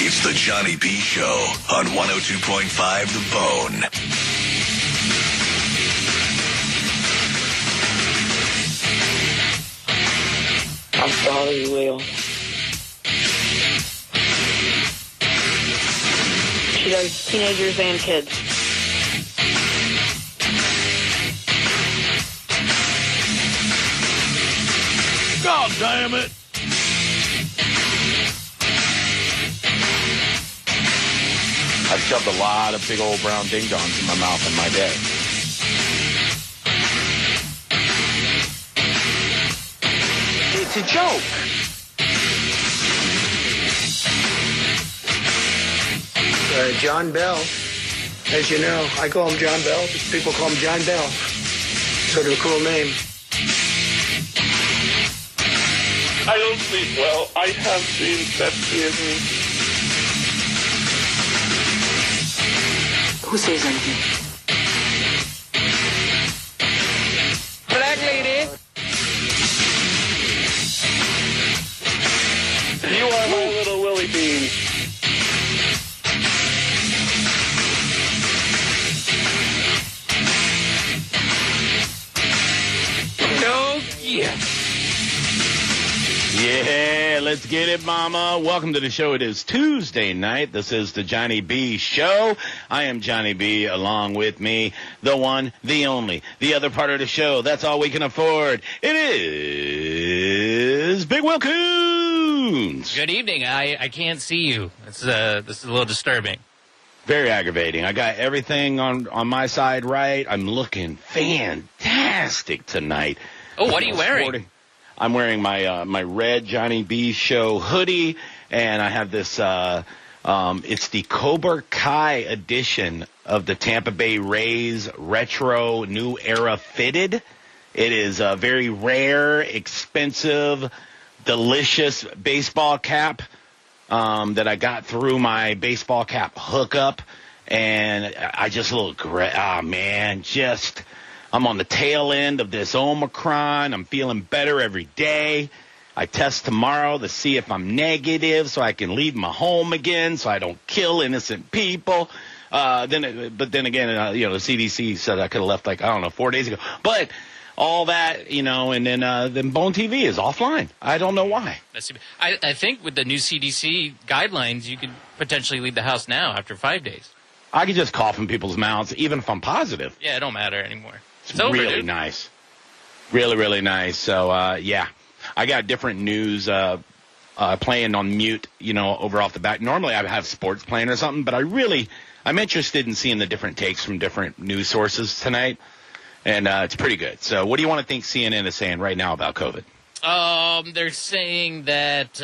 It's the Johnny B. Show on 102.5 The Bone. I'm sorry, Will. She does teenagers and kids. God damn it! I've shoved a lot of big old brown ding-dongs in my mouth in my day. It's a joke. John Bell. As you know, I call him John Bell, but people call him John Bell. Sort of a cool name. I don't sleep well. I have seen sepsis. Who says anything? Black lady. You are my little Willie Bean. Oh, yeah. Yeah, let's get it, mama. Welcome to the show. It is Tuesday night. This is the Johnny B. Show. I am Johnny B. Along with me, the one, the only, the other part of the show. That's all we can afford. It is Big Will Coons. Good evening. I can't see you. This is a little disturbing. Very aggravating. I got everything on my side right. I'm looking fantastic tonight. Oh, what are you wearing? I'm wearing my red Johnny B. Show hoodie, and I have this, it's the Cobra Kai edition of the Tampa Bay Rays retro new era fitted. It is a very rare, expensive, delicious baseball cap that I got through my baseball cap hookup, and I just look great. Oh, man, I'm on the tail end of this Omicron. I'm feeling better every day. I test tomorrow to see if I'm negative so I can leave my home again so I don't kill innocent people. But then again, the CDC said I could have left 4 days ago. But all that, and then Bone TV is offline. I don't know why. I think with the new CDC guidelines, you could potentially leave the house now after 5 days. I could just cough in people's mouths even if I'm positive. Yeah, it don't matter anymore. It's really nice. Really, really nice. So, yeah. I got different news playing on mute, over off the bat. Normally I have sports playing or something, but I'm interested in seeing the different takes from different news sources tonight, and it's pretty good. So what do you want to think CNN is saying right now about COVID? They're saying that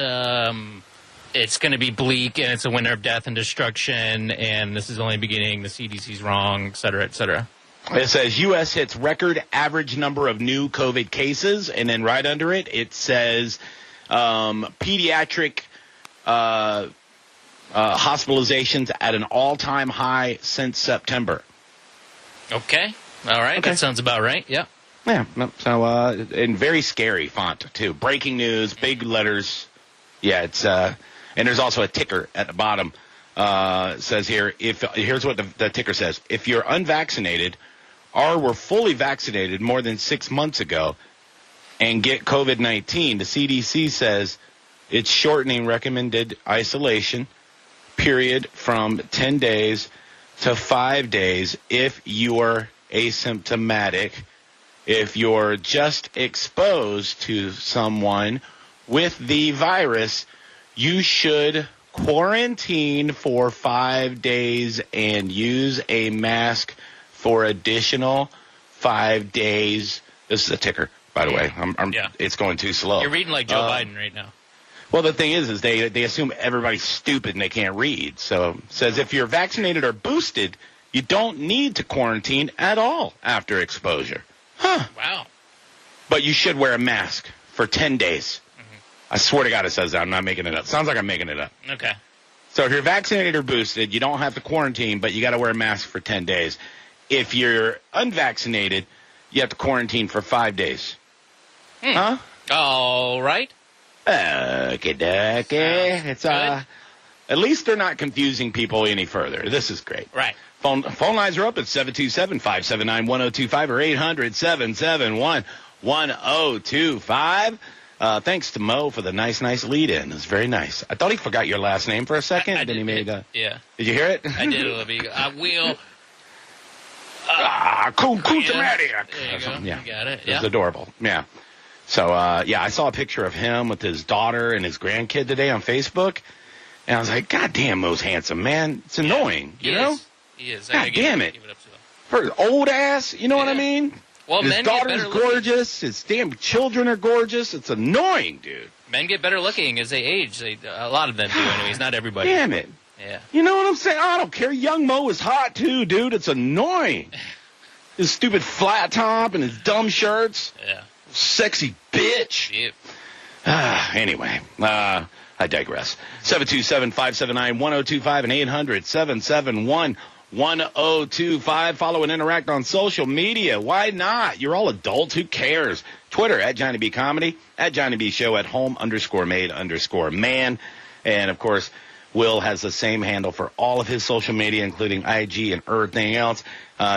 it's going to be bleak, and it's a winter of death and destruction, and this is only beginning, the CDC's wrong, et cetera, et cetera. It says U.S. hits record average number of new COVID cases, and then right under it, it says pediatric hospitalizations at an all-time high since September. Okay. All right. Okay. That sounds about right. Yeah. Yeah. So, and very scary font, too. Breaking news, big letters. Yeah, it's and there's also a ticker at the bottom. It says here, here's what the ticker says. If you're unvaccinated or were fully vaccinated more than 6 months ago and get COVID-19, the CDC says it's shortening recommended isolation period from 10 days to 5 days if you're asymptomatic. If you're just exposed to someone with the virus, you should quarantine for 5 days and use a mask for additional 5 days. This is a ticker, by the way. It's going too slow. You're reading like Joe Biden right now. Well, the thing is they assume everybody's stupid and they can't read. So it says if you're vaccinated or boosted, you don't need to quarantine at all after exposure. Huh. Wow. But you should wear a mask for 10 days. I swear to God it says that. I'm not making it up. Sounds like I'm making it up. Okay. So if you're vaccinated or boosted, you don't have to quarantine, but you got to wear a mask for 10 days. If you're unvaccinated, you have to quarantine for 5 days. Huh? All right. Okay. It's At least they're not confusing people any further. This is great. Right. Phone lines are up at 727-579-1025 or 800-771-1025. Thanks to Mo for the nice lead-in. It's very nice. I thought he forgot your last name for a second. I then he made yeah. Did you hear it? I did a little bit. I will. Cool Yeah. There you go. Yeah. You got it. It Yeah. was adorable. Yeah. So, I saw a picture of him with his daughter and his grandkid today on Facebook. And I was like, God damn, Mo's handsome, man. It's annoying, you know? He is. God damn it. Give it up to him. For his old ass, you know what I mean? Well, his men get daughter's better looking. gorgeous. His damn children are gorgeous. It's annoying, dude. Men get better looking as they age. A lot of them do, anyways. Not everybody. Damn it. Yeah. You know what I'm saying? I don't care. Young Mo is hot, too, dude. It's annoying. His stupid flat top and his dumb shirts. Yeah. Sexy bitch. Yep. Anyway, I digress. 727-579-1025 and 800-771-1025. Follow and interact on social media. Why not? You're all adults. Who cares? Twitter at Johnny B Comedy, at Johnny B Show, at home_made_man. And, of course, Will has the same handle for all of his social media, including IG and everything else.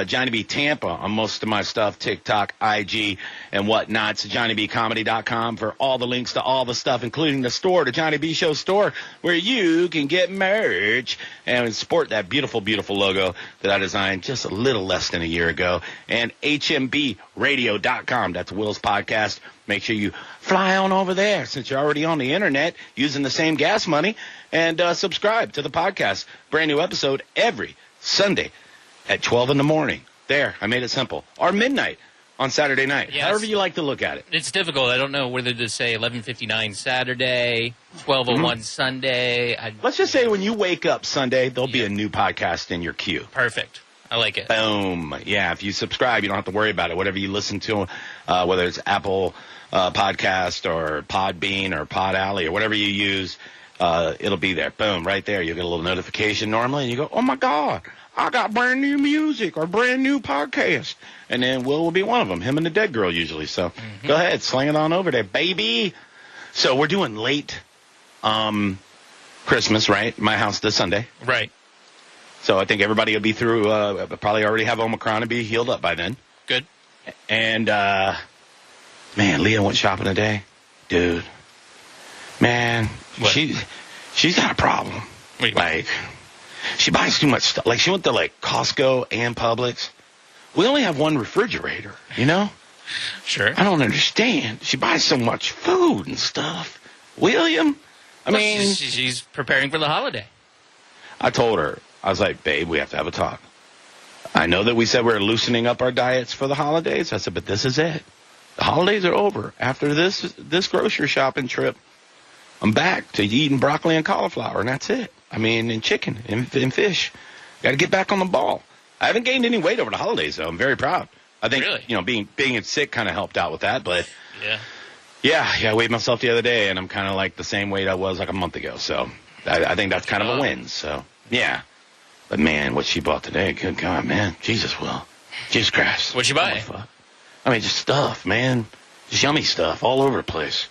Johnny B Tampa on most of my stuff, TikTok, IG, and whatnot. So JohnnyBComedy.com for all the links to all the stuff, including the store, the Johnny B Show store, where you can get merch and sport that beautiful, beautiful logo that I designed just a little less than a year ago. And HMBRadio.com. That's Will's podcast. Make sure you fly on over there since you're already on the internet using the same gas money and subscribe to the podcast. Brand new episode every Sunday at 12 in the morning. There, I made it simple. Or midnight on Saturday night. Yes. However you like to look at it. It's difficult. I don't know whether to say 11:59 Saturday, 12:01 Sunday. Let's just say when you wake up Sunday, there'll be a new podcast in your queue. Perfect. I like it. Boom. Yeah, if you subscribe, you don't have to worry about it. Whatever you listen to, whether it's Apple Podcast or Podbean or Pod Alley or whatever you use, it'll be there. Boom, right there. You'll get a little notification normally, and you go, oh, my God, I got brand new music or brand new podcast. And then Will be one of them, him and the dead girl usually. So go ahead, sling it on over there, baby. So we're doing late Christmas, right? My house this Sunday. Right. So I think everybody will be through, probably already have Omicron and be healed up by then. Good. And, man, Leah went shopping today. Dude. Man, What? she's got a problem. What do you mean? Like, she buys too much stuff. Like, she went to, like, Costco and Publix. We only have one refrigerator, you know? Sure. I don't understand. She buys so much food and stuff. William? I mean, she's preparing for the holiday. I told her, I was like, babe, we have to have a talk. I know that we said we're loosening up our diets for the holidays. I said, but this is it. The holidays are over. After this grocery shopping trip, I'm back to eating broccoli and cauliflower, and that's it. I mean, and chicken and fish. Got to get back on the ball. I haven't gained any weight over the holidays, though. I'm very proud. I think, Really? you know, being sick kind of helped out with that. But, Yeah. yeah, I weighed myself the other day, and I'm kind of like the same weight I was like a month ago. So I think that's kind of a win. So, yeah. But, man, what she bought today, good God, man. Jesus, Will. Jesus Christ. What'd she buy? Oh, fuck. I mean, just stuff, man. Just yummy stuff all over the place.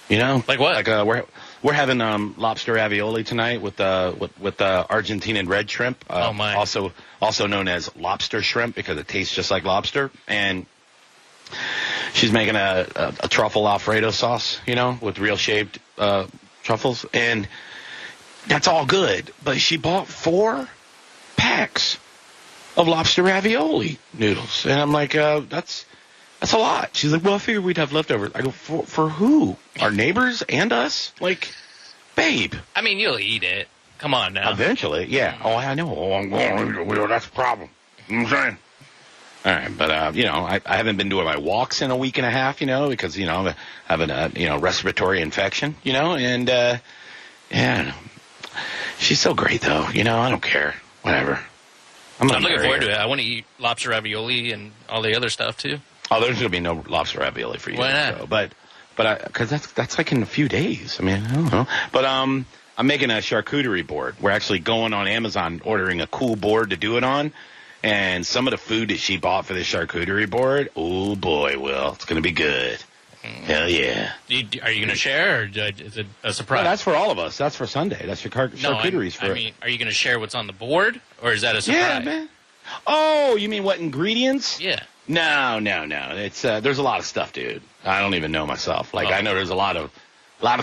You know? Like what? Like, we're having lobster ravioli tonight with Argentinian red shrimp. Oh, my. Also known as lobster shrimp because it tastes just like lobster. And she's making a truffle Alfredo sauce, you know, with real shaped truffles. And that's all good. But she bought 4 packs of lobster ravioli noodles. And I'm like, that's a lot. She's like, well, I figured we'd have leftovers. I go, for who? Our neighbors and us? Like, babe. I mean, you'll eat it. Come on now. Eventually, yeah. Oh, I know. Oh, I'm going. That's a problem. You know what I'm saying? All right, but, you know, I haven't been doing my walks in a week and a half, you know, because, you know, I'm having a, respiratory infection, you know, and, yeah. She's so great, though. You know, I don't care. Whatever. I'm looking forward to it. I want to eat lobster ravioli and all the other stuff, too. Oh, there's going to be no lobster ravioli for you. Why not? So, but because that's like in a few days. I mean, I don't know. But I'm making a charcuterie board. We're actually going on Amazon, ordering a cool board to do it on. And some of the food that she bought for the charcuterie board, oh boy, Will, it's going to be good. Hell yeah. Are you going to share, or is it a surprise? No, that's for all of us. That's for Sunday. That's your charcuteries for I mean, are you going to share what's on the board, or is that a surprise? Yeah, man. Oh, you mean what ingredients? Yeah. No. It's there's a lot of stuff, dude. I don't even know myself. Like I know there's a lot of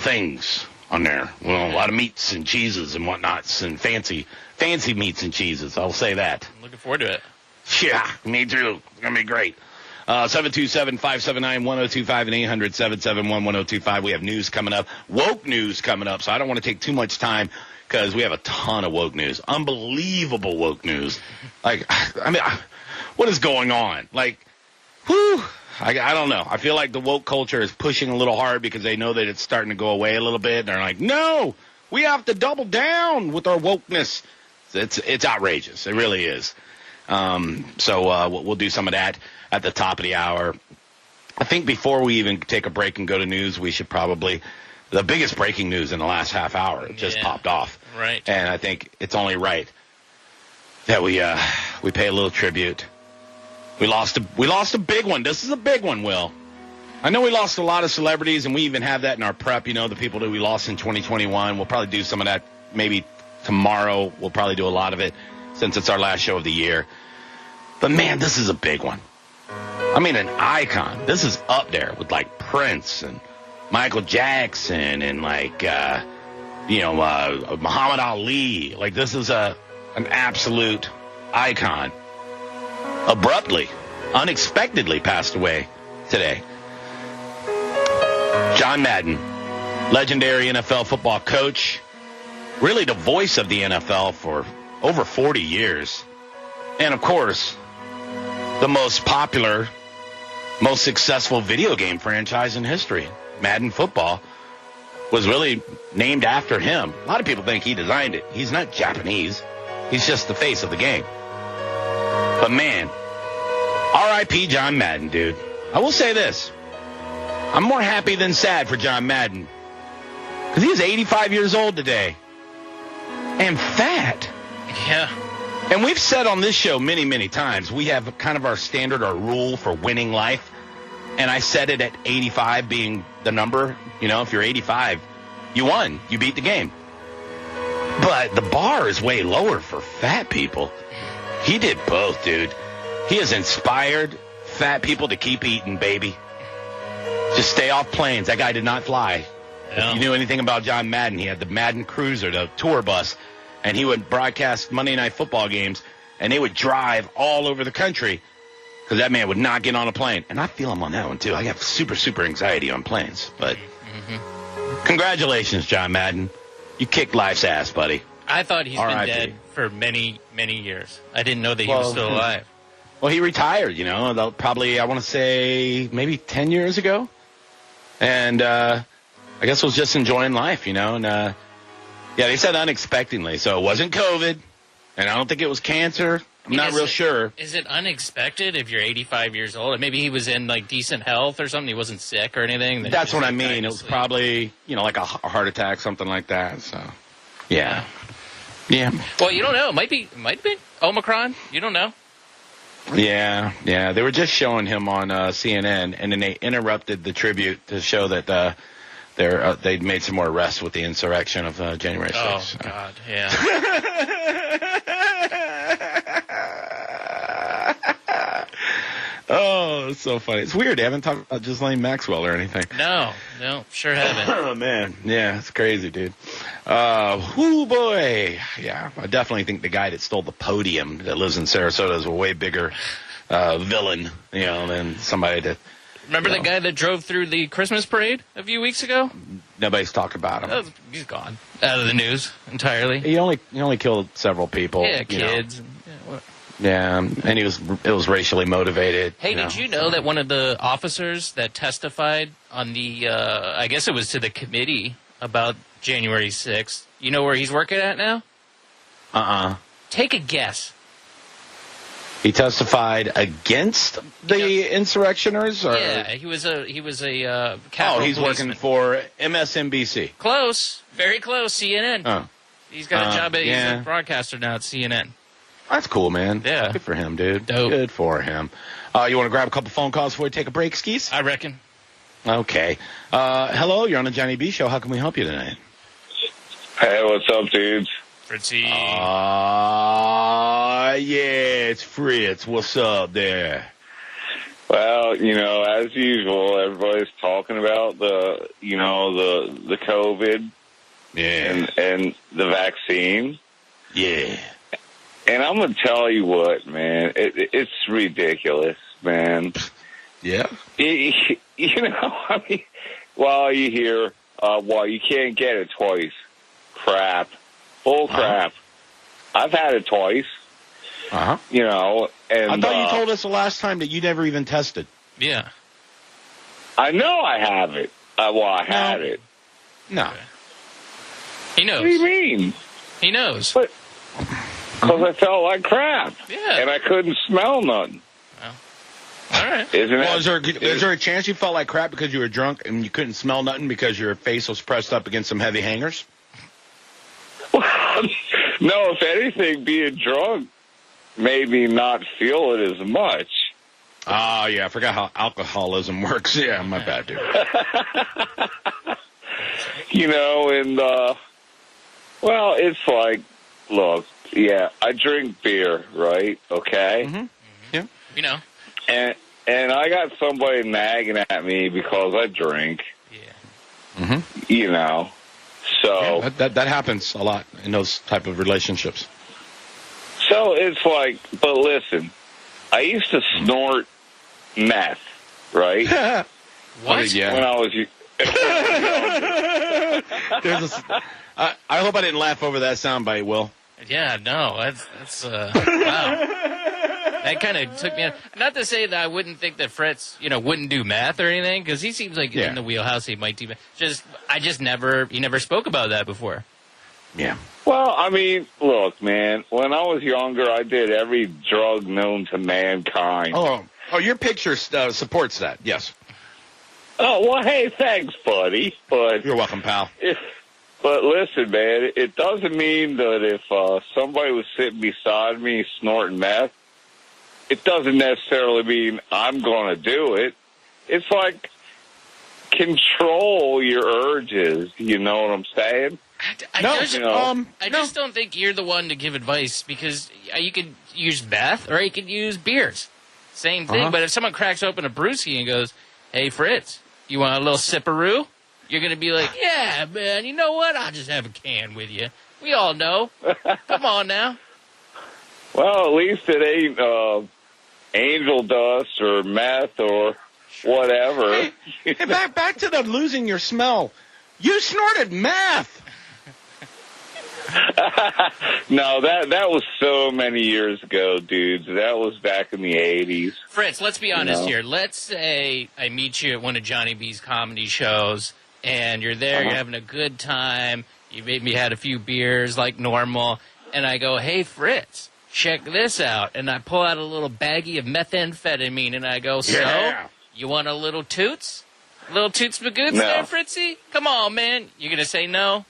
things on there. Well, a lot of meats and cheeses and whatnots and fancy meats and cheeses. I'll say that. I'm looking forward to it. Yeah, me too. It's gonna be great. 727-579-1025 and 800-771-1025. We have news coming up. Woke news coming up. So I don't want to take too much time because we have a ton of woke news. Unbelievable woke news. Like, I mean, what is going on? Like, whew. I don't know. I feel like the woke culture is pushing a little hard because they know that it's starting to go away a little bit. And they're like, no, we have to double down with our wokeness. It's outrageous. It really is. So we'll do some of that at the top of the hour. I think before we even take a break and go to news, we should probably the biggest breaking news in the last half hour just popped off. Right. And I think it's only right that we pay a little tribute. We lost a big one. This is a big one, Will. I know we lost a lot of celebrities, and we even have that in our prep. You know, the people that we lost in 2021. We'll probably do some of that maybe tomorrow. We'll probably do a lot of it since it's our last show of the year. But, man, this is a big one. I mean, an icon. This is up there with, like, Prince and Michael Jackson and, like, Muhammad Ali. Like, this is an absolute icon. Abruptly, unexpectedly passed away today. John Madden, legendary NFL football coach, really the voice of the NFL for over 40 years. And, of course, the most popular, most successful video game franchise in history. Madden football was really named after him. A lot of people think he designed it. He's not Japanese. He's just the face of the game. But, man, R.I.P. John Madden, dude. I will say this. I'm more happy than sad for John Madden. Because he is 85 years old today. And fat. Yeah. And we've said on this show many, many times, we have kind of our standard, our rule for winning life. And I said it at 85 being the number. You know, if you're 85, you won. You beat the game. But the bar is way lower for fat people. He did both, dude. He has inspired fat people to keep eating, baby. Just stay off planes. That guy did not fly. Yeah. If you knew anything about John Madden, he had the Madden Cruiser, the tour bus, and he would broadcast Monday Night Football games, and they would drive all over the country because that man would not get on a plane. And I feel him on that one, too. I have super, super anxiety on planes. But congratulations, John Madden. You kicked life's ass, buddy. I thought he's been R.I.P. dead for many, many years. I didn't know that he was still alive. Well, he retired, you know, probably, I want to say, maybe 10 years ago. And I guess was just enjoying life, you know. And, yeah, they said unexpectedly. So it wasn't COVID, and I don't think it was cancer. I'm not real sure. Is it unexpected if you're 85 years old? Maybe he was in, like, decent health or something. He wasn't sick or anything. That's what I mean. It was probably, you know, like a heart attack, something like that. So, yeah. Yeah. Well, you don't know. It might be Omicron. You don't know. Yeah. They were just showing him on CNN, and then they interrupted the tribute to show that they'd made some more arrests with the insurrection of January 6th. Oh, so. God, yeah. Oh, it's so funny. It's weird. They haven't talked about Ghislaine Maxwell or anything. No, sure haven't. Oh, man. Yeah, it's crazy, dude. Whoo, boy. Yeah, I definitely think the guy that stole the podium that lives in Sarasota is a way bigger villain, you know, than somebody that... Remember the guy that drove through the Christmas parade a few weeks ago? Nobody's talked about him. Oh, he's gone. Out of the news entirely. He only killed several people. Yeah, kids. Yeah, and it was racially motivated. Hey, did you know that one of the officers that testified on the, I guess it was to the committee about January 6th, you know where he's working at now? Take a guess. He testified against the insurrectioners? Or? Yeah, he was a Capitol he's policeman. working for MSNBC. Close. Very close. CNN. Oh. He's got a job he's a broadcaster now at CNN. That's cool, man. Yeah. Good for him, dude. Dope. Good for him. You want to grab a couple phone calls before we take a break, Skis? I reckon. Okay. Hello, you're on the Johnny B Show. How can we help you tonight? Hey, what's up, dudes? Fritzy. Yeah, it's Fritz. What's up there? Well, as usual, everybody's talking about the COVID and the vaccine. Yeah. And I'm going to tell you what, man, it's ridiculous, man. Yeah. I mean, while you hear, you can't get it twice. Crap. Bull crap. I've had it twice. Uh-huh. And I thought you told us the last time that you never even tested. Yeah. I know I have it. I had it. No. He knows. What do you mean? He knows. Because I felt like crap. Yeah. And I couldn't smell nothing. Well, all right. Is there a chance you felt like crap because you were drunk and you couldn't smell nothing because your face was pressed up against some heavy hangers? No, if anything, being drunk made me not feel it as much. Oh, yeah, I forgot how alcoholism works. Yeah, my bad, dude. It's like, look, I drink beer, right? Okay? Mm-hmm. Yeah. And I got somebody nagging at me because I drink. Yeah. Mm-hmm. So yeah, that happens a lot in those type of relationships. So it's like, but listen, I used to snort meth, right? What? Yeah. When I was I hope I didn't laugh over that soundbite, Will. Yeah, no, that's wow. That kind of took me out. Not to say that I wouldn't think that Fritz, wouldn't do math or anything, because he seems like in the wheelhouse he might do math. He never spoke about that before. Yeah. Well, I mean, look, man, when I was younger, I did every drug known to mankind. Oh, your picture supports that, yes. Oh, well, hey, thanks, buddy. But you're welcome, pal. But listen, man, it doesn't mean that if somebody was sitting beside me snorting meth, it doesn't necessarily mean I'm going to do it. It's like control your urges. You know what I'm saying? I just don't think you're the one to give advice, because you could use meth or you could use beers. Same thing. But if someone cracks open a brewski and goes, "Hey, Fritz, you want a little sipperoo?" You're going to be like, "Yeah, man, you know what? I'll just have a can with you." We all know. Come on now. Well, at least it ain't angel dust or meth or whatever. Hey, back to the losing your smell. You snorted meth. No, that was so many years ago, dudes. That was back in the 80s. Fritz, let's be honest here. Let's say I meet you at one of Johnny B's comedy shows, and you're there, you're having a good time, you maybe had a few beers like normal, and I go, "Hey, Fritz, check this out." And I pull out a little baggie of methamphetamine, and I go, "So, you want a little toots? Little toots bagoots there, Fritzy? Come on, man." You're going to say no?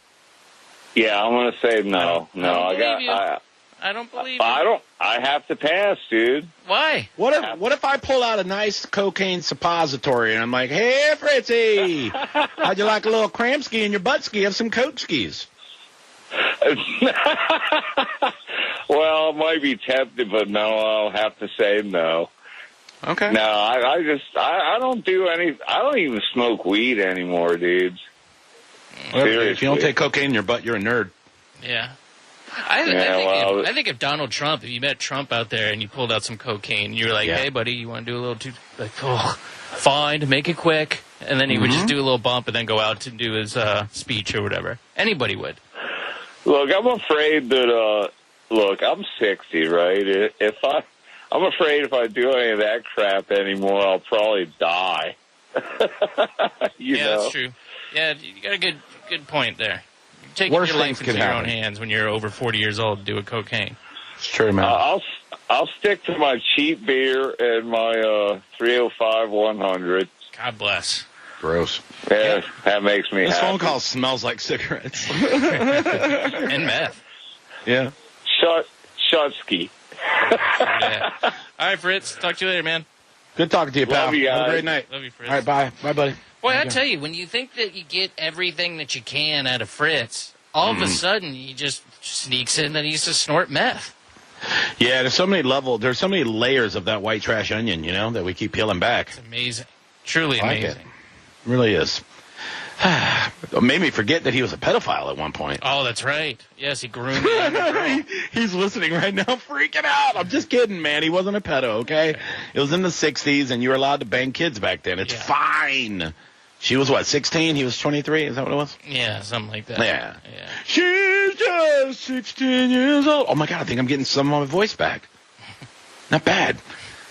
Yeah, I'm going to say no. I don't believe you. I have to pass, dude. Why? What if I pull out a nice cocaine suppository and I'm like, "Hey, Fritzy, how'd you like a little cramski in your butt ski of some coke skis?" Well, it might be tempted, but no, I'll have to say no. Okay. No, I don't do any. I don't even smoke weed anymore, dudes. Well, if you don't take cocaine in your butt, you're a nerd. Yeah. I think if Donald Trump, if you met Trump out there and you pulled out some cocaine, and you were like, "Hey, buddy, you want to do a little too?" Like, "Oh, fine, make it quick," and then he would just do a little bump and then go out to do his speech or whatever. Anybody would. Look, I'm afraid that. Look, I'm 60, right? I'm afraid if I do any of that crap anymore, I'll probably die. you know? That's true. Yeah, you got a good point there. You're taking Worse your life things into could your own happen. hands when you're over 40 years old doing cocaine. It's true, man. I'll stick to my cheap beer and my 305 100. God bless. Gross. Yeah, that makes me This happy. phone call smells like cigarettes. And meth. Yeah. Shutsky. Yeah. All right, Fritz. Talk to you later, man. Good talking to you, pal. Love you guys. Have a great night. Love you, Fritz. All right, bye. Bye, buddy. Boy, I tell you, when you think that you get everything that you can out of Fritz, all of a sudden he just sneaks in that he used to snort meth. Yeah, there's so many layers of that white trash onion, that we keep peeling back. It's amazing. Truly I like amazing. It really is. It made me forget that he was a pedophile at one point. Oh, that's right. Yes, he groomed the young girl. He's listening right now, freaking out. I'm just kidding, man. He wasn't a pedo, okay? It was in the 60s, and you were allowed to bang kids back then. It's fine. She was, 16? He was 23? Is that what it was? Yeah, something like that. Yeah. She's just 16 years old. Oh, my God, I think I'm getting some of my voice back. Not bad.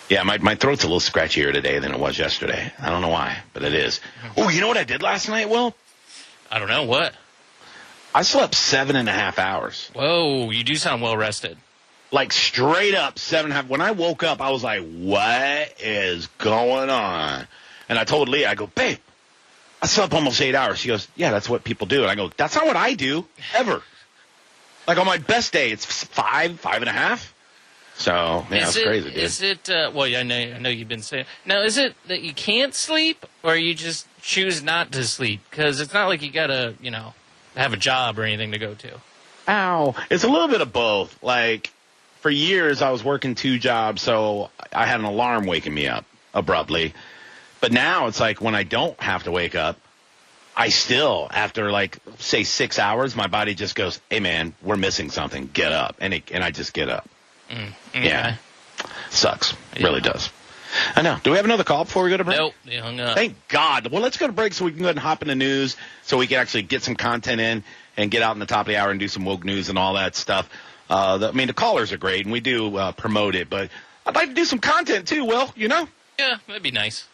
Yeah, my throat's a little scratchier today than it was yesterday. I don't know why, but it is. Oh, you know what I did last night, Will? I don't know. What? I slept 7.5 hours. Whoa, you do sound well rested. Like, straight up 7.5. When I woke up, I was like, what is going on? And I told Leah, I go, babe, I slept almost 8 hours. She goes, yeah, that's what people do. And I go, that's not what I do, ever. Like, on my best day, it's 5.5. So, yeah, it's crazy, dude. Is it, I know you've been saying. Now, is it that you can't sleep, or you just choose not to sleep? Because it's not like you got to, have a job or anything to go to. Ow. It's a little bit of both. Like, for years, I was working 2 jobs, so I had an alarm waking me up abruptly. But now it's like when I don't have to wake up, I still, after, say 6 hours, my body just goes, hey, man, we're missing something. Get up. And I just get up. Okay. Yeah. Sucks. Really does. I know. Do we have another call before we go to break? Nope. They hung up. Thank God. Well, let's go to break so we can go ahead and hop in the news so we can actually get some content in and get out in the top of the hour and do some woke news and all that stuff. The callers are great, and we do promote it, but I'd like to do some content too, Will, Yeah, that'd be nice.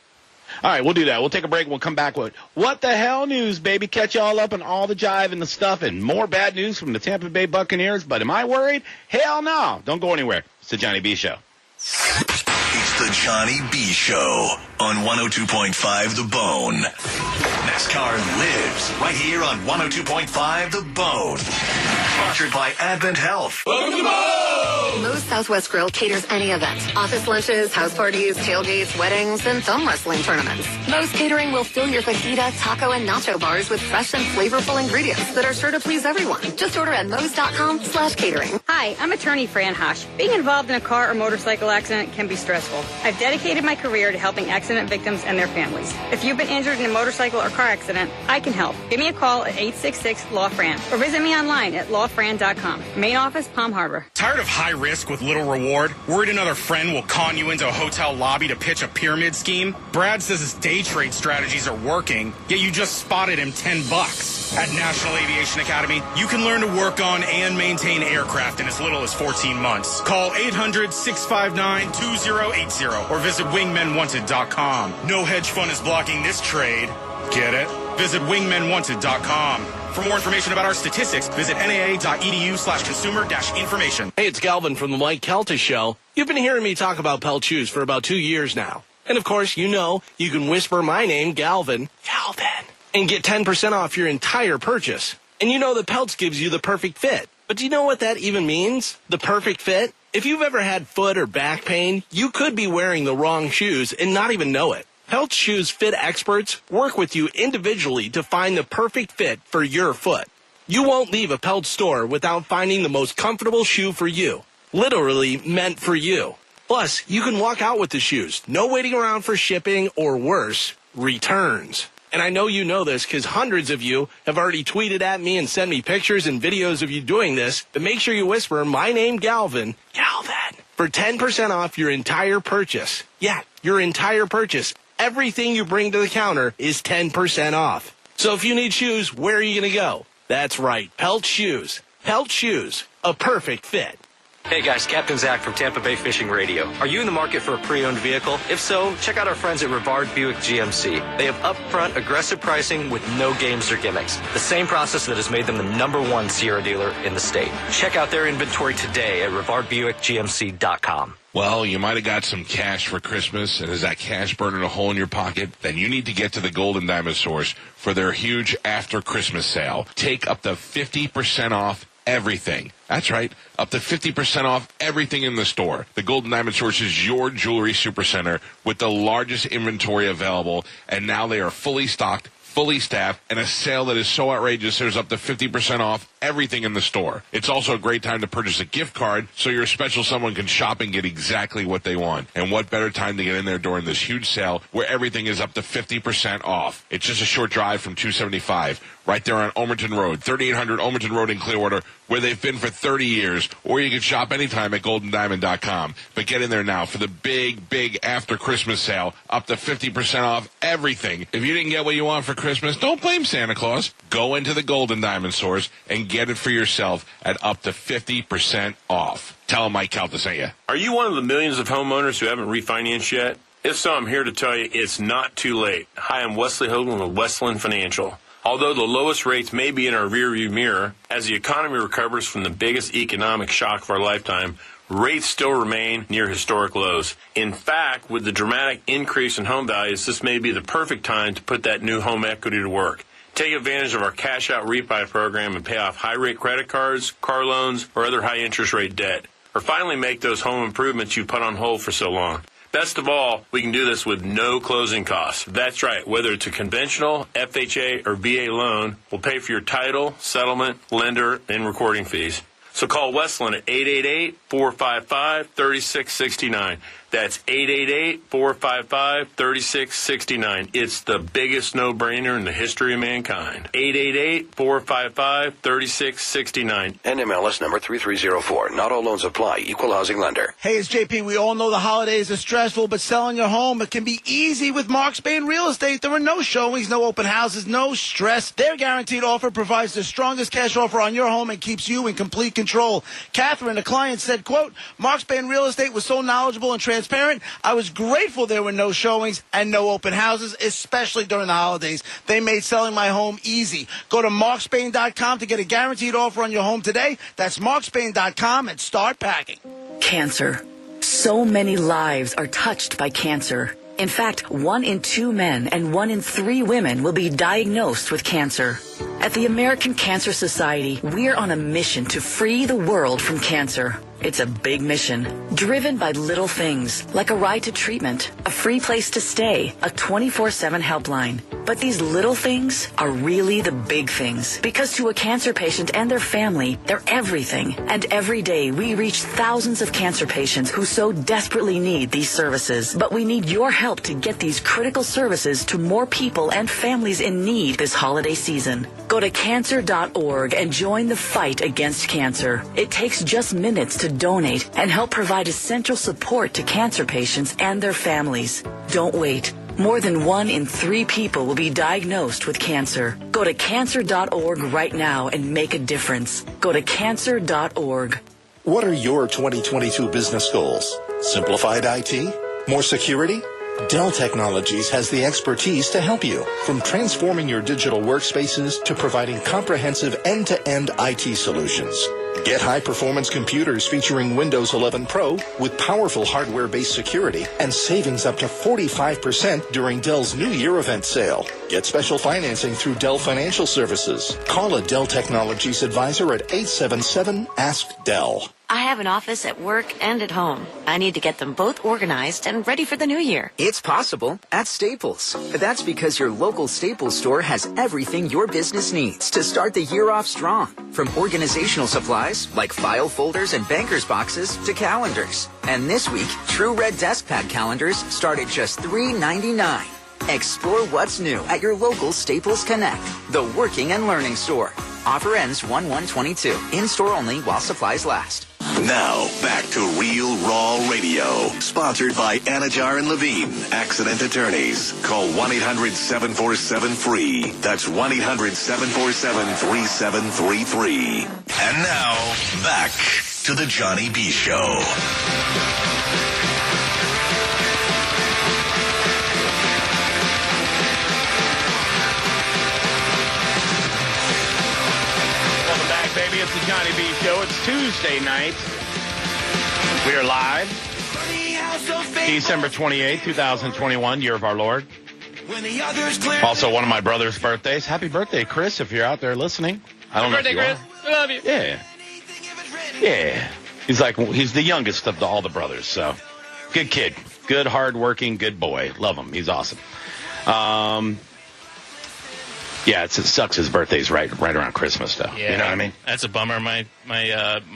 All right, we'll do that. We'll take a break. We'll come back with What the Hell News, baby. Catch you all up on all the jive and the stuff and more bad news from the Tampa Bay Buccaneers. But am I worried? Hell no. Don't go anywhere. It's the Johnny B. Show. It's the Johnny B. Show on 102.5 The Bone. NASCAR lives right here on 102.5 The Bone. Sponsored by Advent Health. Welcome to the Bone! Moe's Southwest Grill caters any event. Office lunches, house parties, tailgates, weddings, and thumb wrestling tournaments. Moe's Catering will fill your fajita, taco, and nacho bars with fresh and flavorful ingredients that are sure to please everyone. Just order at Moe's.com/catering. Hi, I'm attorney Fran Hosh. Being involved in a car or motorcycle accident can be stressful. I've dedicated my career to helping accident victims and their families. If you've been injured in a motorcycle or car accident, I can help. Give me a call at 866-LAW-FRAN or visit me online at lawfran.com. Main office, Palm Harbor. Tired of high risk with little reward? Worried another friend will con you into a hotel lobby to pitch a pyramid scheme? Brad says his day trade strategies are working, yet you just spotted him $10. At National Aviation Academy, you can learn to work on and maintain aircraft in as little as 14 months. Call 800-659-2080 or visit wingmenwanted.com. No hedge fund is blocking this trade. Get it? Visit wingmenwanted.com. For more information about our statistics, visit naa.edu/consumer-information. Hey, it's Galvin from the Mike Keltis Show. You've been hearing me talk about Pelt Shoes for about 2 years now. And of course, you can whisper my name, Galvin, and get 10% off your entire purchase. And you know that Pelts gives you the perfect fit. But do you know what that even means? The perfect fit? If you've ever had foot or back pain, you could be wearing the wrong shoes and not even know it. Pelts Shoes fit experts work with you individually to find the perfect fit for your foot. You won't leave a Pelts store without finding the most comfortable shoe for you. Literally meant for you. Plus, you can walk out with the shoes. No waiting around for shipping or worse, returns. And I know you know this because hundreds of you have already tweeted at me and sent me pictures and videos of you doing this. But make sure you whisper my name, Galvin, for 10% off your entire purchase. Yeah, your entire purchase. Everything you bring to the counter is 10% off. So if you need shoes, where are you going to go? That's right, Pelt Shoes. Pelt Shoes, a perfect fit. Hey guys, Captain Zach from Tampa Bay Fishing Radio. Are you in the market for a pre-owned vehicle? If so, check out our friends at Rivard Buick GMC. They have upfront, aggressive pricing with no games or gimmicks. The same process that has made them the #1 Sierra dealer in the state. Check out their inventory today at RivardBuickGMC.com. Well, you might have got some cash for Christmas, and is that cash burning a hole in your pocket? Then you need to get to the Golden Diamond Source for their huge after-Christmas sale. Take up to 50% off everything. That's right, up to 50% off everything in the store. The Golden Diamond Source is your jewelry supercenter with the largest inventory available, and now they are fully stocked, fully staffed, and a sale that is so outrageous there's up to 50% off everything in the store. It's also a great time to purchase a gift card so your special someone can shop and get exactly what they want. And what better time to get in there during this huge sale where everything is up to 50% off. It's just a short drive from 275, right there on Omerton Road, 3800 Omerton Road in Clearwater, where they've been for 30 years, or you can shop anytime at goldendiamond.com. But get in there now for the big after Christmas sale, up to 50% off everything. If you didn't get what you want for Christmas, don't blame Santa Claus. Go into the Golden Diamond Source and get it for yourself at up to 50% off. Tell them Mike Calta sent you. Are you one of the millions of homeowners who haven't refinanced yet? If so, I'm here to tell you it's not too late. Hi, I'm Wesley Hoagland with Westland Financial. Although the lowest rates may be in our rearview mirror, as the economy recovers from the biggest economic shock of our lifetime, rates still remain near historic lows. In fact, with the dramatic increase in home values, this may be the perfect time to put that new home equity to work. Take advantage of our cash-out refi program and pay off high-rate credit cards, car loans, or other high-interest rate debt. Or finally make those home improvements you put on hold for so long. Best of all, we can do this with no closing costs. That's right. Whether it's a conventional, FHA, or VA loan, we'll pay for your title, settlement, lender, and recording fees. So call Westland at 888-455-3669. That's 888-455-3669. It's the biggest no-brainer in the history of mankind. 888-455-3669. NMLS number 3304. Not all loans apply. Equal housing lender. Hey, it's JP. We all know the holidays are stressful, but selling your home, it can be easy with Mark Spain Real Estate. There are no showings, no open houses, no stress. Their guaranteed offer provides the strongest cash offer on your home and keeps you in complete control. Catherine, the client, said, quote, Mark Spain Real Estate was so knowledgeable and transparent. I was grateful there were no showings and no open houses, especially during the holidays. They made selling my home easy. Go to markspain.com to get a guaranteed offer on your home today. That's markspain.com and start packing. Cancer. So many lives are touched by cancer. In fact, 1 in 2 men and 1 in 3 women will be diagnosed with cancer. At the American Cancer Society, we're on a mission to free the world from cancer. It's a big mission, driven by little things, like a ride to treatment, a free place to stay, a 24/7 helpline. But these little things are really the big things, because to a cancer patient and their family, they're everything. And every day, we reach thousands of cancer patients who so desperately need these services. But we need your help to get these critical services to more people and families in need this holiday season. Go to cancer.org and join the fight against cancer. It takes just minutes to donate and help provide essential support to cancer patients and their families. Don't wait. More than 1 in 3 people will be diagnosed with cancer. Go to cancer.org right now and make a difference. Go to cancer.org. What are your 2022 business goals? Simplified IT? More security? Dell Technologies has the expertise to help you, from transforming your digital workspaces to providing comprehensive end-to-end IT solutions. Get high-performance computers featuring Windows 11 Pro with powerful hardware-based security and savings up to 45% during Dell's New Year event sale. Get special financing through Dell Financial Services. Call a Dell Technologies advisor at 877-ASK-DELL. I have an office at work and at home. I need to get them both organized and ready for the new year. It's possible at Staples. That's because your local Staples store has everything your business needs to start the year off strong. From organizational supplies like file folders and banker's boxes to calendars. And this week, True Red Desk Pad calendars start at just $3.99. Explore what's new at your local Staples Connect, the working and learning store. Offer ends 1/1/22. In-store only while supplies last. Now, back to Real Raw Radio. Sponsored by Anajar and Levine, Accident Attorneys. Call 1-800-747-FREE. That's 1-800-747-3733. And now, back to the Johnny B. Show. Baby, it's the Johnny B. Show. It's Tuesday night. We are live. December 28th, 2021, year of our Lord. Also, one of my brother's birthdays. Happy birthday, Chris, if you're out there listening. I don't know if you Chris. are. We love you. Yeah. Yeah. He's the youngest of all the brothers, so good kid. Good, hardworking, good boy. Love him. He's awesome. Yeah, it sucks his birthday's right around Christmas, though. Yeah, you know what I mean? That's a bummer. My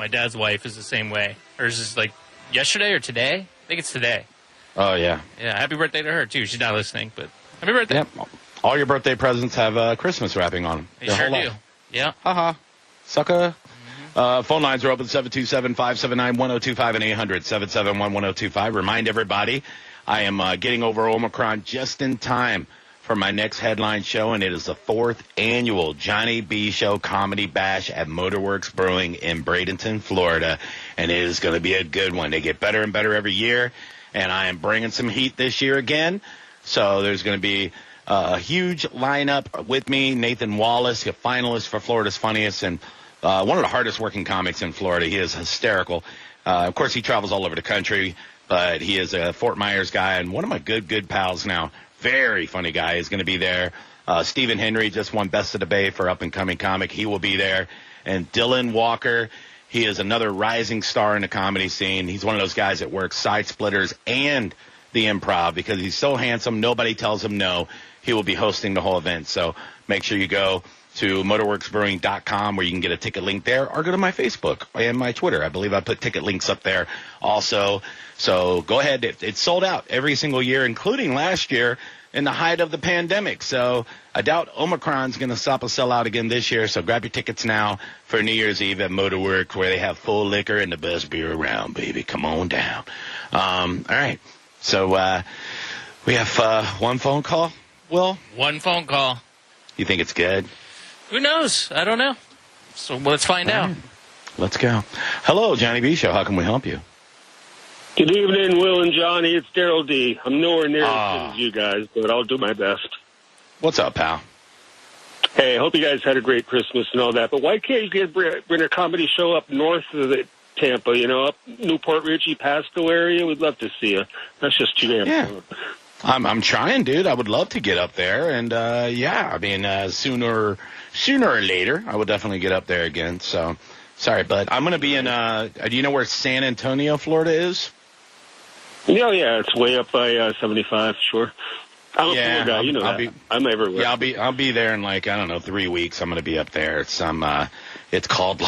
dad's wife is the same way. Hers is like yesterday or today. I think it's today. Oh, yeah. Yeah, happy birthday to her, too. She's not listening, but happy birthday. Yep. All your birthday presents have Christmas wrapping on them. They sure do. Yeah. Haha. Sucker. Phone lines are open 727-579-1025 and 800-771-1025. Remind everybody, I am getting over Omicron just in time for my next headline show, and it is the 4th annual Johnny B. Show Comedy Bash at Motorworks Brewing in Bradenton, Florida, and it is going to be a good one. They get better and better every year, and I am bringing some heat this year again, so there's going to be a huge lineup with me. Nathan Wallace, a finalist for Florida's Funniest, and one of the hardest working comics in Florida. He is hysterical. Of course, he travels all over the country, but he is a Fort Myers guy and one of my good pals now. Very funny guy is going to be there. Stephen Henry just won Best of the Bay for up-and-coming comic. He will be there. And Dylan Walker, he is another rising star in the comedy scene. He's one of those guys that works Side Splitters and the Improv because he's so handsome, nobody tells him no. He will be hosting the whole event. So make sure you go to motorworksbrewing.com where you can get a ticket link there, or go to my Facebook and my Twitter. I believe I put ticket links up there also. So go ahead. It's sold out every single year, including last year in the height of the pandemic. So I doubt Omicron's going to stop a sellout again this year. So grab your tickets now for New Year's Eve at Motorworks, where they have full liquor and the best beer around, baby. Come on down. All right. So we have one phone call, Will? One phone call. You think it's good? Who knows? I don't know. So let's find out. Right. Let's go. Hello, Johnny B. Show. How can we help you? Good evening, Will and Johnny. It's Daryl D. I'm nowhere near as good as you guys, but I'll do my best. What's up, pal? Hey, I hope you guys had a great Christmas and all that, but why can't you guys bring a comedy show up north of Tampa, up Newport Richie, Pasco area? We'd love to see you. That's just too damn fun. I'm trying, dude. I would love to get up there, and I mean, sooner or later, I would definitely get up there again. So, sorry, bud. I'm going to be in. Do you know where San Antonio, Florida is? Yeah, it's way up by 75. Sure. I'm a Florida guy. You know that. I'm everywhere. Yeah, I'll be there in 3 weeks. I'm going to be up there. It's called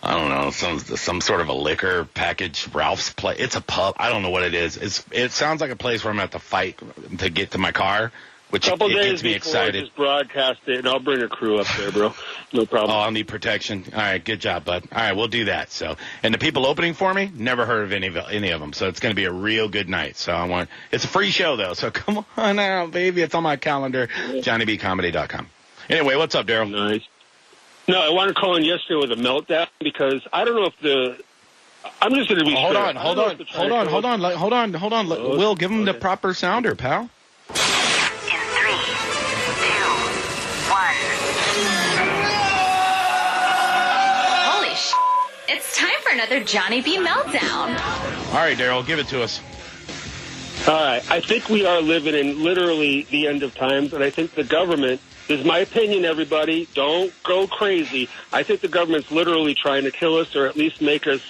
I don't know, some sort of a liquor package, Ralph's place. It's a pub. I don't know what it is. It sounds like a place where I'm going to have to fight to get to my car, which it gets me excited. Just broadcast it, and I'll bring a crew up there, bro. No problem. Oh, I'll need protection. All right, good job, bud. All right, we'll do that. So, and the people opening for me, never heard of any of them. So it's going to be a real good night. So it's a free show though. So come on out, baby. It's on my calendar. JohnnyBComedy.com. Anyway, what's up, Daryl? Nice. No, I wanted to call in yesterday with a meltdown because I don't know if I'm just going to be Hold on. Will, give him the proper sounder, pal. In 3, 2, 1. Holy sh! It's time for another Johnny B meltdown. All right, Daryl, give it to us. All right. I think we are living in literally the end of times, and I think the government, this is my opinion, everybody, don't go crazy. I think the government's literally trying to kill us or at least make us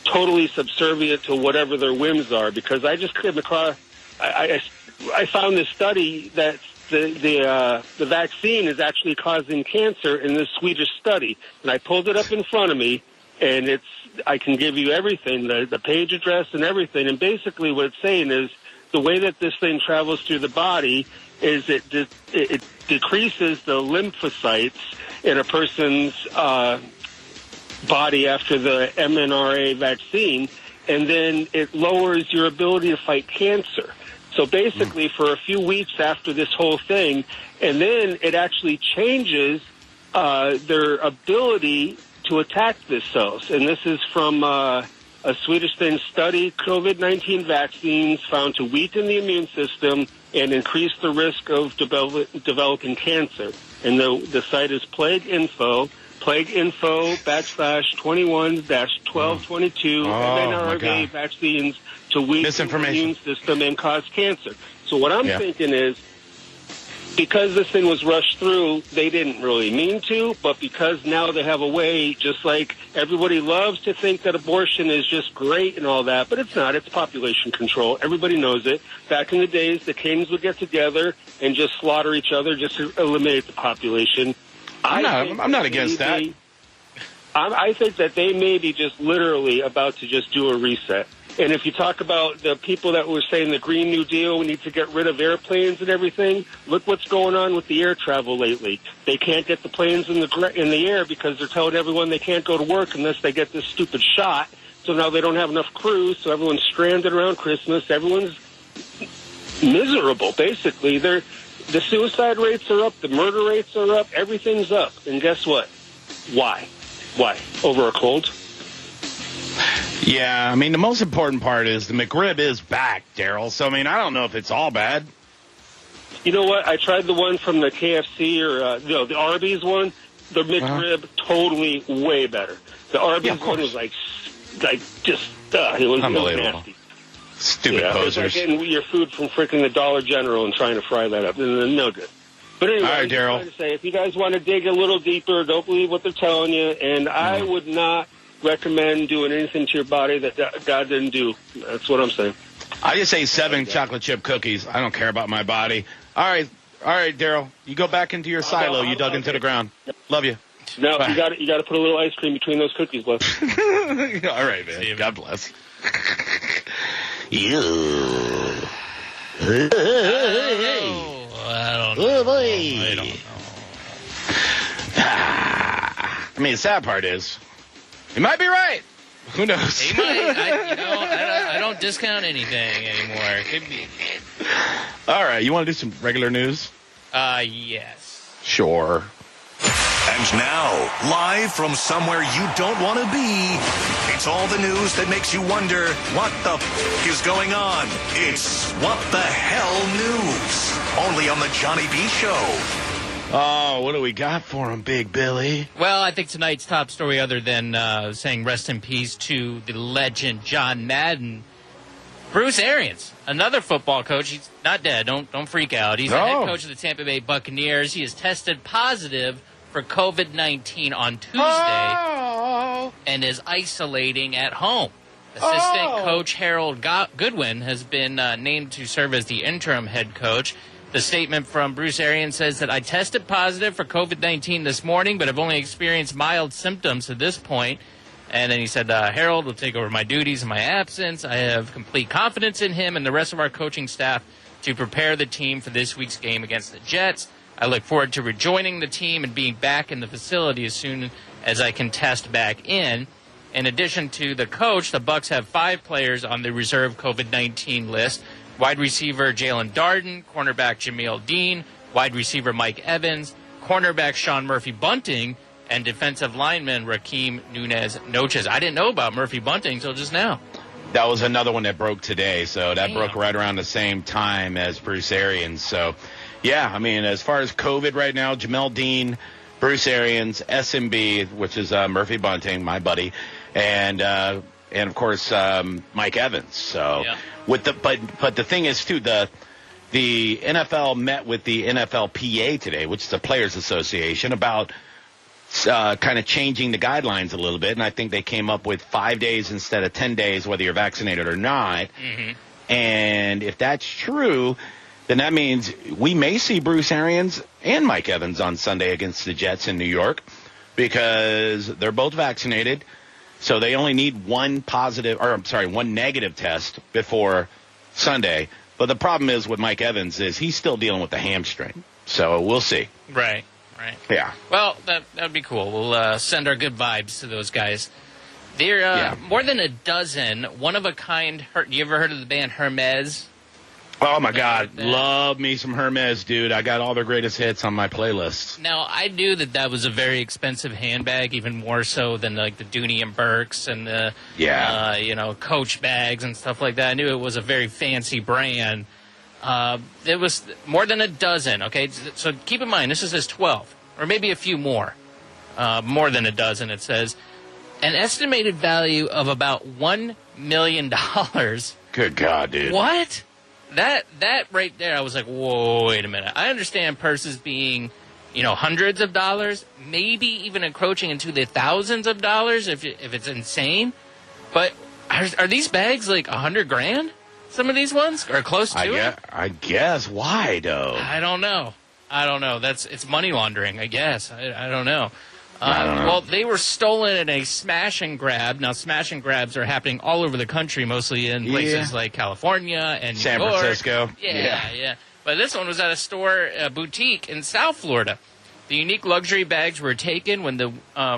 totally subservient to whatever their whims are, because I just came across, I found this study that the vaccine is actually causing cancer in this Swedish study, and I pulled it up in front of me, and I can give you everything, the page address and everything, and basically what it's saying is the way that this thing travels through the body is it decreases the lymphocytes in a person's body after the mRNA vaccine, and then it lowers your ability to fight cancer. So basically, for a few weeks after this whole thing, and then it actually changes their ability to attack the cells. And this is from a Swedish study. COVID-19 vaccines found to weaken the immune system and increase the risk of developing cancer. And the site is PlagueInfo /21-1222 mRNA vaccines to weaken the immune system and cause cancer. So what I'm thinking is, because this thing was rushed through, they didn't really mean to, but because now they have a way, just like everybody loves to think that abortion is just great and all that, but it's not. It's population control. Everybody knows it. Back in the days, the kings would get together and just slaughter each other just to eliminate the population. I'm not against that. I think that they may be just literally about to just do a reset. And if you talk about the people that were saying the Green New Deal, we need to get rid of airplanes and everything, look what's going on with the air travel lately. They can't get the planes in the air because they're telling everyone they can't go to work unless they get this stupid shot. So now they don't have enough crews, so everyone's stranded around Christmas. Everyone's miserable, basically. The suicide rates are up, the murder rates are up, everything's up. And guess what? Why? Why? Over a cold? Yeah, I mean, the most important part is the McRib is back, Daryl. So, I mean, I don't know if it's all bad. You know what? I tried the one from the KFC or the Arby's one. The McRib, totally way better. The Arby's one was like just, it was nasty. Stupid posers. It's like getting your food from freaking the Dollar General and trying to fry that up. No good. But anyway, all right, Daryl. I'm trying to say, if you guys want to dig a little deeper, don't believe what they're telling you. And I would not recommend doing anything to your body that God didn't do. That's what I'm saying. I just ate 7 chocolate chip cookies. I don't care about my body. All right, Daryl. You go back into your silo you dug into the ground. Love you. No, you got to put a little ice cream between those cookies, bless. All right, man. God bless. You. I don't know. Oh, boy. I don't know. I mean, the sad part is, he might be right. Who knows? He might. I don't discount anything anymore. Could be. All right, you want to do some regular news? Yes. Sure. And now, live from somewhere you don't want to be, it's all the news that makes you wonder, what the is going on? It's What the Hell News, only on the Johnny B Show. Oh, what do we got for him, Big Billy? Well, I think tonight's top story, other than saying rest in peace to the legend John Madden, Bruce Arians, another football coach. He's not dead. Don't freak out. He's the head coach of the Tampa Bay Buccaneers. He has tested positive for COVID-19 on Tuesday and is isolating at home. Assistant coach Harold Goodwin has been named to serve as the interim head coach. The statement from Bruce Arians says that I tested positive for COVID-19 this morning, but I've only experienced mild symptoms at this point. And then he said, Harold will take over my duties in my absence. I have complete confidence in him and the rest of our coaching staff to prepare the team for this week's game against the Jets. I look forward to rejoining the team and being back in the facility as soon as I can test back in. In addition to the coach, the Bucs have 5 players on the reserve COVID-19 list. Wide receiver Jalen Darden, cornerback Jameel Dean, wide receiver Mike Evans, cornerback Sean Murphy-Bunting, and defensive lineman Raheem Nunez-Noches. I didn't know about Murphy-Bunting until just now. That was another one that broke today, so that broke right around the same time as Bruce Arians. So, yeah, I mean, as far as COVID right now, Jameel Dean, Bruce Arians, SMB, which is Murphy-Bunting, my buddy, and of course Mike Evans. So, but the thing is too, the NFL met with the NFLPA today, which is the Players Association, about kind of changing the guidelines a little bit, and I think they came up with 5 days instead of 10 days, whether you're vaccinated or not. Mm-hmm. And if that's true, then that means we may see Bruce Arians and Mike Evans on Sunday against the Jets in New York, because they're both vaccinated. So they only need one negative test before Sunday. But the problem is with Mike Evans is he's still dealing with the hamstring. So we'll see. Right. Yeah. Well, that would be cool. We'll send our good vibes to those guys. They're more than a dozen, one-of-a-kind. You ever heard of the band Hermes? Oh, my God. Love me some Hermes, dude. I got all their greatest hits on my playlist. Now, I knew that was a very expensive handbag, even more so than like the Dooney and Burks and the Coach bags and stuff like that. I knew it was a very fancy brand. It was more than a dozen, okay? So keep in mind, this is his 12th, or maybe a few more. More than a dozen, it says. An estimated value of about $1 million. Good God, dude. What? That right there, I was like, whoa, wait a minute. I understand purses being, hundreds of dollars, maybe even encroaching into the thousands of dollars if it's insane. But are these bags like $100,000? Some of these ones are close to it. I guess. Why though? I don't know. It's money laundering, I guess. I don't know. I don't know. Well, they were stolen in a smash and grab. Now, smash and grabs are happening all over the country, mostly in places like California and San New York. Francisco. Yeah. But this one was at a boutique in South Florida. The unique luxury bags were taken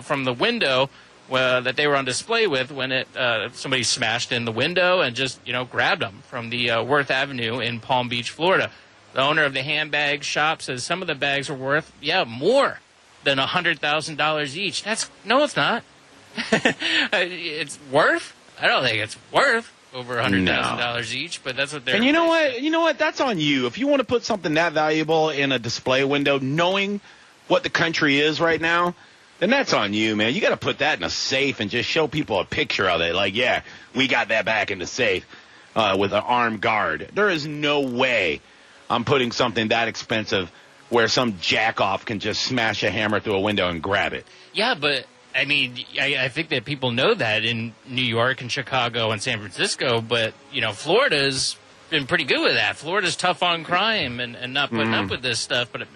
from the window that they were on display with when somebody smashed in the window and just grabbed them from the Worth Avenue in Palm Beach, Florida. The owner of the handbag shop says some of the bags are worth more than $100,000 each. No, it's not. It's worth? I don't think it's worth over $100,000 each, but that's what they're. And you know what? That's on you. If you want to put something that valuable in a display window, knowing what the country is right now, then that's on you, man. You got to put that in a safe and just show people a picture of it. Like, yeah, we got that back in the safe with an armed guard. There is no way I'm putting something that expensive where some jackoff can just smash a hammer through a window and grab it. Yeah, but, I mean, I think that people know that in New York and Chicago and San Francisco, but, Florida's been pretty good with that. Florida's tough on crime and not putting up with this stuff, but,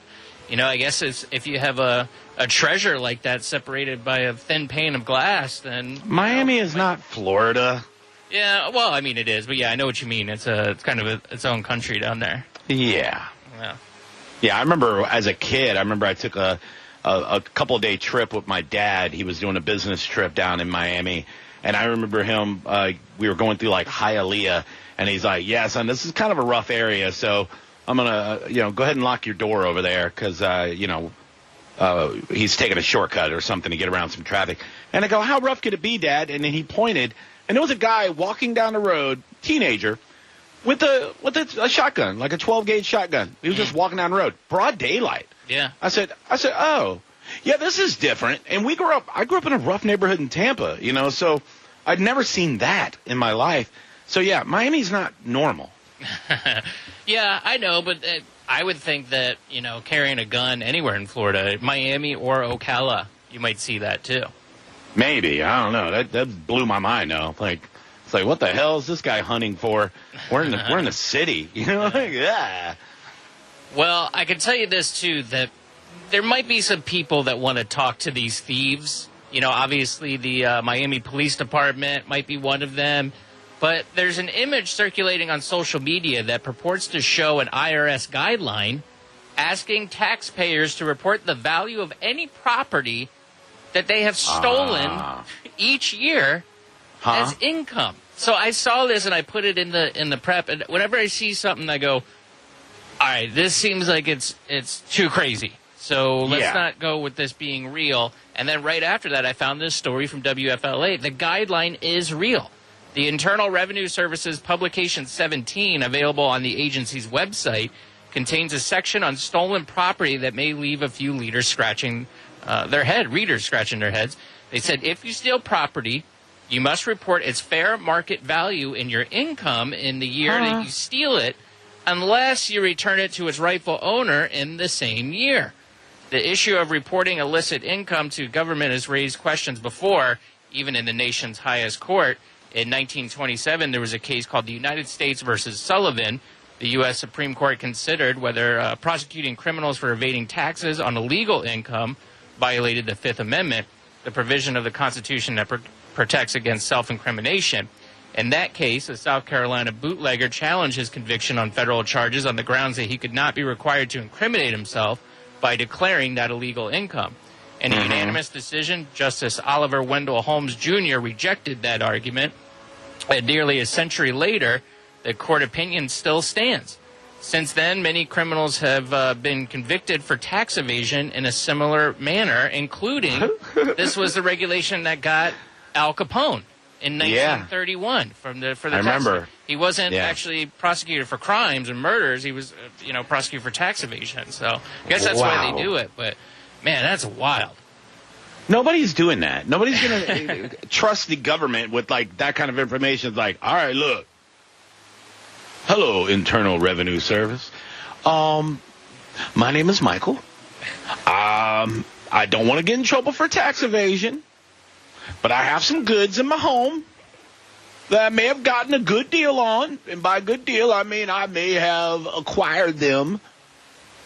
I guess if you have a treasure like that separated by a thin pane of glass, then... Miami is not Florida. Yeah, well, I mean, it is, but yeah, I know what you mean. It's kind of its own country down there. Yeah. Yeah. Yeah, I remember as a kid, I took a couple-day trip with my dad. He was doing a business trip down in Miami, and I remember him, we were going through, like, Hialeah, and he's like, yeah, son, this is kind of a rough area, so I'm going to, go ahead and lock your door over there because, he's taking a shortcut or something to get around some traffic. And I go, how rough could it be, Dad? And then he pointed, and there was a guy walking down the road, teenager, with a shotgun, like a 12-gauge shotgun. He was just walking down the road, broad daylight. Yeah. I said, oh, yeah, this is different. And I grew up in a rough neighborhood in Tampa, so I'd never seen that in my life. So yeah, Miami's not normal. Yeah, I know, but I would think that, carrying a gun anywhere in Florida, Miami or Ocala, you might see that too. Maybe. I don't know. That blew my mind, though. It's like, what the hell is this guy hunting for? We're in the city, yeah. Well, I can tell you this, too, that there might be some people that want to talk to these thieves. Obviously the Miami Police Department might be one of them. But there's an image circulating on social media that purports to show an IRS guideline asking taxpayers to report the value of any property that they have stolen each year as income. So I saw this and I put it in the prep, and whenever I see something, I go, all right, this seems like it's too crazy. So let's not go with this being real. And then right after that, I found this story from WFLA. The guideline is real. The Internal Revenue Service's Publication 17, available on the agency's website, contains a section on stolen property that may leave a few readers scratching their heads. They said, if you steal property, you must report its fair market value in your income in the year that you steal it, unless you return it to its rightful owner in the same year. The issue of reporting illicit income to government has raised questions before, even in the nation's highest court. In 1927, there was a case called the United States versus Sullivan. The U.S. Supreme Court considered whether prosecuting criminals for evading taxes on illegal income violated the Fifth Amendment, the provision of the Constitution that protects against self-incrimination. In that case, a South Carolina bootlegger challenged his conviction on federal charges on the grounds that he could not be required to incriminate himself by declaring that illegal income. In a unanimous decision, Justice Oliver Wendell Holmes Jr. rejected that argument. And nearly a century later, the court opinion still stands. Since then, many criminals have been convicted for tax evasion in a similar manner, including this was the regulation that got Al Capone in 1931 for the I remember. He wasn't actually prosecuted for crimes and murders. He was, prosecuted for tax evasion. So I guess that's why they do it. But man, that's wild. Nobody's doing that. Nobody's going to trust the government with, like, that kind of information. It's like, all right, look, Hello, Internal Revenue Service. My name is Michael. I don't want to get in trouble for tax evasion, but I have some goods in my home that I may have gotten a good deal on. And by good deal, I mean I may have acquired them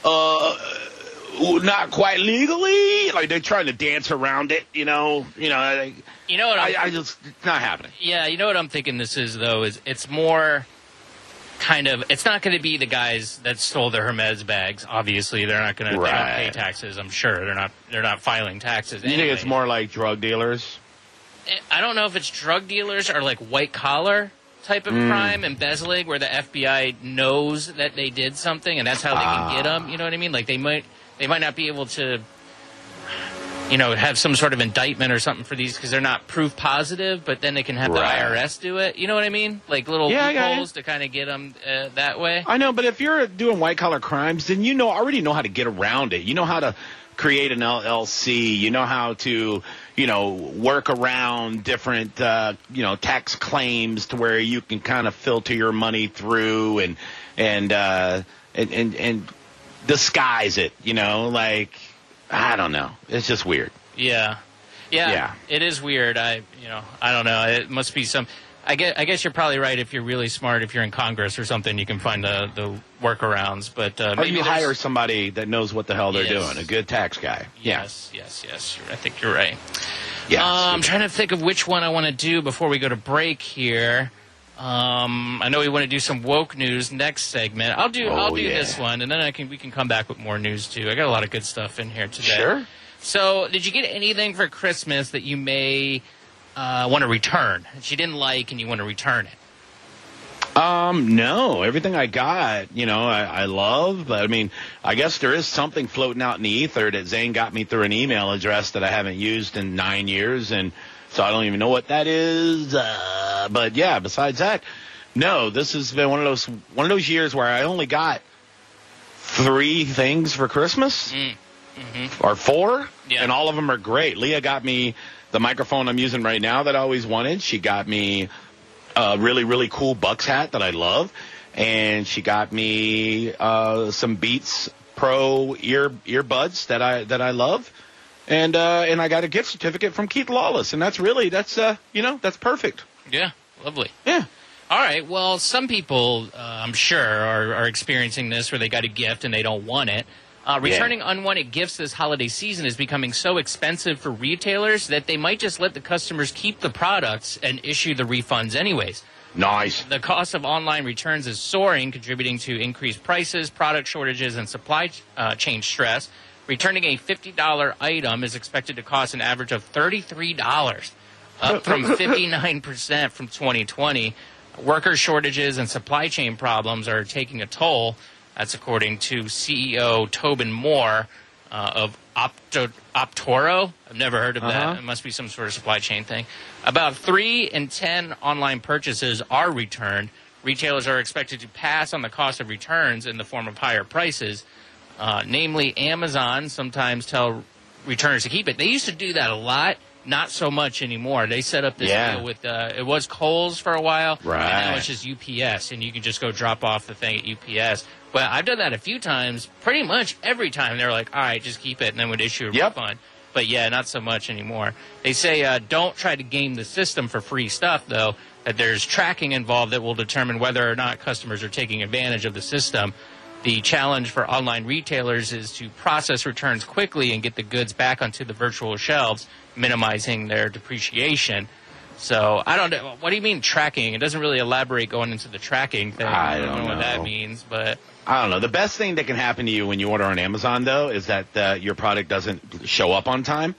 not quite legally. Like, they're trying to dance around it, you know. You know what? I just, it's not happening. Yeah, you know what I'm thinking this is, though, is it's more kind of, it's not going to be the guys that stole the Hermes bags. Obviously, they're not going to they don't pay taxes, I'm sure. They're not filing taxes You think it's more like drug dealers? I don't know if it's drug dealers or like white collar type of crime, embezzling, where the FBI knows that they did something and that's how they can get them. You know what I mean? Like they might not be able to, you know, have some sort of indictment or something for these because they're not proof positive, but then they can have the IRS do it. You know what I mean? Like little loopholes to kind of get them that way. I know, but if you're doing white collar crimes, then you already know how to get around it. You know how to create an LLC. You know how to, work around different, tax claims to where you can kind of filter your money through and disguise it. Like, I don't know. It's just weird. Yeah. It is weird. I don't know. It must be some. I guess you're probably right. If you're really smart, if you're in Congress or something, you can find the workarounms. But or maybe you hire somebody that knows what the hell they're doing, a good tax guy. Yes. I think you're right. Yes. I'm trying to think of which one I want to do before we go to break here. I know we want to do some woke news next segment. I'll do this one, and then we can come back with more news too. I got a lot of good stuff in here today. Sure. So, did you get anything for Christmas that you may want to return? That you didn't like and you want to return it? No. Everything I got, I love. But, I mean, I guess there is something floating out in the ether that Zane got me through an email address that I haven't used in 9 years, and so I don't even know what that is. But, yeah, besides that, no, this has been one of those years where I only got 3 things for Christmas. Or 4, and all of them are great. Leah got me the microphone I'm using right now that I always wanted. She got me a really, really cool Bucks hat that I love, and she got me some Beats Pro earbuds that I love, and I got a gift certificate from Keith Lawless, and that's perfect. Yeah, lovely. Yeah. All right. Well, some people, I'm sure, are experiencing this where they got a gift and they don't want it. Returning unwanted gifts this holiday season is becoming so expensive for retailers that they might just let the customers keep the products and issue the refunds anyways. Nice. The cost of online returns is soaring, contributing to increased prices, product shortages, and supply chain stress. Returning a $50 item is expected to cost an average of $33, up from 59% from 2020. Worker shortages and supply chain problems are taking a toll. That's according to CEO Tobin Moore of Optoro. I've never heard of that. It must be some sort of supply chain thing. About 3 in 10 online purchases are returned. Retailers are expected to pass on the cost of returns in the form of higher prices. Namely, Amazon sometimes tell returners to keep it. They used to do that a lot. Not so much anymore. They set up this deal with, it was Kohl's for a while, and now it's just UPS, and you can just go drop off the thing at UPS. But I've done that a few times. Pretty much every time they're like, all right, just keep it, and then would issue a refund. But yeah, not so much anymore. They say don't try to game the system for free stuff, though, that there's tracking involved that will determine whether or not customers are taking advantage of the system. The challenge for online retailers is to process returns quickly and get the goods back onto the virtual shelves, minimizing their depreciation. So, I don't know. What do you mean tracking? It doesn't really elaborate going into the tracking thing. I don't know what that means, but I don't know. The best thing that can happen to you when you order on Amazon, though, is that your product doesn't show up on time.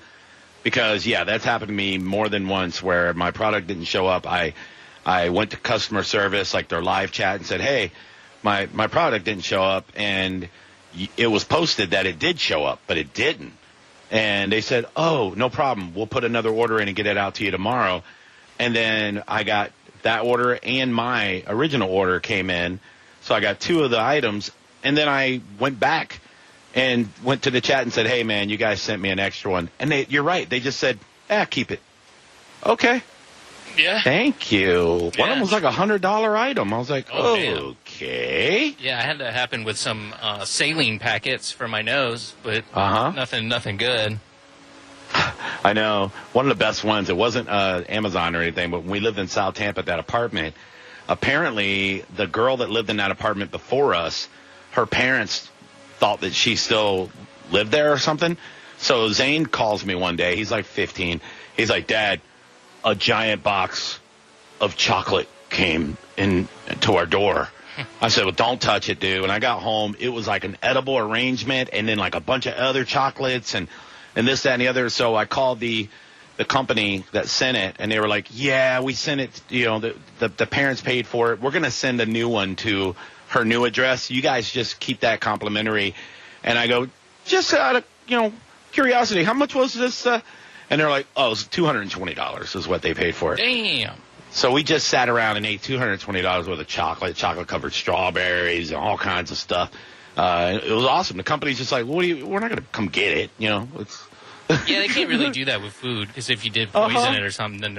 Because, that's happened to me more than once where my product didn't show up. I went to customer service, like their live chat, and said, hey, my product didn't show up, and it was posted that it did show up, but it didn't. And they said, oh, no problem. We'll put another order in and get it out to you tomorrow. And then I got that order and my original order came in. So I got 2 of the items. And then I went back and went to the chat and said, hey, man, you guys sent me an extra one. And you're right. They just said, keep it. Okay. Yeah. Thank you. One of them was like $100 item. I was like, okay. Okay. Yeah, I had that happen with some saline packets for my nose, but nothing good. I know. One of the best ones, it wasn't Amazon or anything, but when we lived in South Tampa at that apartment, apparently the girl that lived in that apartment before us, her parents thought that she still lived there or something. So Zane calls me one day. He's like 15. He's like, Dad, a giant box of chocolate came to our door. I said, well, don't touch it, dude. When I got home, it was like an edible arrangement and then like a bunch of other chocolates and this, that, and the other. So I called the company that sent it, and they were like, yeah, we sent it, the parents paid for it. We're going to send a new one to her new address. You guys just keep that complimentary. And I go, just out of, curiosity, how much was this? And they're like, oh, it's $220 is what they paid for it. Damn. So we just sat around and ate $220 worth of chocolate-covered strawberries, and all kinds of stuff. It was awesome. The company's just like, we're not going to come get it, It's yeah, they can't really do that with food, because if you did poison it or something, then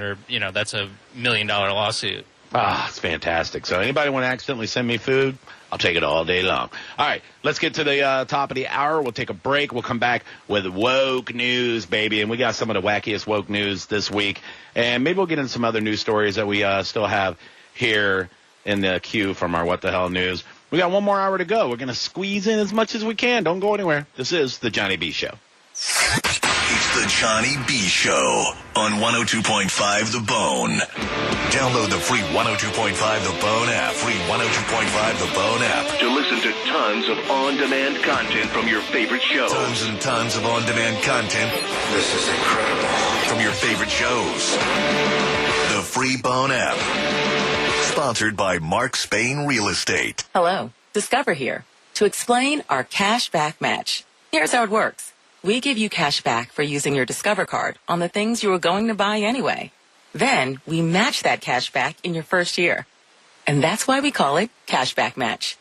that's $1 million lawsuit. It's fantastic. So anybody want to accidentally send me food, I'll take it all day long. All right, let's get to the top of the hour. We'll take a break. We'll come back with woke news, baby. And we got some of the wackiest woke news this week. And maybe we'll get into some other news stories that we still have here in the queue from our What the Hell News. We got one more hour to go. We're going to squeeze in as much as we can. Don't go anywhere. This is the Johnny B Show. It's the Johnny B Show on 102.5 The Bone. Download the free 102.5 The Bone app. Free 102.5 The Bone app. To listen to tons of on-demand content from your favorite shows. Tons and tons of on-demand content. This is incredible. From your favorite shows. The free Bone app. Sponsored by Mark Spain Real Estate. Hello, Discover here to explain our cash back match. Here's how it works. We give you cash back for using your Discover card on the things you were going to buy anyway. Then we match that cash back in your first year. And that's why we call it Cashback Match.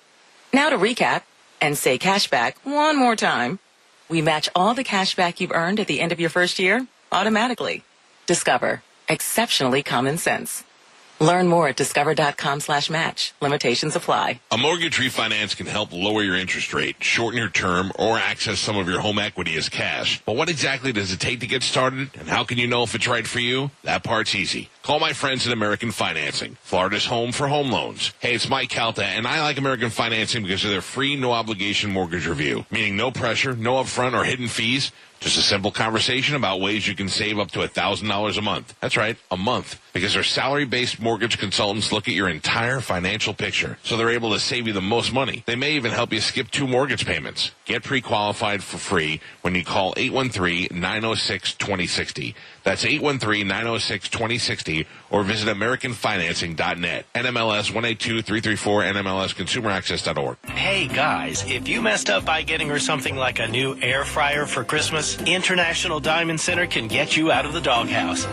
Now to recap and say cashback one more time. We match all the cash back you've earned at the end of your first year automatically. Discover. Exceptionally common sense. Learn more at discover.com/match. Limitations apply. A mortgage refinance can help lower your interest rate, shorten your term, or access some of your home equity as cash. But what exactly does it take to get started? And how can you know if it's right for you? That part's easy. Call my friends at American Financing, Florida's home for home loans. Hey, it's Mike Calta, and I like American Financing because of their free, no-obligation mortgage review, meaning no pressure, no upfront or hidden fees. Just a simple conversation about ways you can save up to $1,000 a month. That's right, a month. Because their salary-based mortgage consultants look at your entire financial picture, so they're able to save you the most money. They may even help you skip 2 mortgage payments. Get pre-qualified for free when you call 813-906-2060. That's 813-906-2060, or visit AmericanFinancing.net. NMLS 182334, NMLSConsumerAccess.org. Hey guys, if you messed up by getting her something like a new air fryer for Christmas, International Diamond Center can get you out of the doghouse.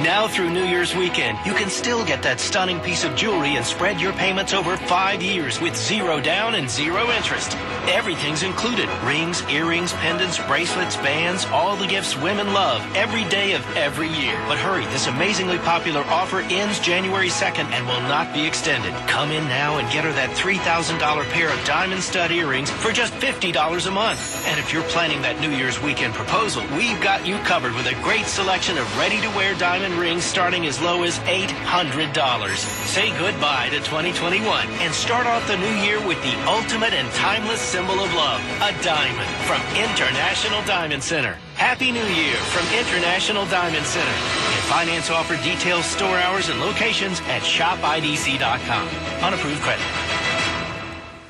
Now through New Year's weekend, you can still get that stunning piece of jewelry and spread your payments over 5 years with 0 down and 0 interest. Everything's included. Rings, earrings, pendants, bracelets, bands, all the gifts women love every day of every year. But hurry, this amazingly popular offer ends January 2nd and will not be extended. Come in now and get her that $3,000 pair of diamond stud earrings for just $50 a month. And if you're planning that New Year's weekend proposal, we've got you covered with a great selection of ready-to-wear diamond rings starting as low as $800. Say goodbye to 2021 and start off the new year with the ultimate and timeless symbol of love, a diamond from International Diamond Center. Happy New Year from International Diamond Center. And finance offer details, store hours, and locations at shopidc.com. Unapproved credit.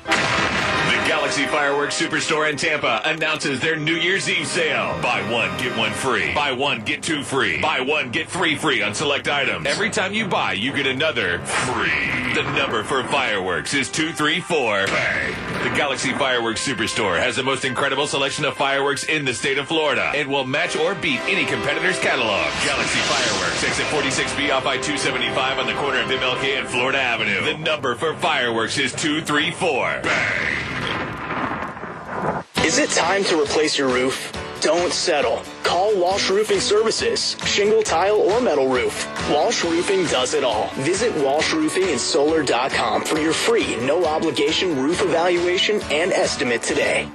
The Galaxy Fireworks Superstore in Tampa announces their New Year's Eve sale. Buy one, get one free. Buy one, get 2 free. Buy one, get 3 free on select items. Every time you buy, you get another free. The number for fireworks is 234. Bang. The Galaxy Fireworks Superstore has the most incredible selection of fireworks in the state of Florida. It will match or beat any competitor's catalog. Galaxy Fireworks, exit 46B off I-275 on the corner of MLK and Florida Avenue. The number for fireworks is 234. Bang. Is it time to replace your roof? Don't settle. Call Walsh Roofing Services. Shingle, tile, or metal roof. Walsh Roofing does it all. Visit walshroofingandsolar.com for your free, no-obligation roof evaluation and estimate today.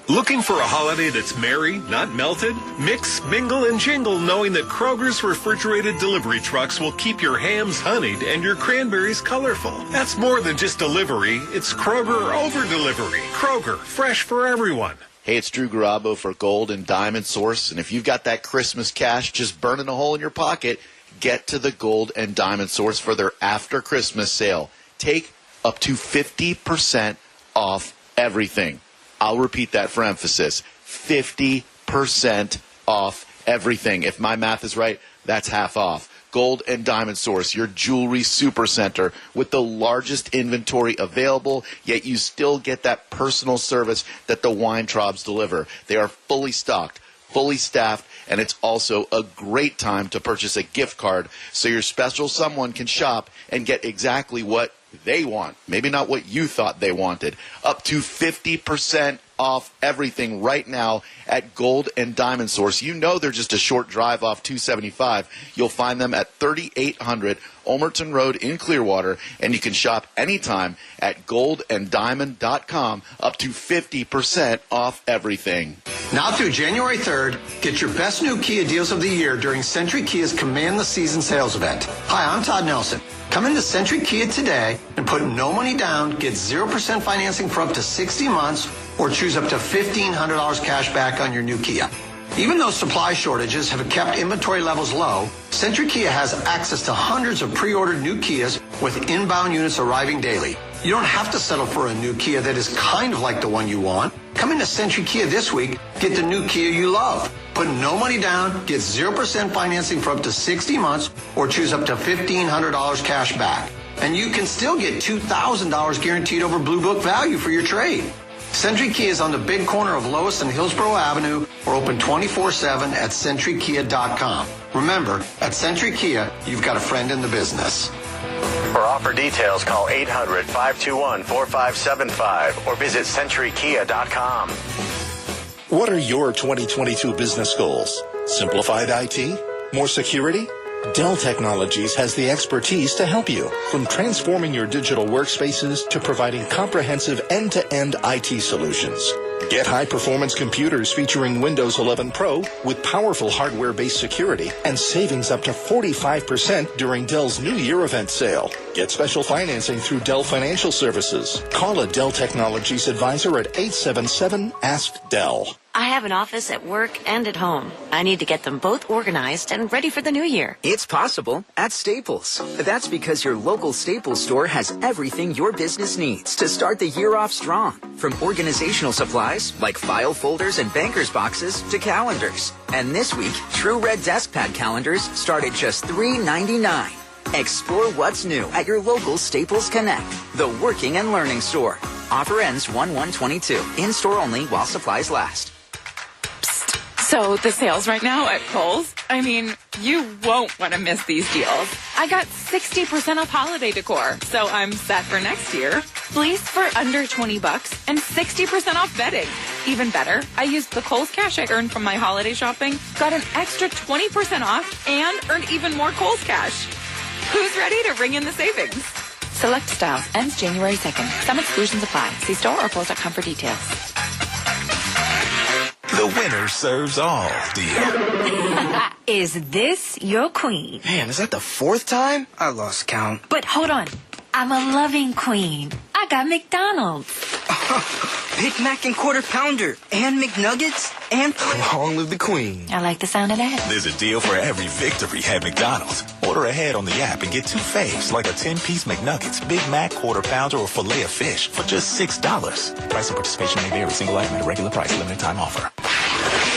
Looking for a holiday that's merry, not melted? Mix, mingle, and jingle knowing that Kroger's refrigerated delivery trucks will keep your hams honeyed and your cranberries colorful. That's more than just delivery. It's Kroger over-delivery. Kroger, fresh for everyone. Hey, it's Drew Garabo for Gold and Diamond Source. And if you've got that Christmas cash just burning a hole in your pocket, get to the Gold and Diamond Source for their after Christmas sale. Take up to 50% off everything. I'll repeat that for emphasis. 50% off everything. If my math is right, that's half off. Gold and Diamond Source, your jewelry supercenter with the largest inventory available, yet you still get that personal service that the Weintraubs deliver. They are fully stocked, fully staffed, and it's also a great time to purchase a gift card so your special someone can shop and get exactly what they want. Maybe not what you thought they wanted. Up to 50% off everything right now at Gold and Diamond Source. You know they're just a short drive off 275. You'll find them at 3800 Ulmerton Road in Clearwater, and you can shop anytime at goldanddiamond.com. Up to 50% off everything. Now through January 3rd, get your best new Kia deals of the year during Century Kia's Command the Season sales event. Hi, I'm Todd Nelson. Come into Century Kia today and put no money down, get 0% financing for up to 60 months, or choose up to $1,500 cash back on your new Kia. Even though supply shortages have kept inventory levels low, Century Kia has access to hundreds of pre-ordered new Kias with inbound units arriving daily. You don't have to settle for a new Kia that is kind of like the one you want. Come into Century Kia this week, get the new Kia you love. Put no money down, get 0% financing for up to 60 months, or choose up to $1,500 cash back. And you can still get $2,000 guaranteed over Blue Book value for your trade. Century Kia is on the big corner of Lois and Hillsborough Avenue, or open 24/7 at centurykia.com. Remember, at Century Kia, you've got a friend in the business. For offer details, call 800-521-4575 or visit centurykia.com. What are your 2022 business goals? Simplified IT? More security? Dell Technologies has the expertise to help you, from transforming your digital workspaces to providing comprehensive end-to-end IT solutions. Get high-performance computers featuring Windows 11 Pro with powerful hardware-based security and savings up to 45% during Dell's New Year event sale. Get special financing through Dell Financial Services. Call a Dell Technologies advisor at 877-ASK-DELL. I have an office at work and at home. I need to get them both organized and ready for the new year. It's possible at Staples. That's because your local Staples store has everything your business needs to start the year off strong. From organizational supplies like file folders and banker's boxes to calendars. And this week, True Red Desk Pad calendars start at just $3.99. Explore what's new at your local Staples Connect, the working and learning store. Offer ends 1/1/22. In-store only while supplies last. So the sales right now at Kohl's, I mean, you won't want to miss these deals. I got 60% off holiday decor, so I'm set for next year. Fleece for under $20 and 60% off bedding. Even better, I used the Kohl's cash I earned from my holiday shopping, got an extra 20% off, and earned even more Kohl's cash. Who's ready to ring in the savings? Select styles. Ends January 2nd. Some exclusions apply. See store or Kohl's.com for details. The winner serves all deal. Is this your queen? Man, is that the fourth time? I lost count. But hold on. I'm a loving queen. I got McDonald's. Big Mac and Quarter Pounder. And McNuggets. And long live the queen. I like the sound of that. There's a deal for every victory at McDonald's. Order ahead on the app and get 2 faves, like a 10-piece McNuggets, Big Mac, Quarter Pounder, or Filet of Fish for just $6. Price and participation may vary. Single item at a regular price. Limited time offer.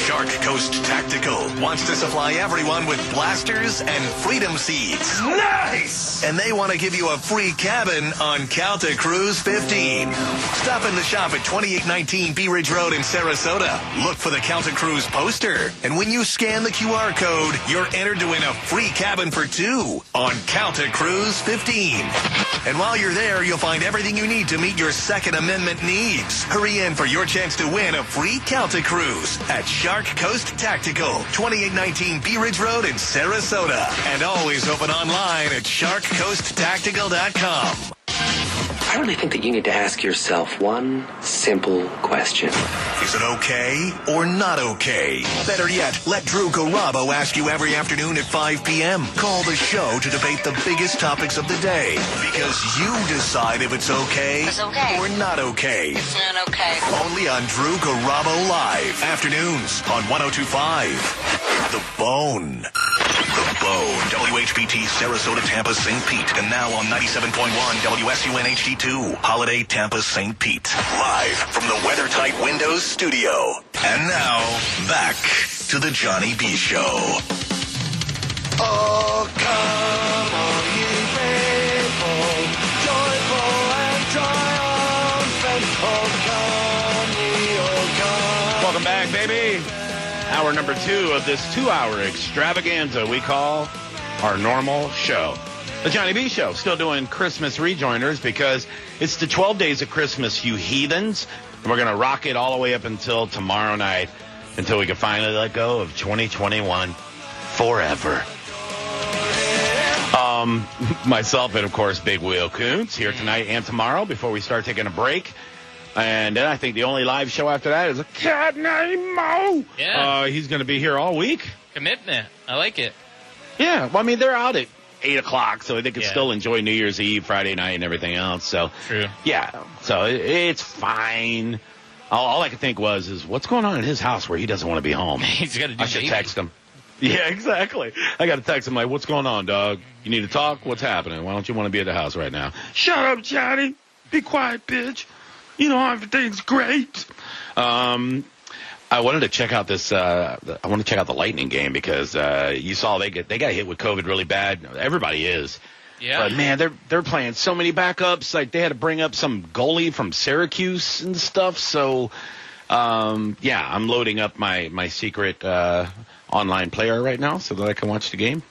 Shark Coast Tactical wants to supply everyone with blasters and freedom seeds. Nice! And they want to give you a free cabin on Calta Cruise 15. Stop in the shop at 2819 Bee Ridge Road in Sarasota. Look for the Calta Cruise poster. And when you scan the QR code, you're entered to win a free cabin for 2 on Calta Cruise 15. And while you're there, you'll find everything you need to meet your Second Amendment needs. Hurry in for your chance to win a free Calta Cruise at Shark Coast Tactical, 2819 Bee Ridge Road in Sarasota. And always open online at sharkcoasttactical.com. I really think that you need to ask yourself one simple question. Is it okay or not okay? Better yet, let Drew Garabo ask you every afternoon at 5 p.m. Call the show to debate the biggest topics of the day. Because you decide if it's okay, or not okay. It's not okay. Only on Drew Garabo Live. Afternoons on 102.5. The Bone. The Bone. WHPT, Sarasota, Tampa, St. Pete. And now on 97.1 WSUN HD2. Holiday, Tampa, St. Pete. Live from the WeatherTight Windows studio. And now, back to the Johnny B. Show. Oh, come on, ye faithful, joyful and triumphant. Oh, come, ye, oh, come. Welcome back, baby. Hour number 2 of this 2-hour extravaganza we call our normal show. The Johnny B. Show. Still doing Christmas rejoiners because it's the 12 days of Christmas, you heathens. And we're going to rock it all the way up until tomorrow night, until we can finally let go of 2021 forever. Myself and, of course, Big Wheel Koontz here tonight and tomorrow before we start taking a break. And then I think the only live show after that is a cat named Mo. Yeah. He's going to be here all week. Commitment. I like it. Yeah. Well, I mean, they're out at 8 o'clock, so they can still enjoy New Year's Eve, Friday night, and everything else. So, true. Yeah. So it's fine. All I could think is what's going on in his house where he doesn't want to be home? He's got to do I should text him. Yeah, exactly. I got to text him like, what's going on, dog? You need to talk? What's happening? Why don't you want to be at the house right now? Shut up, Johnny. Be quiet, bitch. You know, everything's great. I wanted to check out this. I want to check out the Lightning game because you saw they got hit with COVID really bad. Everybody is. Yeah. But man, they're playing so many backups. Like they had to bring up some goalie from Syracuse and stuff. So yeah, I'm loading up my secret online player right now so that I can watch the game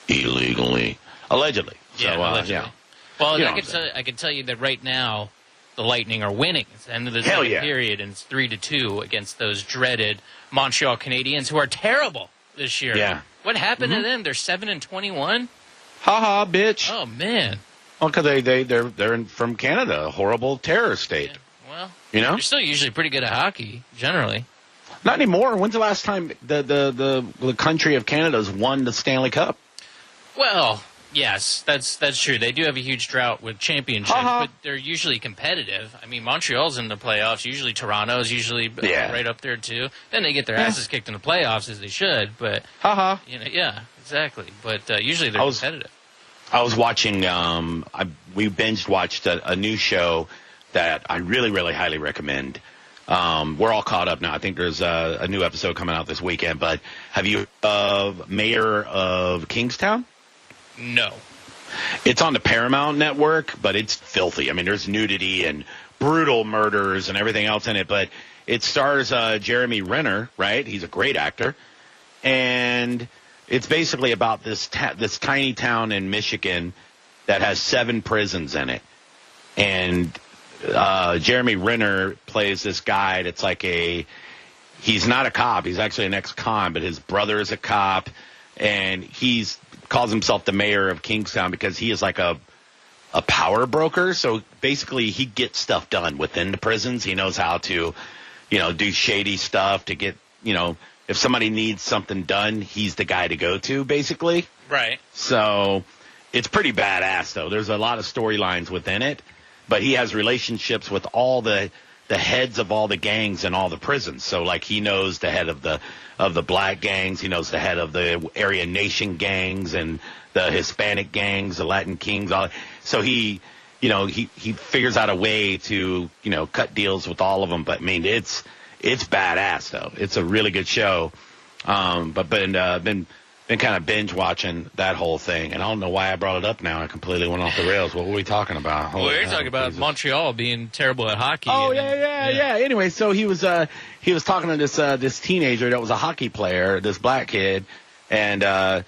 illegally, allegedly. Yeah, so, allegedly. Yeah. Well, I can tell you that right now the Lightning are winning. It's the end of the Hell second yeah. period, and it's 3-2 against those dreaded Montreal Canadiens, who are terrible this year. Yeah. What happened to them? They're 7-21. Ha ha, bitch. Oh man. Well, because they're from Canada, a horrible terror state. Yeah. Well, you know, they're still usually pretty good at hockey, generally. Not anymore. When's the last time the country of Canada's won the Stanley Cup? Well, yes, that's true. They do have a huge drought with championships, but they're usually competitive. I mean, Montreal's in the playoffs. Usually Toronto's usually right up there, too. Then they get their asses kicked in the playoffs, as they should. But, you know, yeah, exactly. But usually they're competitive. I was watching, we binge-watched a new show that I really, really highly recommend. We're all caught up now. I think there's a new episode coming out this weekend. But have you Mayor of Kingstown? No. It's on the Paramount Network, but it's filthy. I mean, there's nudity and brutal murders and everything else in it. But it stars Jeremy Renner, right? He's a great actor. And it's basically about this tiny town in Michigan that has 7 prisons in it. And Jeremy Renner plays this guy that's like he's not a cop. He's actually an ex-con, but his brother is a cop. And calls himself the mayor of Kingstown because he is like a power broker. So basically he gets stuff done within the prisons. He knows how to, do shady stuff to get, if somebody needs something done, he's the guy to go to, basically. Right. So it's pretty badass, though. There's a lot of storylines within it, but he has relationships with all the heads of all the gangs in all the prisons. So, like, he knows the head of the black gangs. He knows the head of the Aryan Nation gangs and the Hispanic gangs, the Latin Kings. So he figures out a way to, cut deals with all of them. But, I mean, it's badass, though. It's a really good show. But been kind of binge watching that whole thing, and I don't know why I brought it up now. I completely went off the rails. What were we talking about? Well, we were talking about Montreal being terrible at hockey. Oh yeah. Anyway, so he was talking to this teenager that was a hockey player, this black kid, and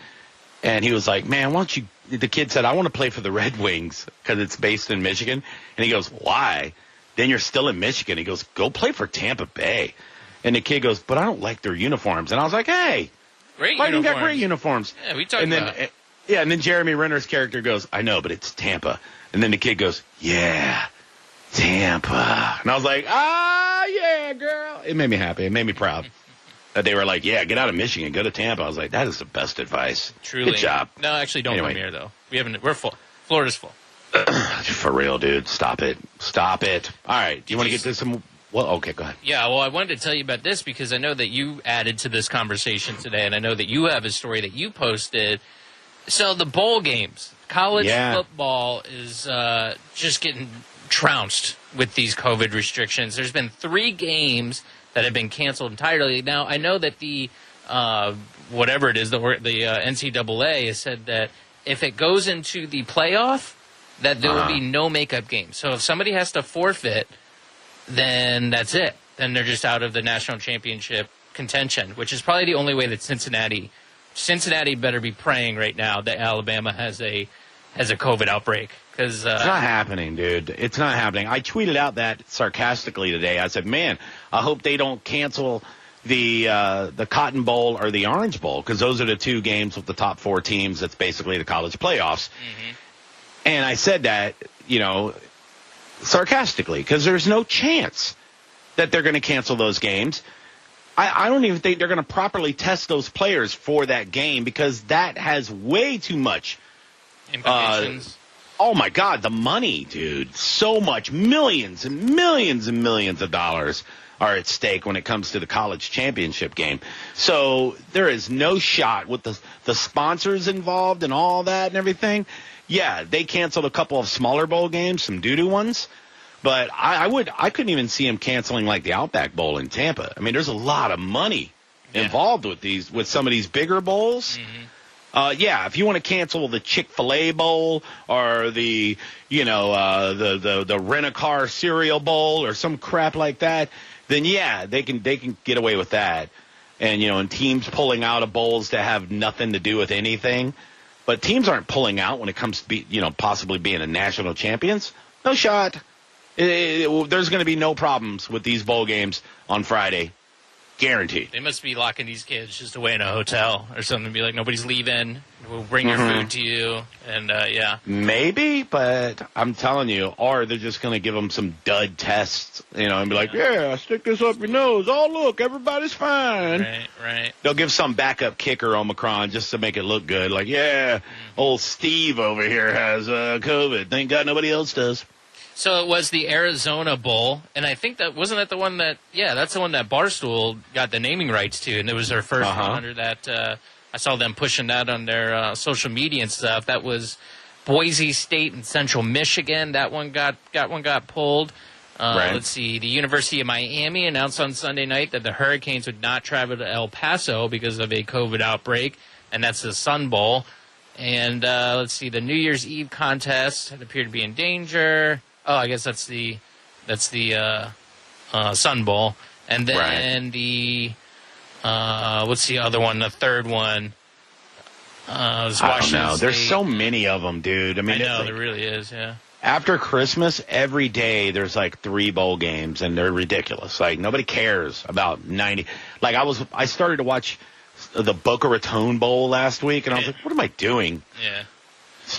he was like, "Man, why don't you?" The kid said, "I want to play for the Red Wings because it's based in Michigan." And he goes, "Why?" Then you're still in Michigan. He goes, "Go play for Tampa Bay." And the kid goes, but I don't like their uniforms. And I was like, hey, great Lightning uniforms. got great uniforms. Yeah, we talked about it. Yeah, and then Jeremy Renner's character goes, I know, but it's Tampa. And then the kid goes, yeah, Tampa. And I was like, yeah, girl. It made me happy. It made me proud. That they were like, yeah, get out of Michigan, go to Tampa. I was like, that is the best advice. Truly. Good job. No, actually, don't come here, though. We're full. Florida's full. For real, dude. Stop it. Stop it. All right. Do you want to get to some... Well, okay, go ahead. Yeah, well, I wanted to tell you about this because I know that you added to this conversation today, and I know that you have a story that you posted. So the bowl games, college football is just getting trounced with these COVID restrictions. There's been 3 games that have been canceled entirely. Now, I know that the whatever it is, the NCAA has said that if it goes into the playoff, that there will be no makeup games. So if somebody has to forfeit, then that's it. Then they're just out of the national championship contention, which is probably the only way that Cincinnati better be praying right now that Alabama has a COVID outbreak. Because it's not happening, dude. It's not happening. I tweeted out that sarcastically today. I said, man, I hope they don't cancel the Cotton Bowl or the Orange Bowl, because those are the 2 games with the top 4 teams. That's basically the college playoffs. Mm-hmm. And I said that, sarcastically, because there's no chance that they're going to cancel those games. I don't even think they're going to properly test those players for that game, because that has way too much implications. Oh, my God, the money, dude. So much. Millions and millions and millions of dollars are at stake when it comes to the college championship game. So there is no shot with the sponsors involved and all that and everything. Yeah, they canceled a couple of smaller bowl games, some doo-doo ones. But I couldn't even see them canceling like the Outback Bowl in Tampa. I mean, there's a lot of money involved with some of these bigger bowls. Mm-hmm. If you want to cancel the Chick-fil-A Bowl or the Rent-A-Car Cereal Bowl or some crap like that, then they can get away with that. And teams pulling out of bowls that have nothing to do with anything. But teams aren't pulling out when it comes to possibly being a national champions. No shot. There's going to be no problems with these bowl games on Friday. Guaranteed. They must be locking these kids just away in a hotel or something. Be like, nobody's leaving. We'll bring your food to you. And, Maybe, but I'm telling you, or they're just going to give them some dud tests, and be like, stick this up your nose. Oh, look, everybody's fine. Right. They'll give some backup kicker Omicron just to make it look good. Like, old Steve over here has COVID. Thank God nobody else does. So it was the Arizona Bowl, and I think that's the one that Barstool got the naming rights to, and it was their first one under that. I saw them pushing that on their social media and stuff. That was Boise State and Central Michigan. That one got pulled. Right. Let's see. The University of Miami announced on Sunday night that the Hurricanes would not travel to El Paso because of a COVID outbreak, and that's the Sun Bowl. And let's see. The New Year's Eve contest had appeared to be in danger. Oh, I guess that's the Sun Bowl, and then the what's the other one? The third one was Washington I don't know. State. There's so many of them, dude. I mean, I know there really is. Yeah. After Christmas, every day there's like 3 bowl games, and they're ridiculous. Like nobody cares about 90. Like I started to watch the Boca Raton Bowl last week, and I was like, what am I doing? Yeah.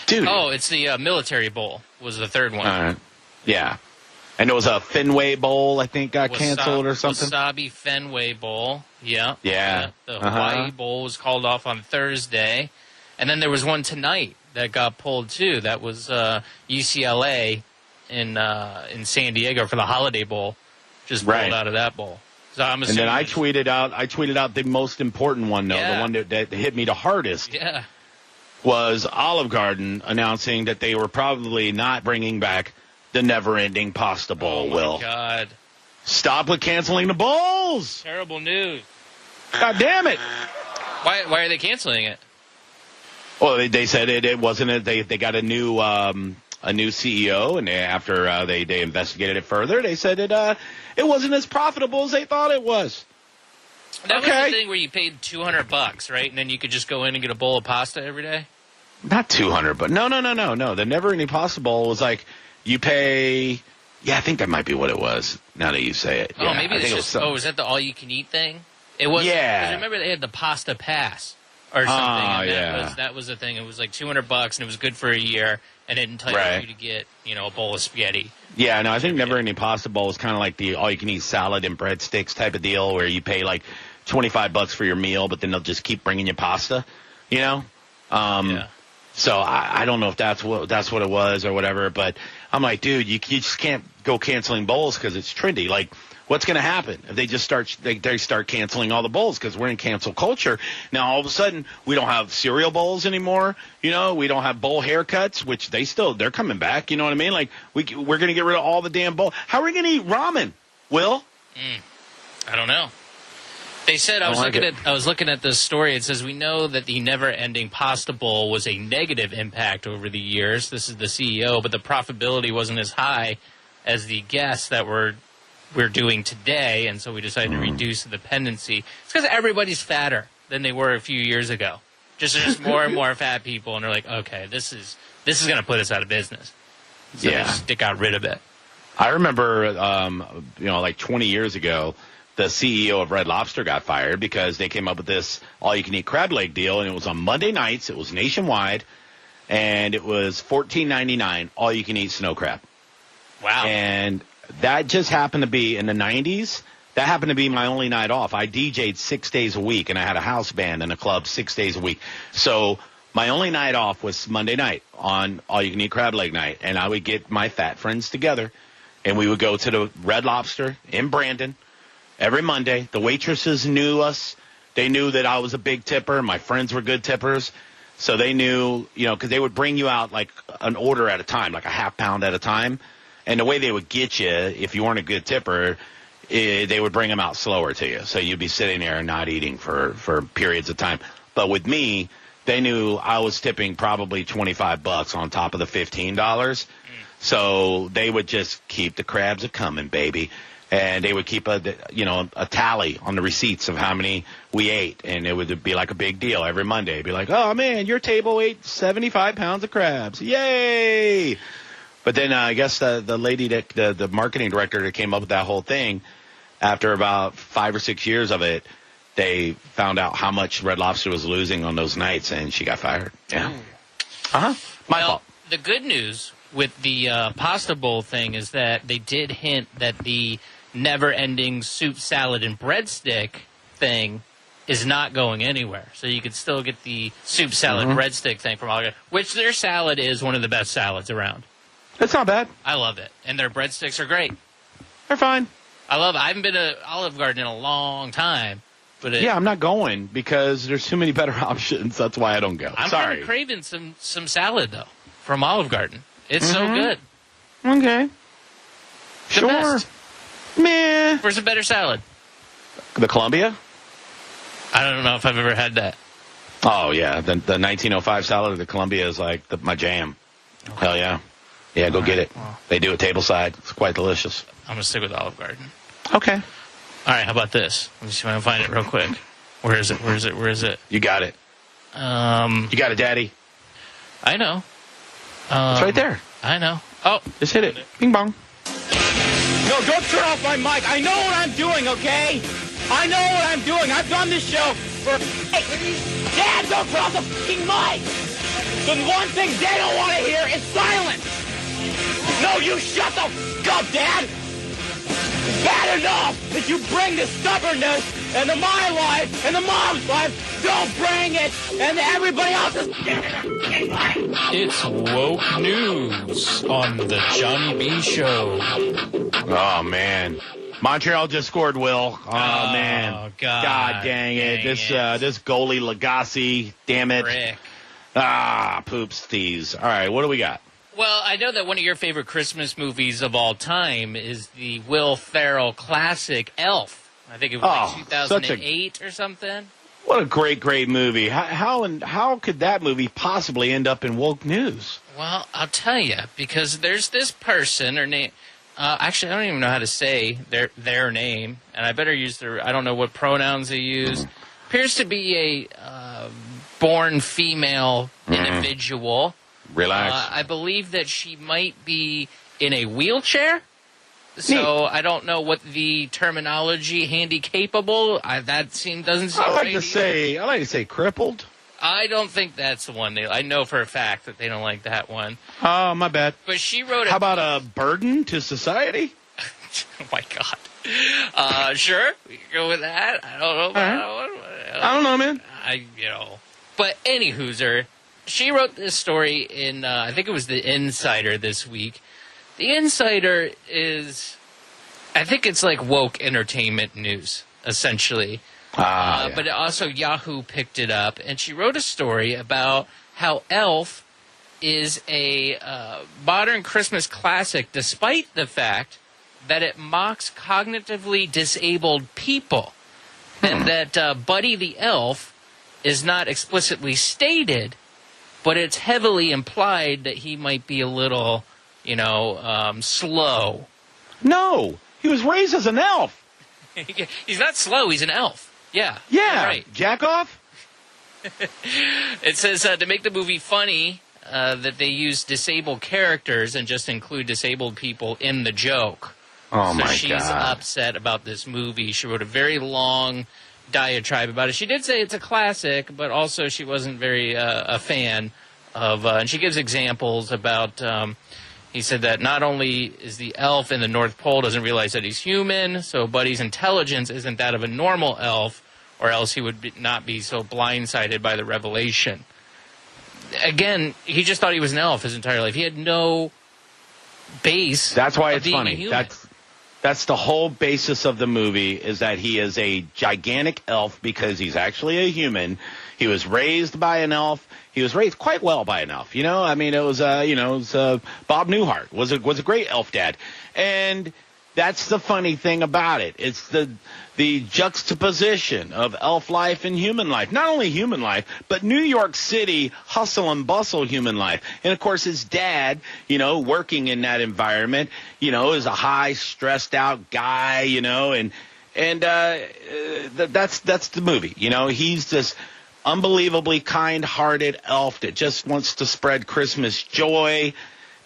Dude. Oh, it's the Military Bowl was the third one. Yeah. And it was a Fenway Bowl, I think, got canceled or something. Wasabi Fenway Bowl. Yeah. Yeah. The Hawaii Bowl was called off on Thursday. And then there was one tonight that got pulled, too. That was UCLA in San Diego for the Holiday Bowl. Just pulled out of that bowl. So I'm assuming. And then I tweeted out the most important one, though, the one that hit me the hardest. Yeah. Was Olive Garden announcing that they were probably not bringing back the never-ending Pasta Bowl. Oh, my God. Stop with canceling the bowls. Terrible news. God damn it. Why are they canceling it? Well, they said it wasn't. They got a new CEO, and after they investigated it further, they said it wasn't as profitable as they thought it was. That was the thing where you paid $200, right? And then you could just go in and get a bowl of pasta every day? Not $200, but no. The Never Ending Pasta Bowl was like you pay Yeah, I think that might be what it was. Now that you say it. Oh, Yeah, maybe I it's think just. was Is that the all-you-can-eat thing? It was. Yeah. 'cause I remember they had the pasta pass or something. And that was the thing. It was like $200, and it was good for a year, and it entitled you to get a bowl of spaghetti. Yeah, no, I think Never Ending Pasta Bowl is kind of like the all-you-can-eat salad and breadsticks type of deal, where you pay like $25 for your meal, but then they'll just keep bringing you pasta. So I don't know if that's what it was or whatever, but I'm like, dude, you just can't go canceling bowls because it's trendy. Like, what's going to happen if they just start canceling all the bowls because we're in cancel culture now? All of a sudden, we don't have cereal bowls anymore. We don't have bowl haircuts, which they're coming back. You know what I mean? Like we're going to get rid of all the damn bowl. How are we going to eat ramen, Will? I don't know. They said I was looking at this story. It says we know that the never-ending pasta bowl was a negative impact over the years. This is the CEO, but the profitability wasn't as high as the guests that we're doing today, and so we decided to reduce the dependency. It's because everybody's fatter than they were a few years ago. Just more and more fat people, and they're like, okay, this is going to put us out of business. So they got rid of it. I remember, like 20 years ago, the CEO of Red Lobster got fired because they came up with this all-you-can-eat crab leg deal, and it was on Monday nights. It was nationwide, and it was $14.99 all-you-can-eat snow crab. Wow! And that just happened to be in the 90s. That happened to be my only night off. I DJ'd 6 days a week, and I had a house band in a club 6 days a week. So my only night off was Monday night on all-you-can-eat crab leg night, and I would get my fat friends together, and we would go to the Red Lobster in Brandon. Every Monday, the waitresses knew us. They knew that I was a big tipper. My friends were good tippers. So they knew, because they would bring you out like an order at a time, like a half pound at a time. And the way they would get you, if you weren't a good tipper, they would bring them out slower to you. So you'd be sitting there and not eating for periods of time. But with me, they knew I was tipping probably $25 on top of the $15. So they would just keep the crabs a-coming, baby. And they would keep a tally on the receipts of how many we ate. And it would be like a big deal every Monday. It'd be like, oh, man, your table ate 75 pounds of crabs. Yay! But then I guess the lady, the marketing director that came up with that whole thing, after about 5 or 6 years of it, they found out how much Red Lobster was losing on those nights, and she got fired. Yeah. My fault. The good news with the pasta bowl thing is that they did hint that the never-ending soup, salad, and breadstick thing is not going anywhere. So you could still get the soup, salad, breadstick thing from Olive Garden, which their salad is one of the best salads around. It's not bad. I love it. And their breadsticks are great. They're fine. I haven't been to Olive Garden in a long time. But I'm not going because there's too many better options. That's why I don't go. I'm kind of craving some salad, though, from Olive Garden. It's so good. Okay. The best. Meh. Where's a better salad? The Columbia? I don't know if I've ever had that. Oh, yeah. The 1905 salad of the Columbia is like my jam. Okay. Hell yeah. Yeah, go get it. Well, they do it tableside. It's quite delicious. I'm going to stick with Olive Garden. Okay. All right, how about this? Let me see if I can find it real quick. Where is it? You got it. You got it, Daddy. I know. It's right there. I know. Oh. Just hit it. Bing bong. No, don't turn off my mic. I know what I'm doing, okay? I know what I'm doing. I've done this show for... Hey, Dad, don't turn off the f***ing mic! The one thing they don't want to hear is silence! No, you shut the f*** up, Dad! It's bad enough that you bring the stubbornness into my life and the mom's life. Don't bring it into everybody else's life. It's woke news on the Johnny B Show. Oh, man. Montreal just scored, Will. Oh, man. God dang it. This goalie, Lagasse, damn it. Rick. Poops thieves. All right, what do we got? Well, I know that one of your favorite Christmas movies of all time is the Will Ferrell classic Elf. I think it was 2008 or something. What a great, great movie. How could that movie possibly end up in woke news? Well, I'll tell you, because there's this person, her name... actually, I don't even know how to say their name, and I better use I don't know what pronouns they use. Appears to be a born female individual. Relax. I believe that she might be in a wheelchair. So I don't know what the terminology handy-capable, doesn't seem I like to say crippled. I don't think that's the one. I know for a fact that they don't like that one. Oh, my bad. But she wrote How about a burden to society? Oh, my God. Sure, we can go with that. I don't know about that one. I don't know, man. But anywhooser, she wrote this story in, I think it was The Insider this week. The Insider is, I think it's like woke entertainment news, essentially. Yeah. But also Yahoo picked it up, and she wrote a story about how Elf is a modern Christmas classic, despite the fact that it mocks cognitively disabled people. And that Buddy the Elf is not explicitly stated, but it's heavily implied that he might be a little, slow. No, he was raised as an elf. He's not slow, he's an elf. Yeah. Yeah, right. Jack off. It says to make the movie funny that they use disabled characters and just include disabled people in the joke. Oh, so she's upset about this movie. She wrote a very long diatribe about it. She did say it's a classic, but also she wasn't very a fan of, and she gives examples about, he said that not only is the elf in the North Pole doesn't realize that he's human, so Buddy's intelligence isn't that of a normal elf, or else he would not be so blindsided by the revelation. Again, he just thought he was an elf his entire life. He had no base. That's why it's being funny. a human. That's the whole basis of the movie, is that he is a gigantic elf because he's actually a human. He was raised by an elf. He was raised quite well by an elf. It was Bob Newhart was a great elf dad. And that's the funny thing about it. It's the juxtaposition of elf life and human life. Not only human life, but New York City hustle and bustle human life. And, of course, his dad, working in that environment, is a high, stressed-out guy, and that's the movie. He's this unbelievably kind-hearted elf that just wants to spread Christmas joy.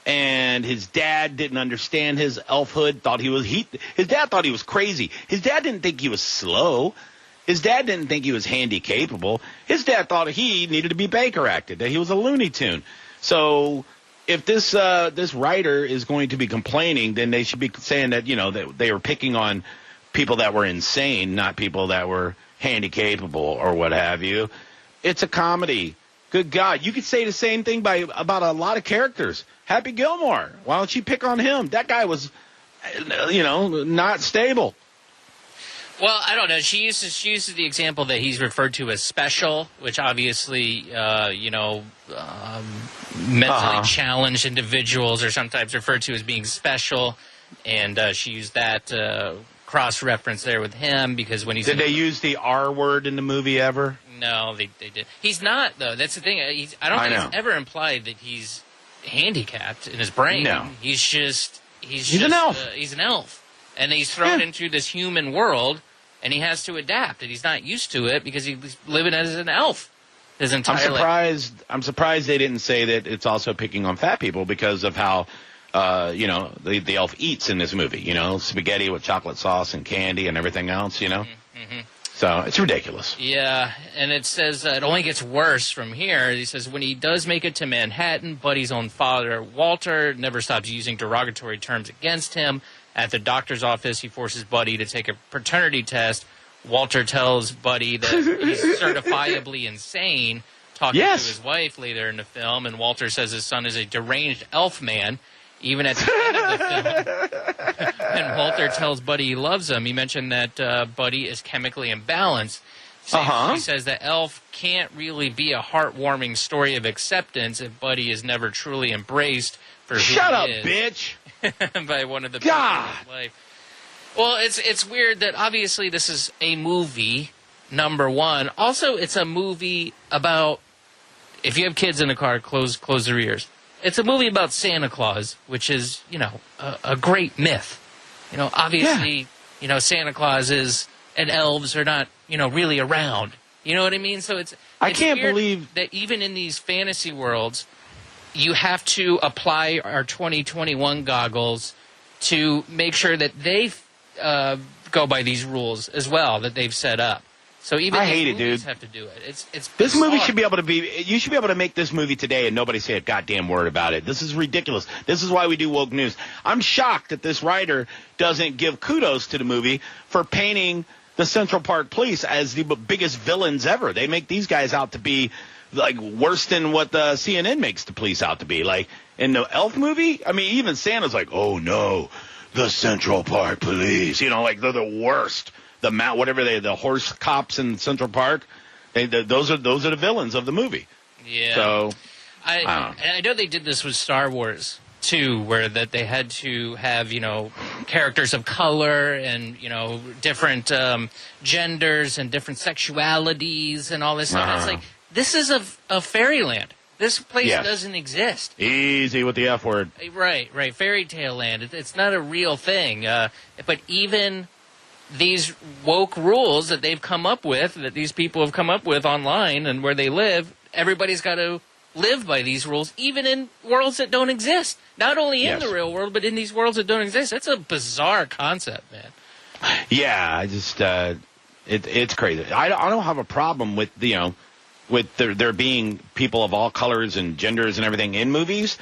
And his dad didn't understand his elfhood, his dad thought he was crazy. His dad didn't think he was slow. His dad didn't think he was handy-capable. His dad thought he needed to be Baker-acted, that he was a Looney Tune. So if this writer is going to be complaining, then they should be saying that, that they were picking on people that were insane, not people that were handy-capable or what have you. It's a comedy. Good God. You could say the same thing about a lot of characters. Happy Gilmore. Why don't you pick on him? That guy was, not stable. Well, I don't know. She uses the example that he's referred to as special, which obviously, mentally challenged individuals are sometimes referred to as being special. And she used that cross-reference there with him because when he's... Did they use the R word in the movie ever? No, they did. He's not, though. That's the thing. I don't think it's ever implied that he's handicapped in his brain. No. He's just an elf. He's an elf. And he's thrown into this human world, and he has to adapt. And he's not used to it because he's living as an elf his entire life. I'm surprised they didn't say that it's also picking on fat people because of how, the elf eats in this movie. Spaghetti with chocolate sauce and candy and everything else, Mm-hmm. So it's ridiculous. Yeah, and it says it only gets worse from here. He says when he does make it to Manhattan, Buddy's own father, Walter, never stops using derogatory terms against him. At the doctor's office, he forces Buddy to take a paternity test. Walter tells Buddy that he's certifiably insane, talking to his wife later in the film, and Walter says his son is a deranged elf man. Even at the end of the film, when Walter tells Buddy he loves him, he mentioned that Buddy is chemically imbalanced. He says that Elf can't really be a heartwarming story of acceptance if Buddy is never truly embraced for who Shut up, he is. bitch! By one of the people in his life. Well, it's weird that obviously this is a movie, number one. Also, it's a movie about, if you have kids in the car, close their ears. It's a movie about Santa Claus, which is, a great myth. Obviously, Santa Claus and elves are not, really around. You know what I mean? So I can't weird believe that even in these fantasy worlds, you have to apply our 2021 goggles to make sure that they go by these rules as well that they've set up. So even I hate it, movies dude. have to do it. It's This bizarre. movie should be able to be. You should be able to make this movie today and nobody say a goddamn word about it. This is ridiculous. This is why we do woke news. I'm shocked that this writer doesn't give kudos to the movie for painting the Central Park Police as the biggest villains ever. They make these guys out to be like worse than what the CNN makes the police out to be. Like in the Elf movie, I mean, even Santa's like, oh no, the Central Park Police. You know, like they're the worst. The horse cops in Central Park, those are the villains of the movie. Yeah. So I know they did this with Star Wars too, where that they had to have characters of color and different genders and different sexualities and all this stuff. It's like this is a fairyland. This place doesn't exist. Easy with the F word. Right. Fairy tale land. It's not a real thing. But even these woke rules that they've come up with, that these people have come up with online and where they live, everybody's got to live by these rules, even in worlds that don't exist. Not only in the real world, but in these worlds that don't exist. It's a bizarre concept, man. Yeah, I just it's crazy. I don't have a problem with with there being people of all colors and genders and everything in movies,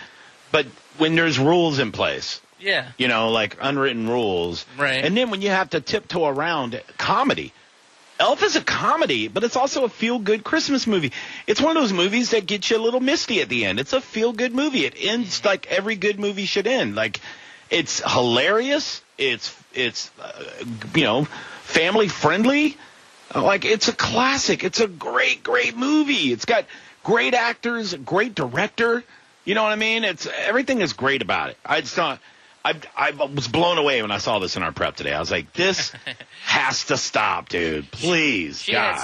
but when there's rules in place. Yeah. Like unwritten rules. Right. And then when you have to tiptoe around comedy. Elf is a comedy, but it's also a feel-good Christmas movie. It's one of those movies that gets you a little misty at the end. It's a feel-good movie. It ends like every good movie should end. Like, it's hilarious. It's family-friendly. Like, it's a classic. It's a great, great movie. It's got great actors, great director. You know what I mean? Everything is great about it. I was blown away when I saw this in our prep today. I was like, this has to stop, dude. Please, She had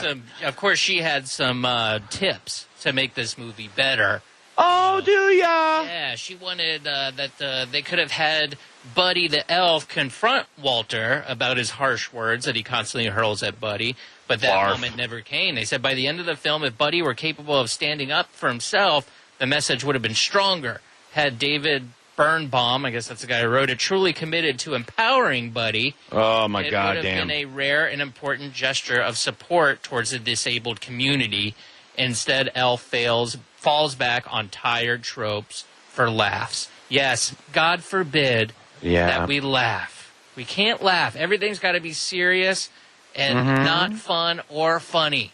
some tips to make this movie better. Oh, do ya? Yeah, she wanted that they could have had Buddy the elf confront Walter about his harsh words that he constantly hurls at Buddy, but that moment never came. They said by the end of the film, if Buddy were capable of standing up for himself, the message would have been stronger. Had David Birnbaum, I guess that's the guy who wrote it, truly committed to empowering Buddy, oh my it God, would have been a rare and important gesture of support towards the disabled community. Instead, Elf falls back on tired tropes for laughs. Yes, God forbid that we laugh. We can't laugh. Everything's got to be serious and not fun or funny.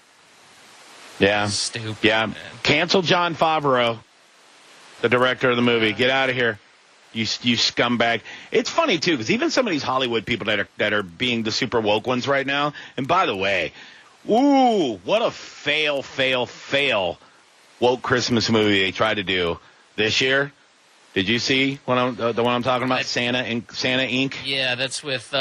Yeah. Stupid. Yeah. Man. Cancel Jon Favreau, the director of the movie. Get out of here. You scumbag. It's funny, too, because even some of these Hollywood people that are being the super woke ones right now, and by the way, what a fail woke Christmas movie they tried to do this year. Did you see the one I'm talking about, Santa Inc.? Yeah, that's with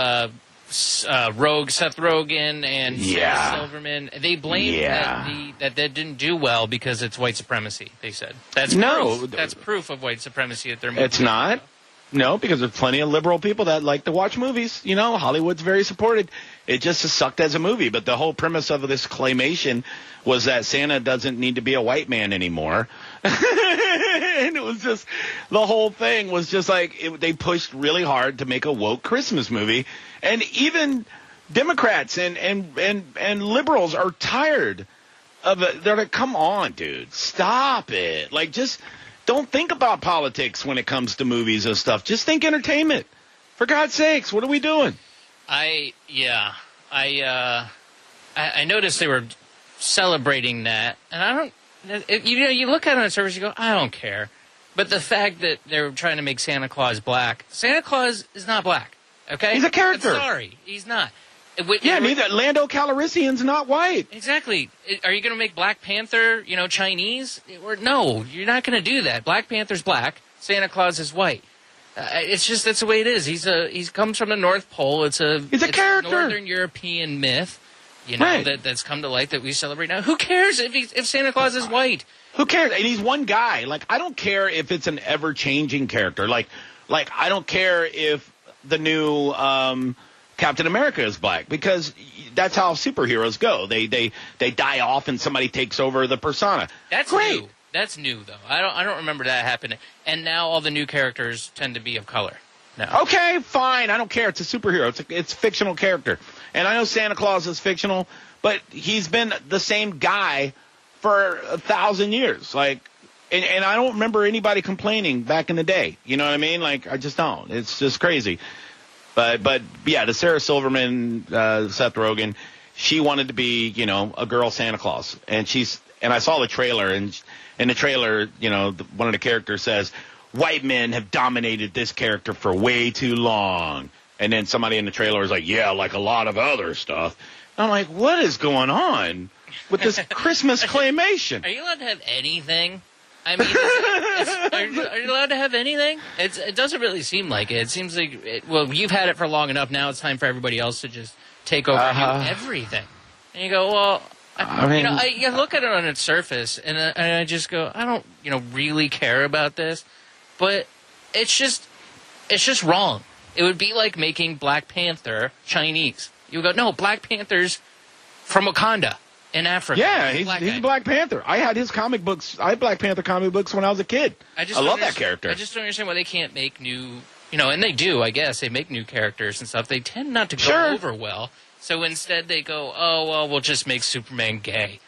Seth Rogen and Sarah Silverman. They blamed that didn't do well because it's white supremacy, they said. That's proof of white supremacy that they're moving. It's not. No, because there's plenty of liberal people that like to watch movies. Hollywood's very supported. It just sucked as a movie. But the whole premise of this claymation was that Santa doesn't need to be a white man anymore. And it was just, the whole thing was just like, they pushed really hard to make a woke Christmas movie. And even Democrats and liberals are tired of it. They're like, come on, dude, stop it. Like, just don't think about politics when it comes to movies and stuff. Just think entertainment. For God's sakes, what are we doing? I noticed they were celebrating that, and I don't. You look at it on the surface, you go, I don't care. But the fact that they're trying to make Santa Claus black, Santa Claus is not black. Okay, he's a character. I'm sorry, he's not. Neither Lando Calrissian's not white. Exactly. Are you going to make Black Panther, Chinese? No, you're not going to do that. Black Panther's black. Santa Claus is white. That's the way it is. He comes from the North Pole. He's a character. Northern European myth, that's come to light that we celebrate now. Who cares if Santa Claus is white? Who cares? And he's one guy. Like, I don't care if it's an ever-changing character. Like I don't care if the new Captain America is black, because that's how superheroes go. They die off and somebody takes over the persona. That's great. New. That's new, though. I don't remember that happening. And now all the new characters tend to be of color. No. Okay, fine. I don't care. It's a superhero. It's a fictional character. And I know Santa Claus is fictional, but he's been the same guy for 1,000 years. Like, and I don't remember anybody complaining back in the day. You know what I mean? Like, I just don't. It's just crazy. But yeah, the Sarah Silverman, Seth Rogen, she wanted to be, you know, a girl Santa Claus. And I saw the trailer, and in the trailer, you know, one of the characters says, white men have dominated this character for way too long. And then somebody in the trailer is like, yeah, like a lot of other stuff. And I'm like, what is going on with this Christmas claymation? Are you allowed to have anything? I mean, are you allowed to have anything? It doesn't really seem like it. It seems like, you've had it for long enough. Now it's time for everybody else to just take over everything. And you go, well, you look at it on its surface, and I just go, I don't, really care about this. But it's just wrong. It would be like making Black Panther Chinese. You would go, no, Black Panther's from Wakanda in Africa. Yeah, he's Black Panther. I had his comic books. I had Black Panther comic books when I was a kid. I love that character. I just don't understand why they can't make new, and they do, I guess. They make new characters and stuff. They tend not to go over well. So instead they go, oh, well, we'll just make Superman gay.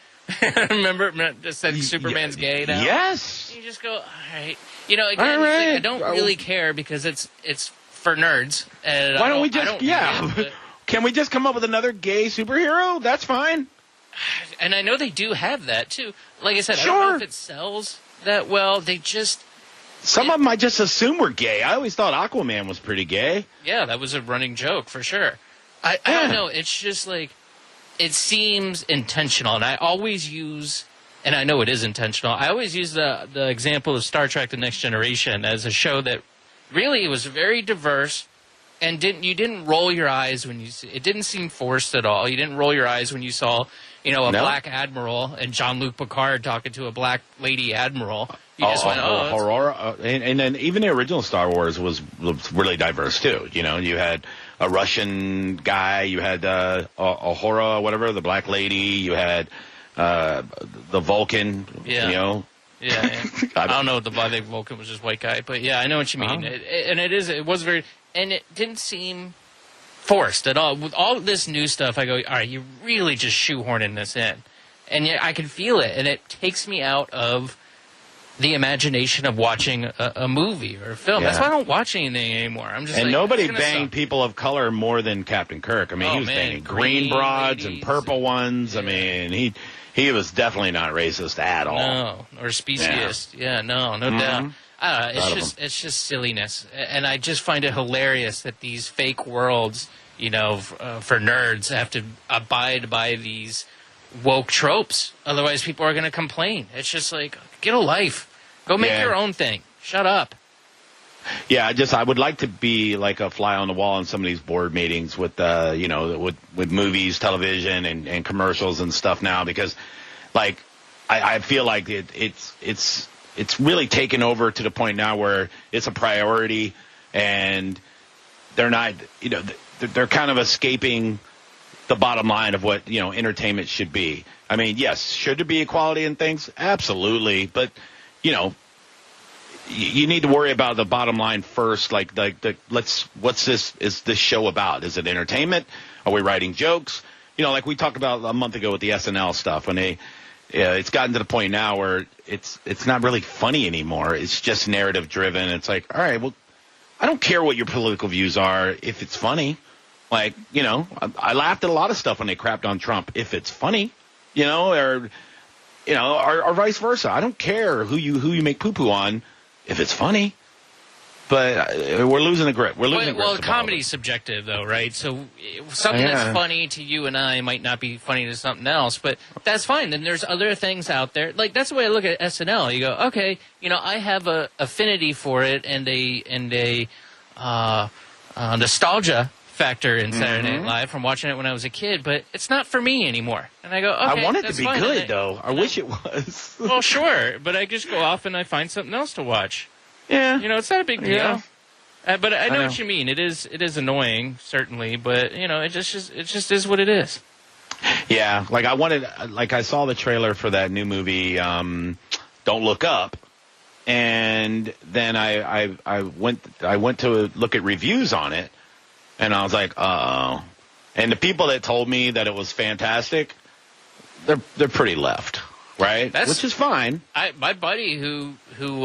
Remember, just said Superman's gay now? Yes. You just go, all right. Again, I don't really care because it's for nerds. And why don't we just, can we just come up with another gay superhero? That's fine. And I know they do have that, too. Like I said, I don't know if it sells that well. They just... Some of them I just assume were gay. I always thought Aquaman was pretty gay. Yeah, that was a running joke, for sure. I don't know. It's just like... It seems intentional, and I always use... And I know it is intentional. I always use the example of Star Trek: The Next Generation as a show that really was very diverse, and you didn't roll your eyes when you see it. Didn't seem forced at all. You didn't roll your eyes when you saw, a black admiral and Jean-Luc Picard talking to a black lady admiral. You just went, Aurora, and then even the original Star Wars was really diverse too. You had a Russian guy, you had Uhura, whatever, the black lady, you had. The Vulcan, Yeah, I don't know why the Vulcan was just white guy, but yeah, I know what you mean. It was very, and it didn't seem forced at all. With all this new stuff, I go, all right, you really just shoehorning this in, and yet I can feel it, and it takes me out of the imagination of watching a movie or a film. That's why I don't watch anything anymore. I'm just nobody banged people of color more than Captain Kirk. I mean, he was banging green broads and purple ones. Yeah. I mean, he was definitely not racist at all. No, or speciesist. Yeah, no doubt. It's just silliness, and I just find it hilarious that these fake worlds, for nerds, have to abide by these woke tropes. Otherwise, people are going to complain. It's just like, get a life. Go make your own thing. Shut up. Yeah, I would like to be like a fly on the wall in some of these board meetings with, with movies, television, and commercials and stuff now, because, like, I feel like it's really taken over to the point now where it's a priority, and they're not, they're kind of escaping the bottom line of what, entertainment should be. I mean, yes, should there be equality in things? Absolutely, but you need to worry about the bottom line first. What's this show about? Is it entertainment? Are we writing jokes? Like we talked about a month ago with the SNL stuff, when it's gotten to the point now where it's not really funny anymore. It's just narrative driven. It's like, all right, well, I don't care what your political views are if it's funny. Like, I laughed at a lot of stuff when they crapped on Trump if it's funny, or vice versa. I don't care who you make poo-poo on if it's funny. But we're losing the grip. Well, comedy's subjective, though, right? So something that's funny to you and I might not be funny to something else, but that's fine. Then there's other things out there. Like, that's the way I look at SNL. You go, okay, I have a affinity for it and a nostalgia factor in Saturday Night Live from watching it when I was a kid, but it's not for me anymore. And I go, okay, I want it to be good, though. I wish it was. Well, sure, but I just go off and I find something else to watch. Yeah. It's not a big deal. Yeah. But I know what you mean. It is annoying, certainly, but, it just is what it is. Yeah, I saw the trailer for that new movie, Don't Look Up, and then I went to look at reviews on it, and I was like, uh-oh. And the people that told me that it was fantastic, they're pretty left, right? Which is fine. My buddy who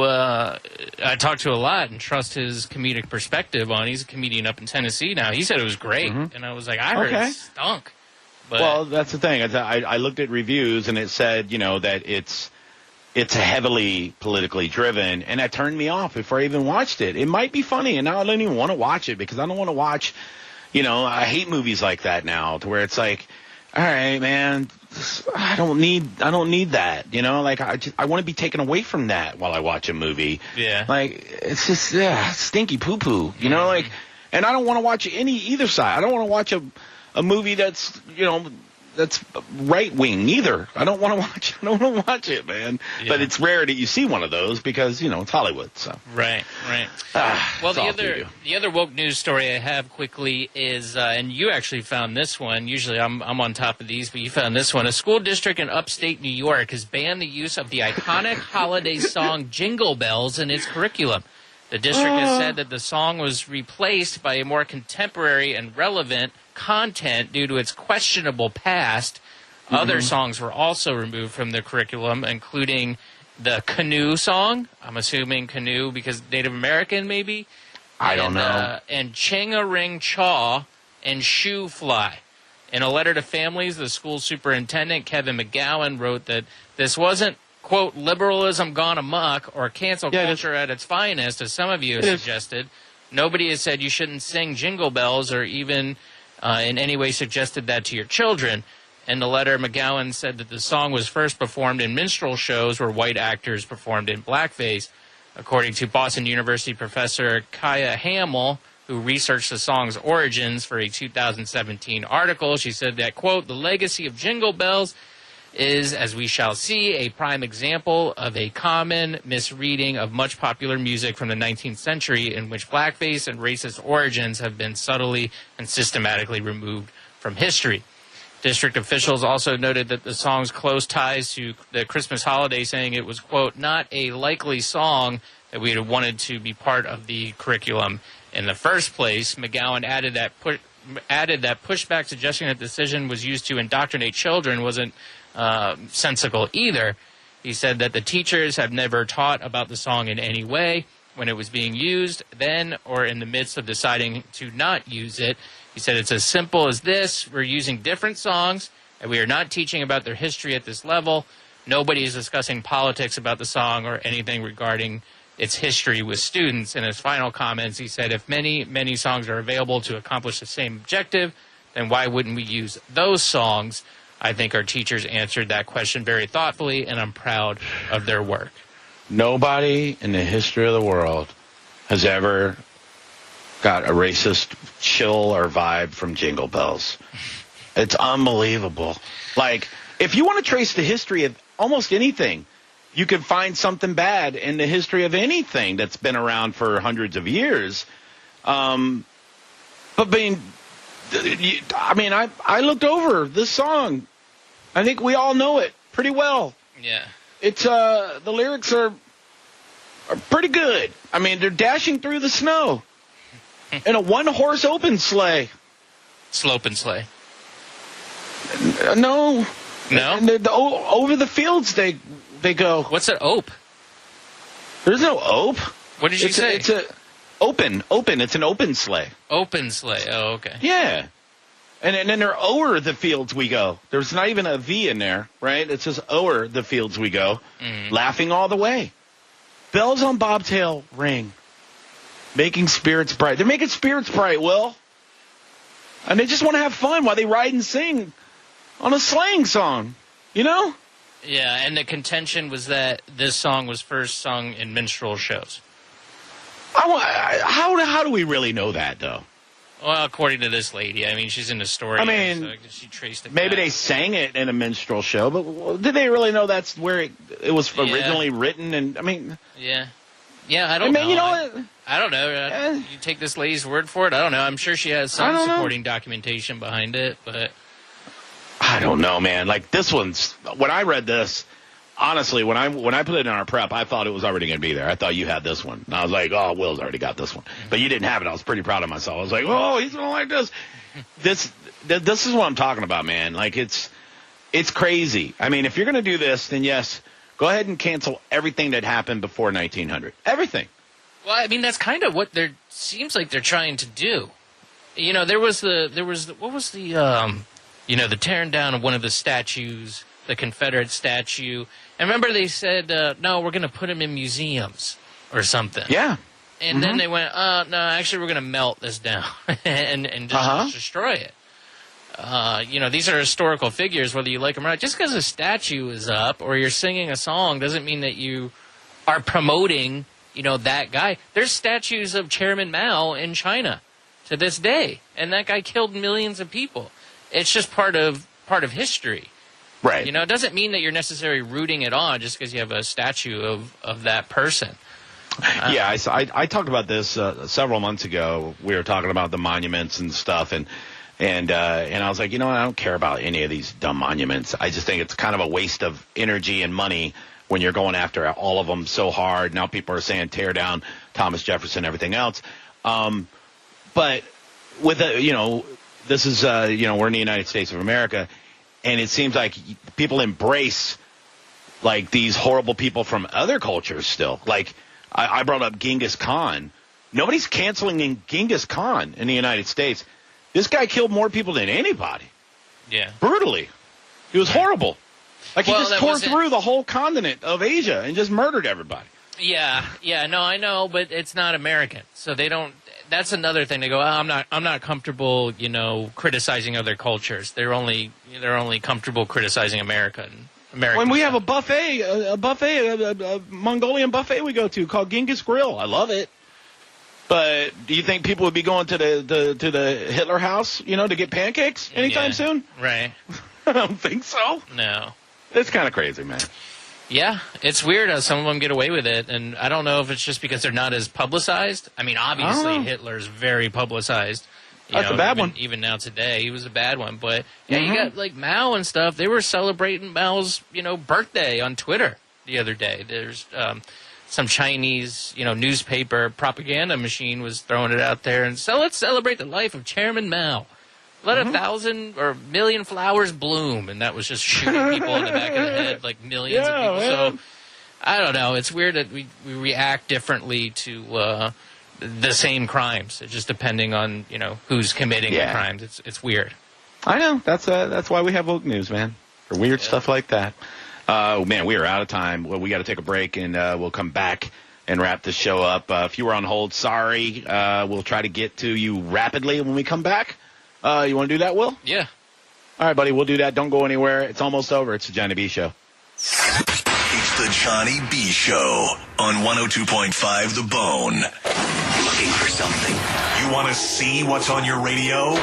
I talk to a lot and trust his comedic perspective on, he's a comedian up in Tennessee now. He said it was great, and I was like, I heard it stunk. But well, that's the thing. I looked at reviews, and it said, that it's heavily politically driven, and that turned me off before I even watched it. It might be funny, and now I don't even want to watch it because I don't want to watch, I hate movies like that now, to where it's like, all right, man, I don't need that, like I want to be taken away from that while I watch a movie. Yeah. Like, it's just, stinky poo-poo, like, and I don't want to watch either side. I don't want to watch a movie that's, that's right wing either. I don't want to watch it, man. Yeah. But it's rare that you see one of those because, it's Hollywood. So Right. Well, the other woke news story I have quickly is, and you actually found this one. Usually I'm on top of these, but you found this one. A school district in upstate New York has banned the use of the iconic holiday song Jingle Bells in its curriculum. The district has said that the song was replaced by a more contemporary and relevant content due to its questionable past. Other songs were also removed from the curriculum, including the Canoe song. I'm assuming Canoe because Native American, maybe? I don't know. And Ching-a-Ring Chaw and Shoe Fly. In a letter to families, the school superintendent, Kevin McGowan, wrote that this wasn't, quote, liberalism gone amok or cancel culture at its finest, as some of you have suggested. Nobody has said you shouldn't sing Jingle Bells or even in any way suggested that to your children. In the letter, McGowan said that the song was first performed in minstrel shows where white actors performed in blackface. According to Boston University professor Kaya Hamill, who researched the song's origins for a 2017 article, she said that, quote, the legacy of Jingle Bells is, as we shall see, a prime example of a common misreading of much popular music from the 19th century in which blackface and racist origins have been subtly and systematically removed from history. District officials also noted that the song's close ties to the Christmas holiday, saying it was, quote, not a likely song that we had wanted to be part of the curriculum in the first place. McGowan added that pushback suggesting that the decision was used to indoctrinate children wasn't sensical either. He said that the teachers have never taught about the song in any way when it was being used then or in the midst of deciding to not use it. He said it's as simple as this. We're using different songs and we are not teaching about their history at this level. Nobody is discussing politics about the song or anything regarding its history with students. In his final comments, he said if many, many songs are available to accomplish the same objective, then why wouldn't we use those songs? I think our teachers answered that question very thoughtfully, and I'm proud of their work. Nobody in the history of the world has ever got a racist chill or vibe from Jingle Bells. It's unbelievable. Like, if you want to trace the history of almost anything, you can find something bad in the history of anything that's been around for hundreds of years. I looked over this song. I think we all know it pretty well. Yeah. It's the lyrics are pretty good. I mean, they're dashing through the snow in a one-horse open sleigh. Sloping sleigh. No. No? And over the fields they go. What's an ope? There's no ope. What did you say? It's a open. It's an open sleigh. Open sleigh. Oh, okay. Yeah. And then they're o'er the fields we go. There's not even a V in there, right? It says o'er the fields we go, laughing all the way. Bells on bobtail ring, making spirits bright. They're making spirits bright, Will. And they just want to have fun while they ride and sing on a sleighing song, Yeah, and the contention was that this song was first sung in minstrel shows. How do we really know that, though? Well, according to this lady, I mean, she's in the story. I mean, so I guess she traced it maybe back. they sang it in a minstrel show, but did they really know that's where it was originally written? And I mean, yeah, I don't know. You know, I don't know. You take this lady's word for it. I don't know. I'm sure she has some supporting documentation behind it, but I don't know, man. Like this one's when I read this, honestly, when I put it in our prep, I thought it was already going to be there. I thought you had this one. And I was like, oh, Will's already got this one. But you didn't have it. I was pretty proud of myself. I was like, oh, he's going to like this. This is what I'm talking about, man. Like, it's crazy. I mean, if you're going to do this, then yes, go ahead and cancel everything that happened before 1900. Everything. Well, I mean, that's kind of what seems like they're trying to do. You know, there was the tearing down of one of the statues, the Confederate statue. And remember they said, no, we're going to put them in museums or something. Yeah. And then they went, no, actually we're going to melt this down and just destroy it. These are historical figures, whether you like them or not. Just because a statue is up or you're singing a song doesn't mean that you are promoting, that guy. There's statues of Chairman Mao in China to this day, and that guy killed millions of people. It's just part of history. Right. It doesn't mean that you're necessarily rooting it on just because you have a statue of that person. Yeah, I talked about this several months ago. We were talking about the monuments and stuff, and I was like, I don't care about any of these dumb monuments. I just think it's kind of a waste of energy and money when you're going after all of them so hard. Now people are saying tear down Thomas Jefferson, everything else. But with this is we're in the United States of America, and it seems like people embrace like these horrible people from other cultures still. Like I brought up Genghis Khan. Nobody's canceling Genghis Khan in the United States. This guy killed more people than anybody. Yeah. Brutally. He was horrible. Like, he just tore through the whole continent of Asia and just murdered everybody. Yeah, no, I know, but it's not American. So they don't – that's another thing. They go, I'm not comfortable, criticizing other cultures. They're only comfortable criticizing American. When we have a Mongolian buffet we go to called Genghis Grill. I love it. But do you think people would be going to the Hitler house, to get pancakes anytime soon? Right. I don't think so. No. It's kind of crazy, man. Yeah, it's weird how some of them get away with it, and I don't know if it's just because they're not as publicized. I mean, obviously Hitler's very publicized. That's a bad one. Even now today, he was a bad one. But yeah, you got like Mao and stuff. They were celebrating Mao's, birthday on Twitter the other day. There's some Chinese, newspaper propaganda machine was throwing it out there, and so let's celebrate the life of Chairman Mao. Let 1,000 or 1,000,000 flowers bloom, and that was just shooting people in the back of the head, like millions of people. Man. So I don't know. It's weird that we react differently to the same crimes, just depending on who's committing the crimes. It's weird. I know. That's why we have woke news, man, for weird stuff like that. Man, we are out of time. Well, we got to take a break, and we'll come back and wrap this show up. If you were on hold, sorry. We'll try to get to you rapidly when we come back. You want to do that, Will? Yeah. All right, buddy, we'll do that. Don't go anywhere. It's almost over. It's the Johnny B Show. It's the Johnny B Show on 102.5 The Bone. Looking for something? You want to see what's on your radio?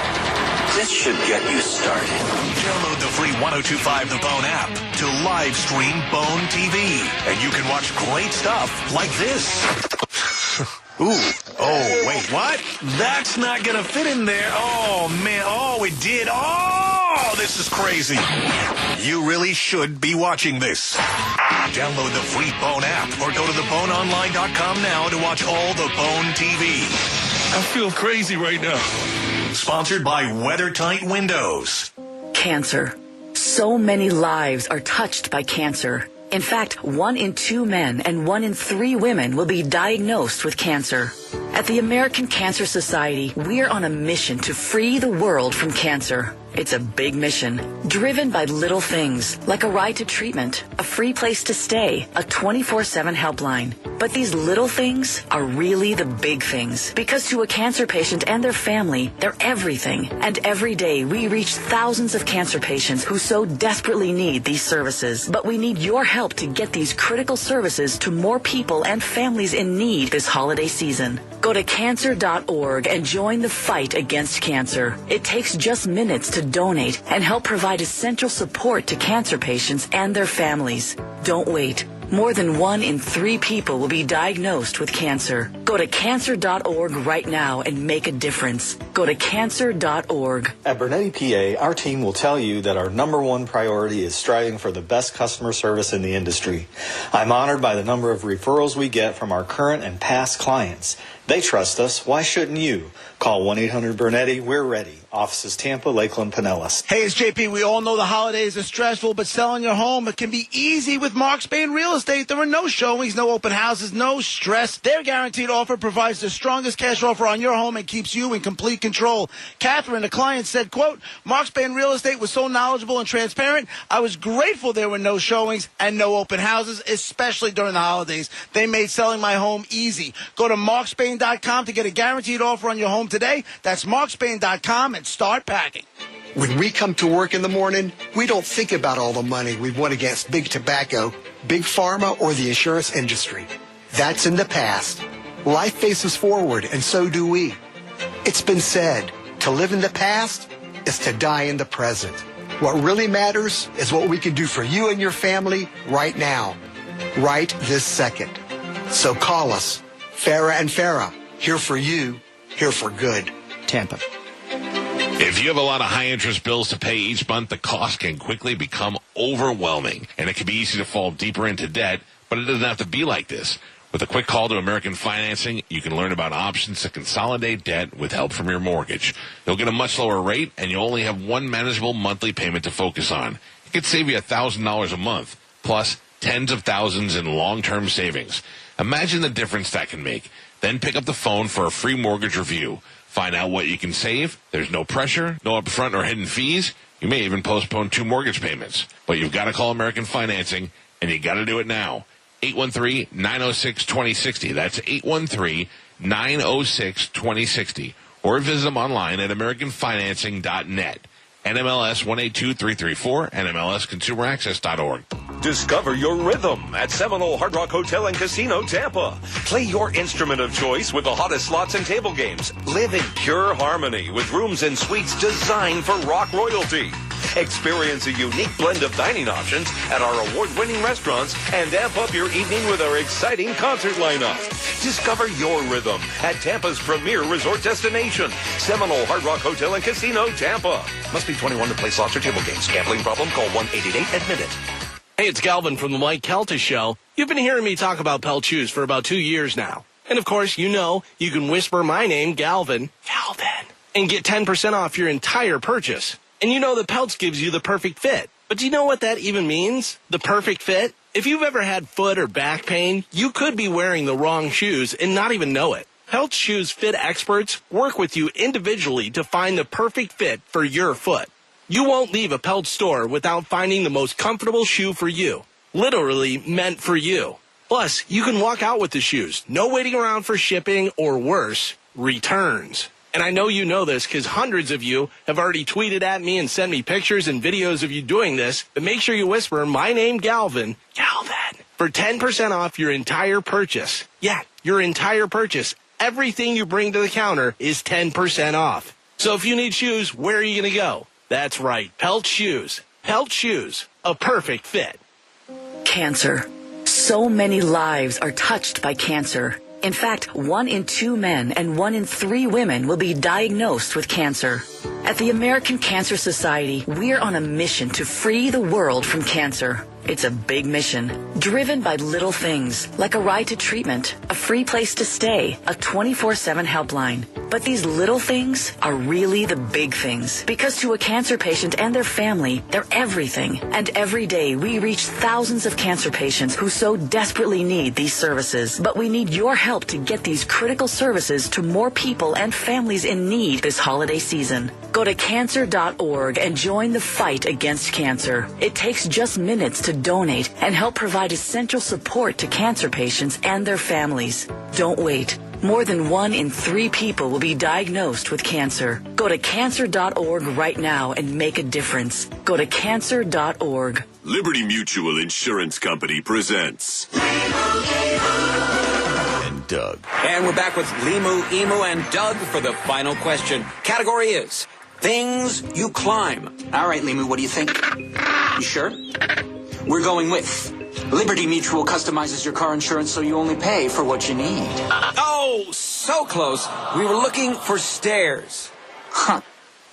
This should get you started. Download the free 102.5 The Bone app to live stream Bone TV. And you can watch great stuff like this. Ooh. Oh, wait, what? That's not going to fit in there. Oh, man. Oh, it did. Oh, this is crazy. You really should be watching this. Download the free Bone app or go to theboneonline.com now to watch all the Bone TV. I feel crazy right now. Sponsored by WeatherTight Windows. Cancer. So many lives are touched by cancer. In fact, 1 in 2 men and 1 in 3 women will be diagnosed with cancer. At the American Cancer Society, we're on a mission to free the world from cancer. It's a big mission, driven by little things, like a ride to treatment, a free place to stay, a 24/7 helpline. But these little things are really the big things, because to a cancer patient and their family, they're everything. And every day, we reach thousands of cancer patients who so desperately need these services. But we need your help to get these critical services to more people and families in need this holiday season. Go to cancer.org and join the fight against cancer. It takes just minutes to donate and help provide essential support to cancer patients and their families. Don't wait. More than 1 in 3 people will be diagnosed with cancer. Go to cancer.org right now and make a difference. Go to cancer.org. At Bernetti PA, our team will tell you that our number one priority is striving for the best customer service in the industry. I'm honored by the number of referrals we get from our current and past clients. They trust us. Why shouldn't you? Call 1-800-BERNETTI. We're ready. Offices Tampa, Lakeland, Pinellas. Hey, it's JP. We all know the holidays are stressful, but selling your home, it can be easy with Mark Spain Real Estate. There are no showings, no open houses, no stress. Their guaranteed offer provides the strongest cash offer on your home and keeps you in complete control. Catherine, the client, said, quote, Mark Spain Real Estate was so knowledgeable and transparent. I was grateful there were no showings and no open houses, especially during the holidays. They made selling my home easy. Go to markspain.com to get a guaranteed offer on your home today. That's markspain.com and start packing. When we come to work in the morning, we don't think about all the money we've won against big tobacco, big pharma, or the insurance industry. That's in the past. Life faces forward, and so do we. It's been said, to live in the past is to die in the present. What really matters is what we can do for you and your family right now, right this second. So call us, Farah and Farah, here for you, here for good. Tampa. If you have a lot of high-interest bills to pay each month, the cost can quickly become overwhelming, and it can be easy to fall deeper into debt, but it doesn't have to be like this. With a quick call to American Financing, you can learn about options to consolidate debt with help from your mortgage. You'll get a much lower rate, and you'll only have one manageable monthly payment to focus on. It could save you $1,000 a month, plus tens of thousands in long-term savings. Imagine the difference that can make. Then pick up the phone for a free mortgage review. Find out what you can save. There's no pressure, no upfront or hidden fees. You may even postpone 2 mortgage payments. But you've got to call American Financing, and you got to do it now. 813-906-2060. That's 813-906-2060. Or visit them online at AmericanFinancing.net. NMLS 182334, NMLSConsumerAccess.org. Discover your rhythm at Seminole Hard Rock Hotel and Casino, Tampa. Play your instrument of choice with the hottest slots and table games. Live in pure harmony with rooms and suites designed for rock royalty. Experience a unique blend of dining options at our award-winning restaurants and amp up your evening with our exciting concert lineup. Discover your rhythm at Tampa's premier resort destination, Seminole Hard Rock Hotel and Casino, Tampa. Must be 21 to play slots or table games. Gambling problem? Call 1-888-ADMIT-IT. Hey, it's Galvin from the Mike Keltis Show. You've been hearing me talk about Pelt Shoes for about 2 years now. And of course, you know you can whisper my name, Galvin, and get 10% off your entire purchase. And you know that Pelts gives you the perfect fit. But do you know what that even means? The perfect fit? If you've ever had foot or back pain, you could be wearing the wrong shoes and not even know it. Pelts Shoes Fit Experts work with you individually to find the perfect fit for your foot. You won't leave a Pelts store without finding the most comfortable shoe for you. Literally meant for you. Plus, you can walk out with the shoes. No waiting around for shipping or worse, returns. And I know you know this because hundreds of you have already tweeted at me and sent me pictures and videos of you doing this. But make sure you whisper my name, Galvin, for 10% off your entire purchase. Yeah, your entire purchase. Everything you bring to the counter is 10% off. So if you need shoes, where are you going to go? That's right, Pelt Shoes. Pelt Shoes, a perfect fit. Cancer. So many lives are touched by cancer. In fact, 1 in 2 men and 1 in 3 women will be diagnosed with cancer. At the American Cancer Society, we're on a mission to free the world from cancer. It's a big mission, driven by little things, like a ride to treatment, a free place to stay, a 24/7 helpline. But these little things are really the big things, because to a cancer patient and their family, they're everything. And every day, we reach thousands of cancer patients who so desperately need these services. But we need your help to get these critical services to more people and families in need this holiday season. Go to cancer.org and join the fight against cancer. It takes just minutes to donate and help provide essential support to cancer patients and their families. Don't wait. More than 1 in 3 people will be diagnosed with cancer. Go to cancer.org right now and make a difference. Go to cancer.org. Liberty Mutual Insurance Company presents and Doug. And we're back with Limu, Emu, and Doug for the final question. Category is things you climb. All right, Limu, what do you think? You sure? We're going with Liberty Mutual customizes your car insurance so you only pay for what you need. Oh, so close. We were looking for stairs. Huh.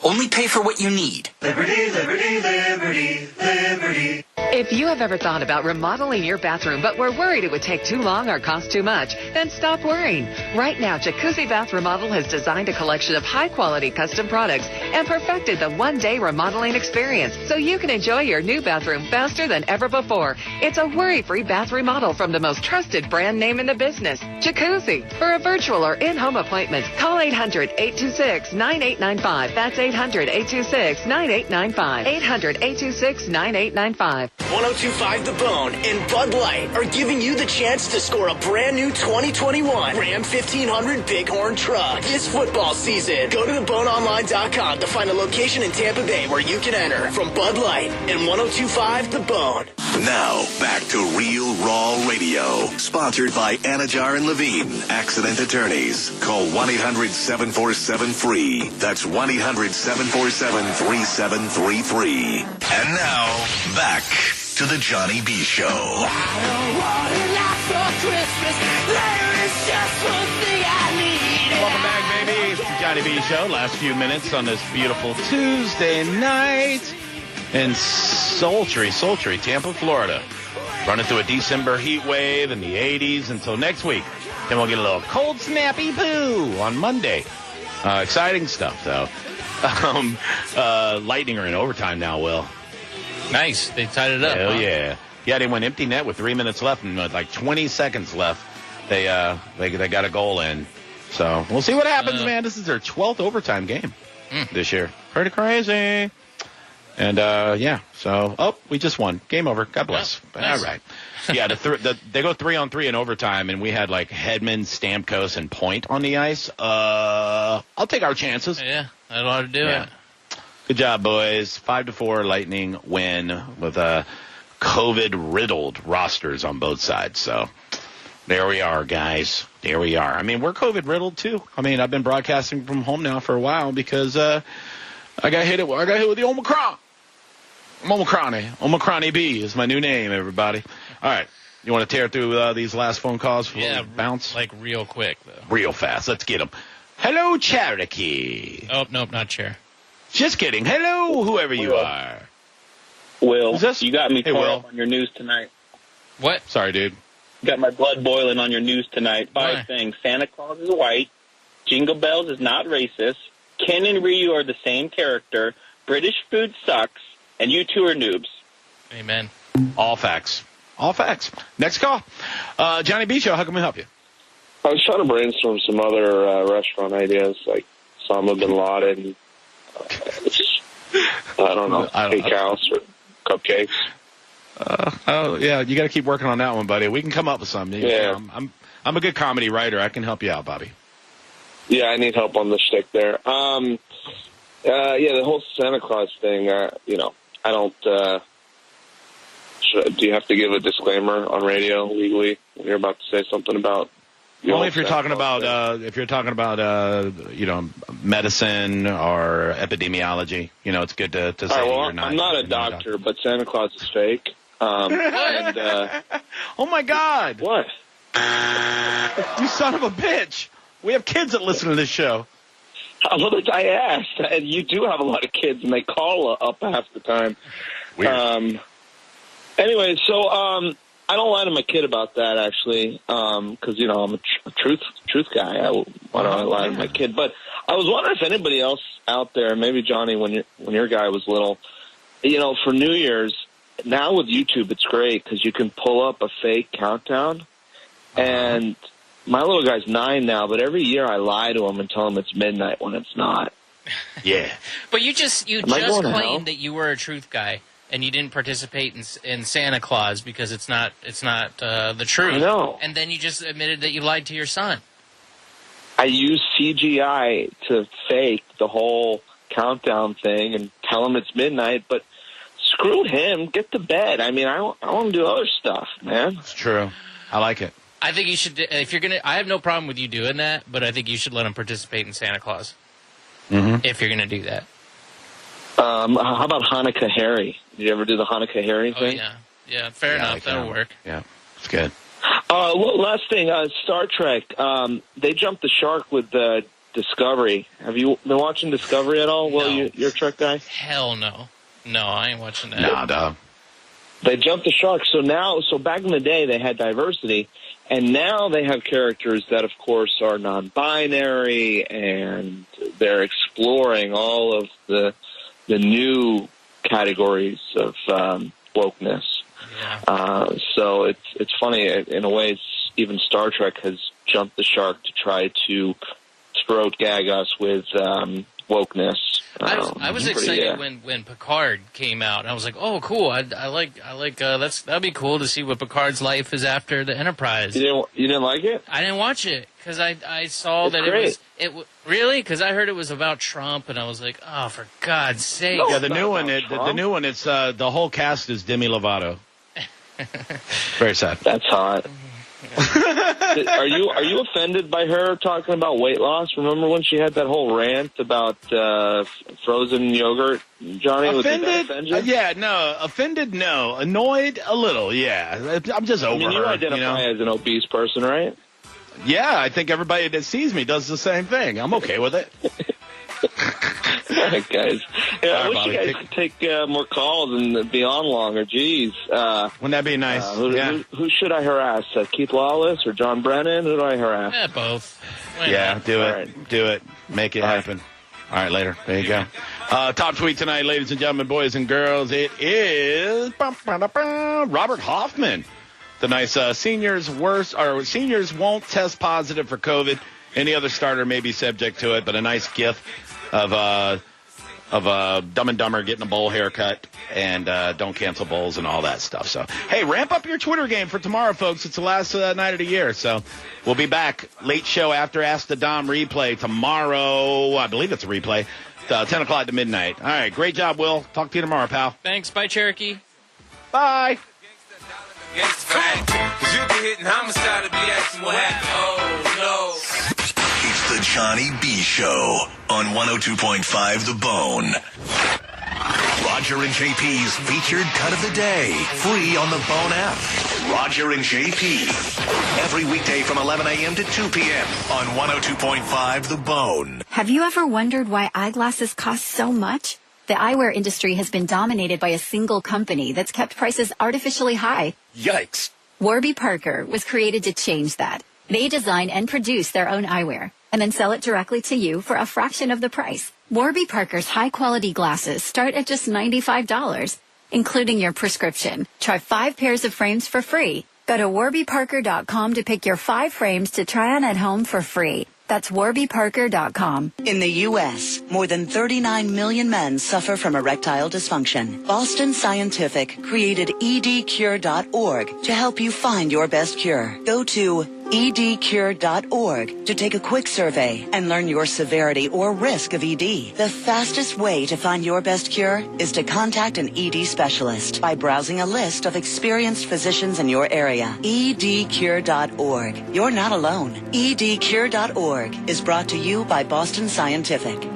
Only pay for what you need. Liberty, liberty, liberty, liberty. If you have ever thought about remodeling your bathroom but were worried it would take too long or cost too much, then stop worrying. Right now, Jacuzzi Bath Remodel has designed a collection of high-quality custom products and perfected the one-day remodeling experience so you can enjoy your new bathroom faster than ever before. It's a worry-free bath remodel from the most trusted brand name in the business, Jacuzzi. For a virtual or in-home appointment, call 800-826-9895. That's 800-826-9895. 800-826-9895. 102.5 The Bone and Bud Light are giving you the chance to score a brand new 2021 Ram 1500 Bighorn truck this football season. Go to theboneonline.com to find a location in Tampa Bay where you can enter. From Bud Light and 102.5 The Bone. Now, back to Real Raw Radio. Sponsored by Anajar and Levine, Accident Attorneys. Call 1-800-747-FREE. That's 1-800-747-3733. And now, back to the Johnny B. Show. I don't want a lot for Christmas. There is just one thing I need. Welcome back, baby. It's the Johnny B. Show. Last few minutes on this beautiful Tuesday night in sultry Tampa, Florida. Running through a December heat wave in the 80s until next week. Then we'll get a little cold, snappy poo on Monday. Exciting stuff, though. Lightning are in overtime now, Will. Nice. They tied it up. Hell huh? yeah. Yeah, they went empty net with 3 minutes left and with like 20 seconds left. They got a goal in. So we'll see what happens, man. This is their 12th overtime game this year. Pretty crazy. And, we just won. Game over. God bless. Oh, nice. All right. Yeah, they go 3-on-3 in overtime, and we had, like, Hedman, Stamkos, and Point on the ice. I'll take our chances. Yeah, I don't know how to do it. Good job, boys. 5-4 Lightning win with COVID-riddled rosters on both sides. So there we are, guys. There we are. I mean, we're COVID-riddled, too. I mean, I've been broadcasting from home now for a while because I got hit with the Omicron. Omicron B is my new name, everybody. All right. You want to tear through these last phone calls? Yeah, bounce? Like real quick, though. Real fast. Let's get them. Hello, Cherokee. Oh, nope, not Cher. Just kidding. Hello, whoever you are. Will, you got me caught up on your news tonight. What? Sorry, dude. You got my blood boiling on your news tonight. Five things. Santa Claus is white. Jingle Bells is not racist. Ken and Ryu are the same character. British food sucks. And you two are noobs. Amen. All facts. All facts. Next call. Johnny B. Show, how can we help you? I was trying to brainstorm some other restaurant ideas, like Osama bin Laden. I don't know, steakhouse or cupcakes. Yeah, you got to keep working on that one, buddy. We can come up with something. Yeah. I'm a good comedy writer. I can help you out, Bobby. Yeah, I need help on the shtick there. The whole Santa Claus thing, I don't, do you have to give a disclaimer on radio legally when you're about to say something about? Only if you're talking about, medicine or epidemiology, it's good to say that you're not. I'm not a doctor, but Santa Claus is fake. Oh my God. What? You son of a bitch. We have kids that listen to this show. I asked, and you do have a lot of kids, and they call up half the time. Weird. Anyway, so I don't lie to my kid about that, actually, because I'm a truth guy. Why don't I lie to my kid? But I was wondering if anybody else out there, maybe Johnny, when your guy was little, for New Year's, now with YouTube, it's great because you can pull up a fake countdown, and my little guy's 9 now, but every year I lie to him and tell him it's midnight when it's not. Yeah. But you just claimed that you were a truth guy and you didn't participate in Santa Claus because it's not the truth. I know. And then you just admitted that you lied to your son. I use CGI to fake the whole countdown thing and tell him it's midnight, but screw him. Get to bed. I mean, I want to do other stuff, man. It's true. I like it. I think you should, if you're going to, I have no problem with you doing that, but I think you should let him participate in Santa Claus. Mm-hmm. If you're going to do that. How about Hanukkah Harry? Did you ever do the Hanukkah Harry thing? Yeah. Yeah, fair enough. That'll work. Yeah, it's good. Last thing, Star Trek. They jumped the shark with Discovery. Have you been watching Discovery at all? Well, you're a Trek guy? Hell no. No, I ain't watching that. No, dog. They jumped the shark. So back in the day, they had diversity, and now they have characters that, of course, are non-binary, and they're exploring all of the new categories of wokeness. Yeah. So it's funny in a way. Even Star Trek has jumped the shark to try to throat gag us with wokeness. I was excited when Picard came out. I was like, "Oh, cool! I like that'd be cool to see what Picard's life is after the Enterprise." You didn't like it? I didn't watch it because I saw it's that great. it was really because I heard it was about Trump, and I was like, "Oh, for God's sake!" Yeah, the new one. The new one. It's the whole cast is Demi Lovato. Very sad. That's hot. Are you offended by her talking about weight loss? Remember when she had that whole rant about frozen yogurt, Johnny? Offended? Yeah, no. Offended? No. Annoyed? A little, yeah. I'm just over her. You identify as an obese person, right? Yeah, I think everybody that sees me does the same thing. I'm okay with it. All right, guys. Yeah, I wish you guys could take more calls and be on longer. Jeez. Wouldn't that be nice? Who should I harass? Keith Lawless or John Brennan? Who do I harass? Both. Yeah, do it. Right. Do it. Make it happen. All right, later. There you go. Top tweet tonight, ladies and gentlemen, boys and girls. It is Robert Hoffman. The nice seniors won't test positive for COVID. Any other starter may be subject to it, but a nice gift of Dumb and Dumber getting a bowl haircut and don't cancel bowls and all that stuff. So, hey, ramp up your Twitter game for tomorrow, folks. It's the last night of the year. So we'll be back. Late show after Ask the Dom replay tomorrow. I believe it's a replay. 10 o'clock to midnight. All right. Great job, Will. Talk to you tomorrow, pal. Thanks. Bye, Cherokee. Bye. Cause you'll be hitting homicide to be asking what happened. Oh, no. It's the Johnny B. Show on 102.5 The Bone. Roger and JP's featured cut of the day. Free on the Bone app. Roger and JP. Every weekday from 11 a.m. to 2 p.m. on 102.5 The Bone. Have you ever wondered why eyeglasses cost so much? The eyewear industry has been dominated by a single company that's kept prices artificially high. Yikes. Warby Parker was created to change that. They design and produce their own eyewear and then sell it directly to you for a fraction of the price. Warby Parker's high-quality glasses start at just $95, including your prescription. Try 5 pairs of frames for free. Go to warbyparker.com to pick your 5 frames to try on at home for free. That's warbyparker.com. In the U.S., more than 39 million men suffer from erectile dysfunction. Boston Scientific created edcure.org to help you find your best cure. Go to edcure.org to take a quick survey and learn your severity or risk of ED. The fastest way to find your best cure is to contact an ED specialist by browsing a list of experienced physicians in your area. edcure.org. You're not alone. edcure.org is brought to you by Boston Scientific.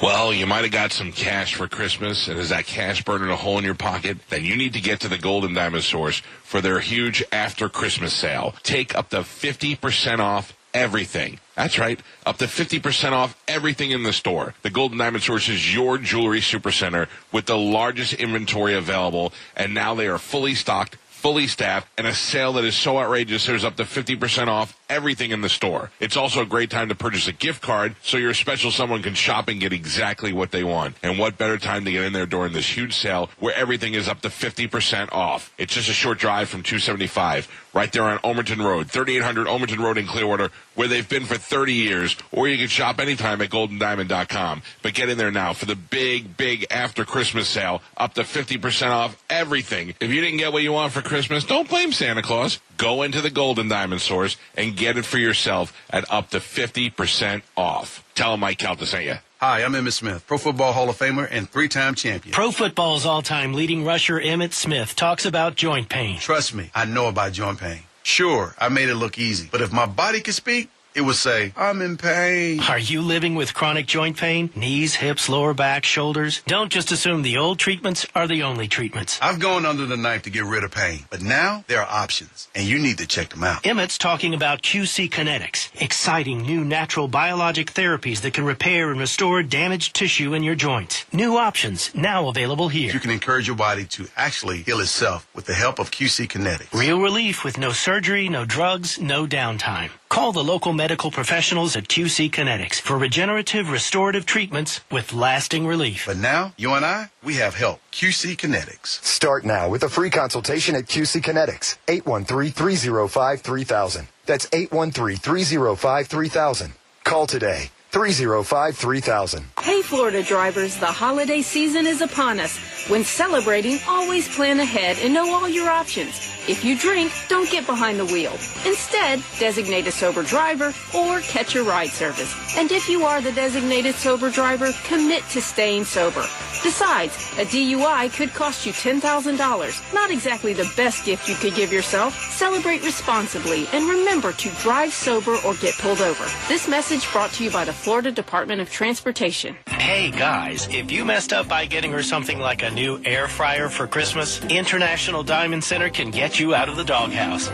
Well, you might have got some cash for Christmas, and is that cash burning a hole in your pocket? Then you need to get to the Gold and Diamond Source for their huge after Christmas sale. Take up to 50% off everything. That's right, up to 50% off everything in the store. The Gold and Diamond Source is your jewelry supercenter with the largest inventory available, and now they are fully stocked, fully staffed, and a sale that is so outrageous there's up to 50% off everything in the store. It's also a great time to purchase a gift card so your special someone can shop and get exactly what they want. And what better time to get in there during this huge sale where everything is up to 50% off. It's just a short drive from 275 right there on Omerton Road, 3800 Omerton Road in Clearwater, where they've been for 30 years, or you can shop anytime at goldendiamond.com. But get in there now for the big after Christmas sale, up to 50% off everything. If you didn't get what you want for Christmas, don't blame Santa Claus. Go into the Gold and Diamond Source and get it for yourself at up to 50% off. Tell them Mike Calta sent you. Hi, I'm Emmitt Smith, Pro Football Hall of Famer and 3-time champion. Pro Football's all-time leading rusher Emmitt Smith talks about joint pain. Trust me, I know about joint pain. Sure, I made it look easy, but if my body could speak, it would say, I'm in pain. Are you living with chronic joint pain? Knees, hips, lower back, shoulders? Don't just assume the old treatments are the only treatments. I've gone under the knife to get rid of pain, but now there are options, and you need to check them out. Emmett's talking about QC Kinetics, exciting new natural biologic therapies that can repair and restore damaged tissue in your joints. New options now available here. You can encourage your body to actually heal itself with the help of QC Kinetics. Real relief with no surgery, no drugs, no downtime. Call the local medical professionals at QC Kinetics for regenerative restorative treatments with lasting relief. But now, you and I, we have help. QC Kinetics. Start now with a free consultation at QC Kinetics. 813-305-3000. That's 813-305-3000. Call today. 305-3000. Hey, Florida drivers, the holiday season is upon us. When celebrating, always plan ahead and know all your options. If you drink, don't get behind the wheel. Instead, designate a sober driver or catch a ride service. And if you are the designated sober driver, commit to staying sober. Besides, a DUI could cost you $10,000. Not exactly the best gift you could give yourself. Celebrate responsibly and remember to drive sober or get pulled over. This message brought to you by the Florida Department of Transportation. Hey guys, if you messed up by getting her something like a new air fryer for Christmas, International Diamond Center can get you out of the doghouse.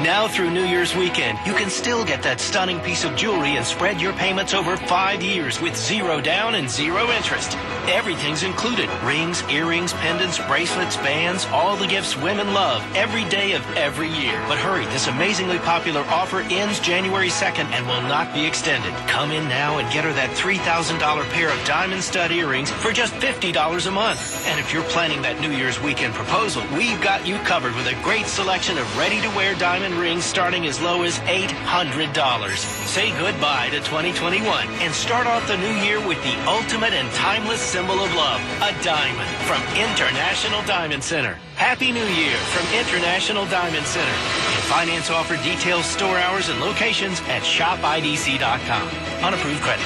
Now through New Year's weekend, you can still get that stunning piece of jewelry and spread your payments over 5 years with 0 down and 0 interest. Everything's included. Rings, earrings, pendants, bracelets, bands, all the gifts women love every day of every year. But hurry, this amazingly popular offer ends January 2nd and will not be extended. Come in now and get her that $3,000 pair of diamond stud earrings for just $50 a month. And if you're planning that New Year's weekend proposal, we've got you covered with a great selection of ready-to-wear diamond rings starting as low as $800. Say goodbye to 2021 and start off the new year with the ultimate and timeless symbol of love, a diamond from International Diamond Center. Happy New Year from International Diamond Center. And finance offer details, store hours, and locations at shopidc.com. On approved credit.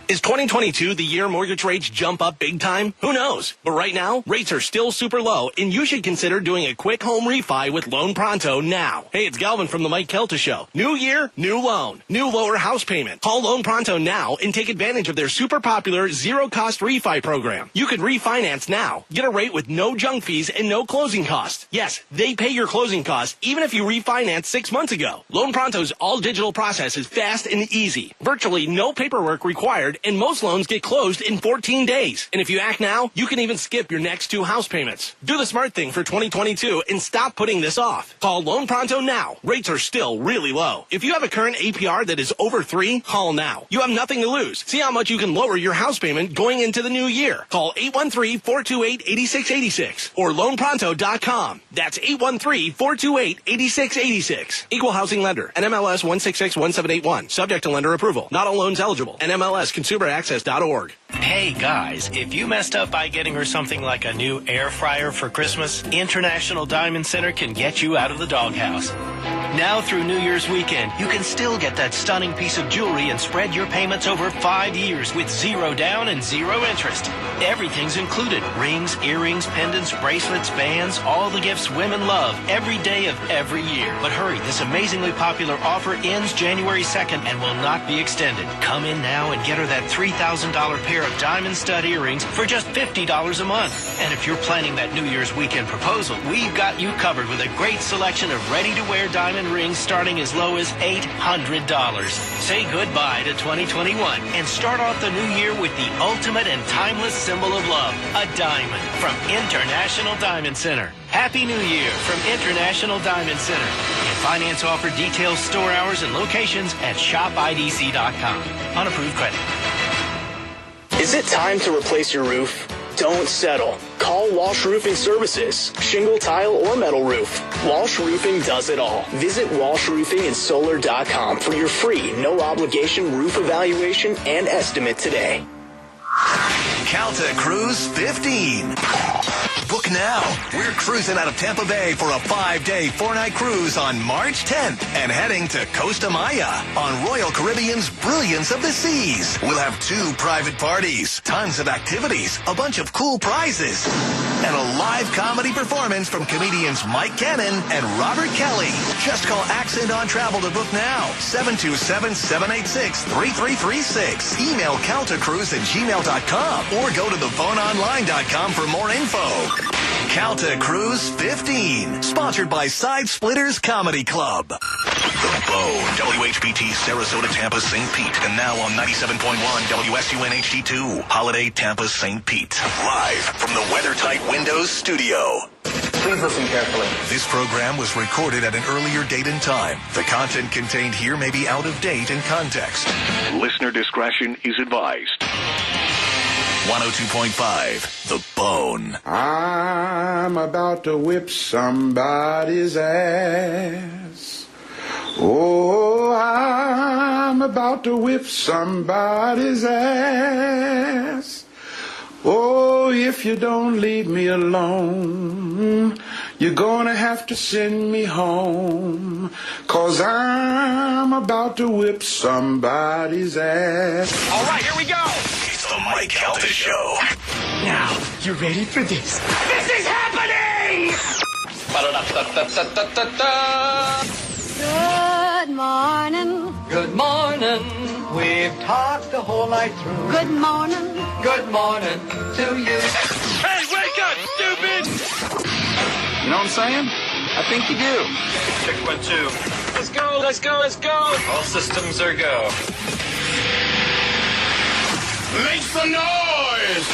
Is 2022 the year mortgage rates jump up big time? Who knows? But right now, rates are still super low, and you should consider doing a quick home refi with Loan Pronto now. Hey, it's Galvin from the Mike Kelta Show. New year, new loan. New lower house payment. Call Loan Pronto now and take advantage of their super popular zero-cost refi program. You could refinance now. Get a rate with no junk fees and no closing costs. Yes, they pay your closing costs even if you refinanced 6 months ago. Loan Pronto's all-digital process is fast and easy. Virtually no paperwork required, and most loans get closed in 14 days. And if you act now, you can even skip your next 2 house payments. Do the smart thing for 2022 and stop putting this off. Call Loan Pronto now. Rates are still really low. If you have a current APR that is over 3, call now. You have nothing to lose. See how much you can lower your house payment going into the new year. Call 813-428-8686 or loanpronto.com. That's 813-428-8686. Equal housing lender. NMLS 1661781. Subject to lender approval. Not all loans eligible. NMLS ConsumerAccess.org. Hey guys, if you messed up by getting her something like a new air fryer for Christmas, International Diamond Center can get you out of the doghouse. Now through New Year's weekend, you can still get that stunning piece of jewelry and spread your payments over 5 years with 0 down and 0 interest. Everything's included. Rings, earrings, pendants, bracelets, bands, all the gifts women love every day of every year. But hurry, this amazingly popular offer ends January 2nd and will not be extended. Come in now and get her that $3,000 pair of diamond stud earrings for just $50 a month. And if you're planning that New Year's weekend proposal, we've got you covered with a great selection of ready-to-wear diamond rings starting as low as $800. Say goodbye to 2021 and start off the new year with the ultimate and timeless symbol of love, a diamond from International Diamond Center. Happy New Year from International Diamond Center. And finance offer details, store hours, and locations at shopidc.com. On approved credit. Is it time to replace your roof? Don't settle. Call Walsh Roofing Services. Shingle, tile, or metal roof. Walsh Roofing does it all. Visit walshroofingandsolar.com for your free, no-obligation roof evaluation and estimate today. Calta Cruise 15. Book now. We're cruising out of Tampa Bay for a 5-day, 4-night cruise on March 10th and heading to Costa Maya on Royal Caribbean's Brilliance of the Seas. We'll have 2 private parties, tons of activities, a bunch of cool prizes, and a live comedy performance from comedians Mike Cannon and Robert Kelly. Just call Accent on Travel to book now. 727-786-3336. Email caltacruise@gmail.com or go to theboneonline.com for more info. Calta Cruise 15, sponsored by Side Splitters Comedy Club. The Bone, WHBT, Sarasota, Tampa, St. Pete, and now on 97.1 WSUN HD2, Holiday, Tampa, St. Pete. Live from the WeatherTight Windows studio. Please listen carefully. This program was recorded at an earlier date and time. The content contained here may be out of date in context. Listener discretion is advised. 102.5, The Bone. I'm about to whip somebody's ass. Oh, I'm about to whip somebody's ass. Oh, if you don't leave me alone, you're gonna have to send me home, 'cause I'm about to whip somebody's ass. All right, here we go. It's the Mike Calta Show. Now, you ready for this? This is happening! Good morning. Good morning. We've talked the whole night through. Good morning. Good morning to you. Hey, wake up, stupid! You know what I'm saying? I think you do. Check 1, 2. Let's go, let's go, let's go! All systems are go. Make some noise!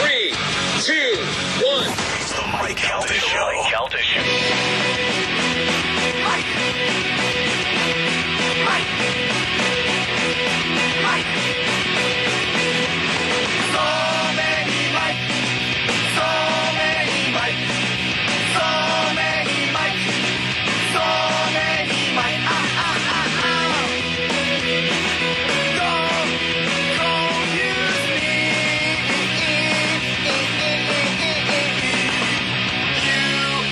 3, 2, 1. It's the Mike Calta Show. Mike Calta Show. Mike. So many Mike. So many Mike. So many Mike. So many Mike. Don't use me. You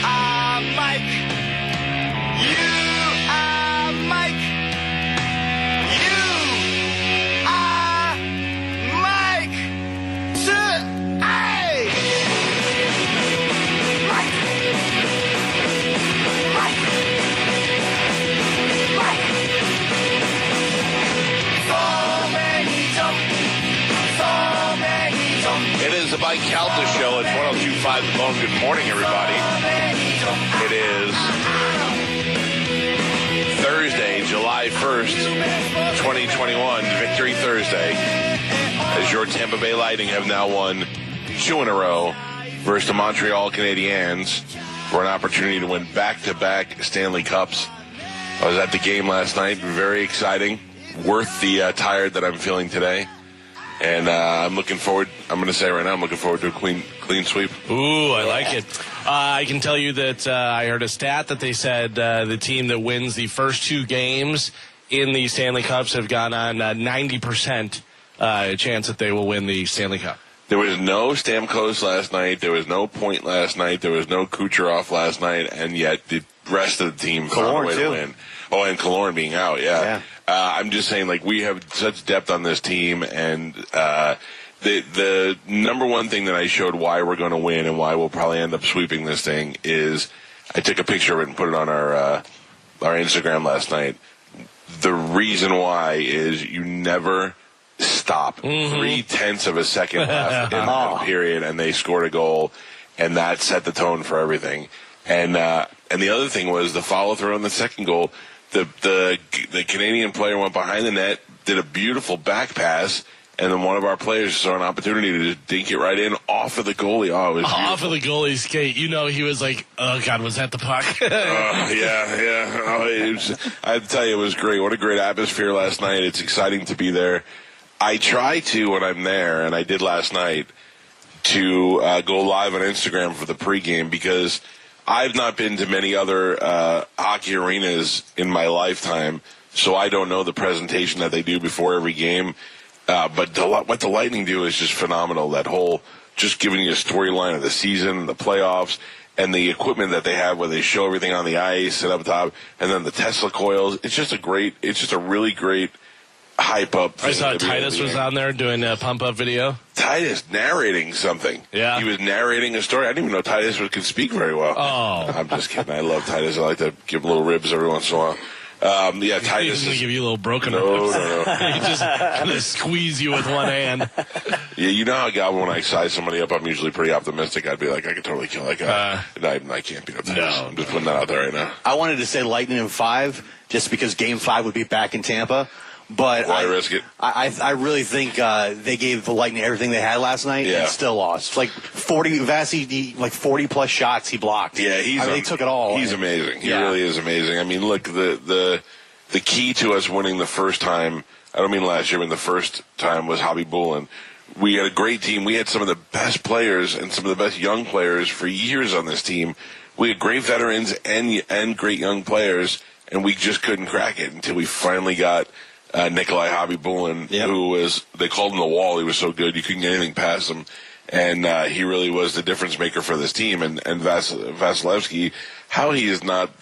are Mike. You are Mike. You are Mike. Hey! Mike. Mike. Mike. So many jump. So many jump. It is the Mike Calta Show at 102.5 The Bone. Good morning, everybody. It is Thursday, July 1st, 2021, Victory Thursday, as your Tampa Bay Lightning have now won 2 in a row versus the Montreal Canadiens for an opportunity to win back-to-back Stanley Cups. I was at the game last night, very exciting, worth the tired that I'm feeling today. And I'm looking forward, I'm going to say right now, I'm looking forward to a clean sweep. Ooh, I like it. I can tell you that I heard a stat that they said the team that wins the first 2 games in the Stanley Cups have gone on 90% chance that they will win the Stanley Cup. There was no Stamkos last night. There was no Point last night. There was no Kucherov last night. And yet the rest of the team found a way to win. Oh, and Killorn being out, yeah. I'm just saying, like, we have such depth on this team, and the number one thing that I showed why we're going to win and why we'll probably end up sweeping this thing is I took a picture of it and put it on our Instagram last night. The reason why is you never stop 0.3 of a second left in the period, and they scored a goal, and that set the tone for everything. And the other thing was the follow through on the second goal. The Canadian player went behind the net, did a beautiful back pass, and then one of our players saw an opportunity to just dink it right in off of the goalie. Oh, it was off of the goalie's skate. You know, he was like, "Oh God, was that the puck?" Yeah. Oh, I have to tell you, it was great. What a great atmosphere last night. It's exciting to be there. I try to, when I'm there, and I did last night, to go live on Instagram for the pregame because I've not been to many other hockey arenas in my lifetime, so I don't know the presentation that they do before every game. But what the Lightning do is just phenomenal. That whole just giving you a storyline of the season, the playoffs, and the equipment that they have where they show everything on the ice and up top, and then the Tesla coils. It's just a really great hype up. I saw Titus was on there doing a pump up video. Titus narrating something. Yeah. He was narrating a story. I didn't even know Titus could speak very well. Oh. I'm just kidding. I love Titus. I like to give little ribs every once in a while. Yeah, Titus. He's going to give you a little broken ribs. No. He's just going to squeeze you with one hand. Yeah, you know how, Galvin, when I size somebody up, I'm usually pretty optimistic. I'd be like, I could totally kill that guy. I can't beat up Titus. No. I'm just putting that out there right now. I wanted to say Lightning in 5, just because Game 5 would be back in Tampa. But why risk it? I really think they gave the Lightning everything they had last night and still lost. Like 40 plus shots he blocked. Yeah, they took it all. He's amazing. He really is amazing. I mean, look, the key to us winning the first time, I don't mean last year, but the first time was Hobby Bullen. We had a great team. We had some of the best players and some of the best young players for years on this team. We had great veterans and great young players, and we just couldn't crack it until we finally got Nikolai Hobby Bullen, who was, they called him the wall. He was so good, you couldn't get anything past him. And he really was the difference maker for this team. And Vasilevsky, how he didn't get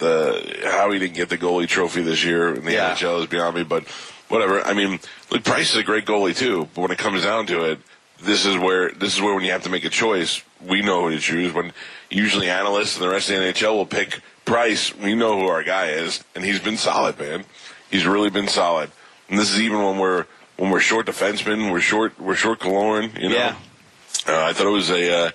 the goalie trophy this year in the NHL is beyond me, but whatever. I mean, look, Price is a great goalie too, but when it comes down to it, this is where when you have to make a choice, we know who to choose. When usually analysts and the rest of the NHL will pick Price, we know who our guy is, and he's been solid, man. He's really been solid. And this is even when we're short defensemen, we're short Killorn, you know. Yeah. I thought it was a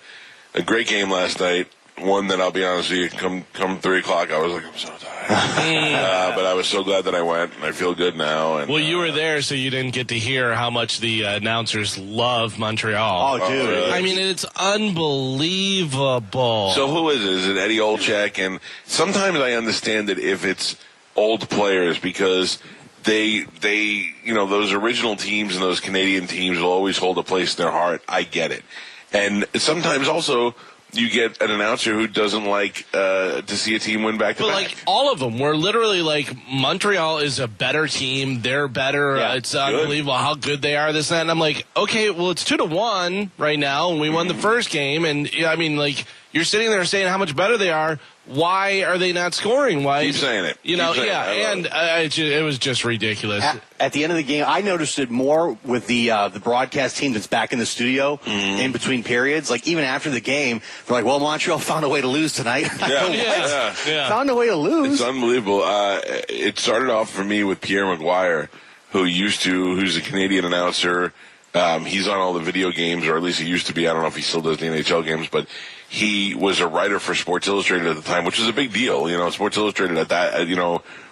great game last night. One that, I'll be honest with you, come 3 o'clock, I was like, I'm so tired. But I was so glad that I went, and I feel good now. And, well, you were there, so you didn't get to hear how much the announcers love Montreal. Oh, dude. Really? I mean, it's unbelievable. So who is it? Is it Eddie Olczyk? And sometimes I understand it if it's old players, because they those original teams and those Canadian teams will always hold a place in their heart. I get it. And sometimes also you get an announcer who doesn't like to see a team win back to back. But like all of them, we're literally like, Montreal is a better team. They're better. Yeah, it's unbelievable how good they are. This and that. And I'm like, okay, well, it's 2-1 right now, and we won the first game. And I mean, like, you're sitting there saying how much better they are. Why are they not scoring? Why? Keep saying it. It was just ridiculous. At the end of the game, I noticed it more with the broadcast team that's back in the studio in between periods. Like, even after the game, they're like, well, Montreal found a way to lose tonight. Yeah. Found a way to lose. It's unbelievable. It started off for me with Pierre Maguire, who's a Canadian announcer. He's on all the video games, or at least he used to be. I don't know if he still does the NHL games, but he was a writer for Sports Illustrated at the time, which was a big deal. You know, Sports Illustrated at that,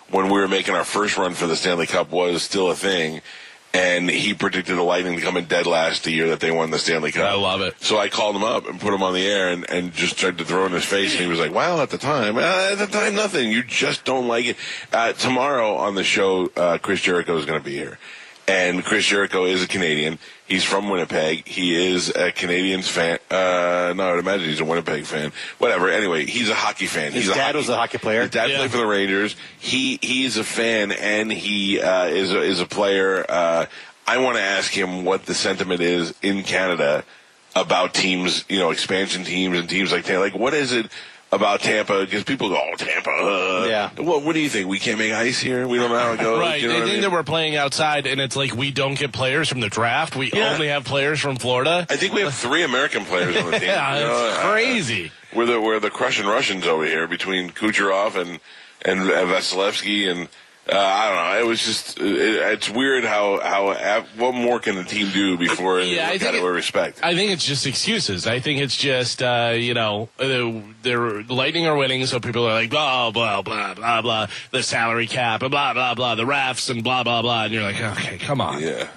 when we were making our first run for the Stanley Cup was still a thing. And he predicted the Lightning to come in dead last the year that they won the Stanley Cup. I love it. So I called him up and put him on the air and just tried to throw in his face. And he was like, well, at the time, nothing. You just don't like it. Tomorrow on the show, Chris Jericho is going to be here. And Chris Jericho is a Canadian. He's from Winnipeg. He is a Canadiens fan. No, I'd imagine he's a Winnipeg fan. Whatever. Anyway, he's a hockey fan. His dad was a hockey player. His dad played for the Rangers. He's a fan, and he is a player. I want to ask him what the sentiment is in Canada about teams, expansion teams and teams like that. Like, what is it about Tampa? Because people go, oh, Tampa. Yeah. What do you think? We can't make ice here? We don't know how it goes? Right. You know They what think I mean? that we're playing outside, and it's like we don't get players from the draft. We only have players from Florida. I think we have 3 American players on the team. It's crazy. We're the crushing Russians over here between Kucherov and Vasilevsky and I don't know. It was just it's weird how what more can the team do before they look at it with respect? I think it's just excuses. I think it's just the Lightning are winning, so people are like blah blah blah blah blah, the salary cap and blah blah blah, the refs and blah blah blah, and you're like, okay, come on. Yeah.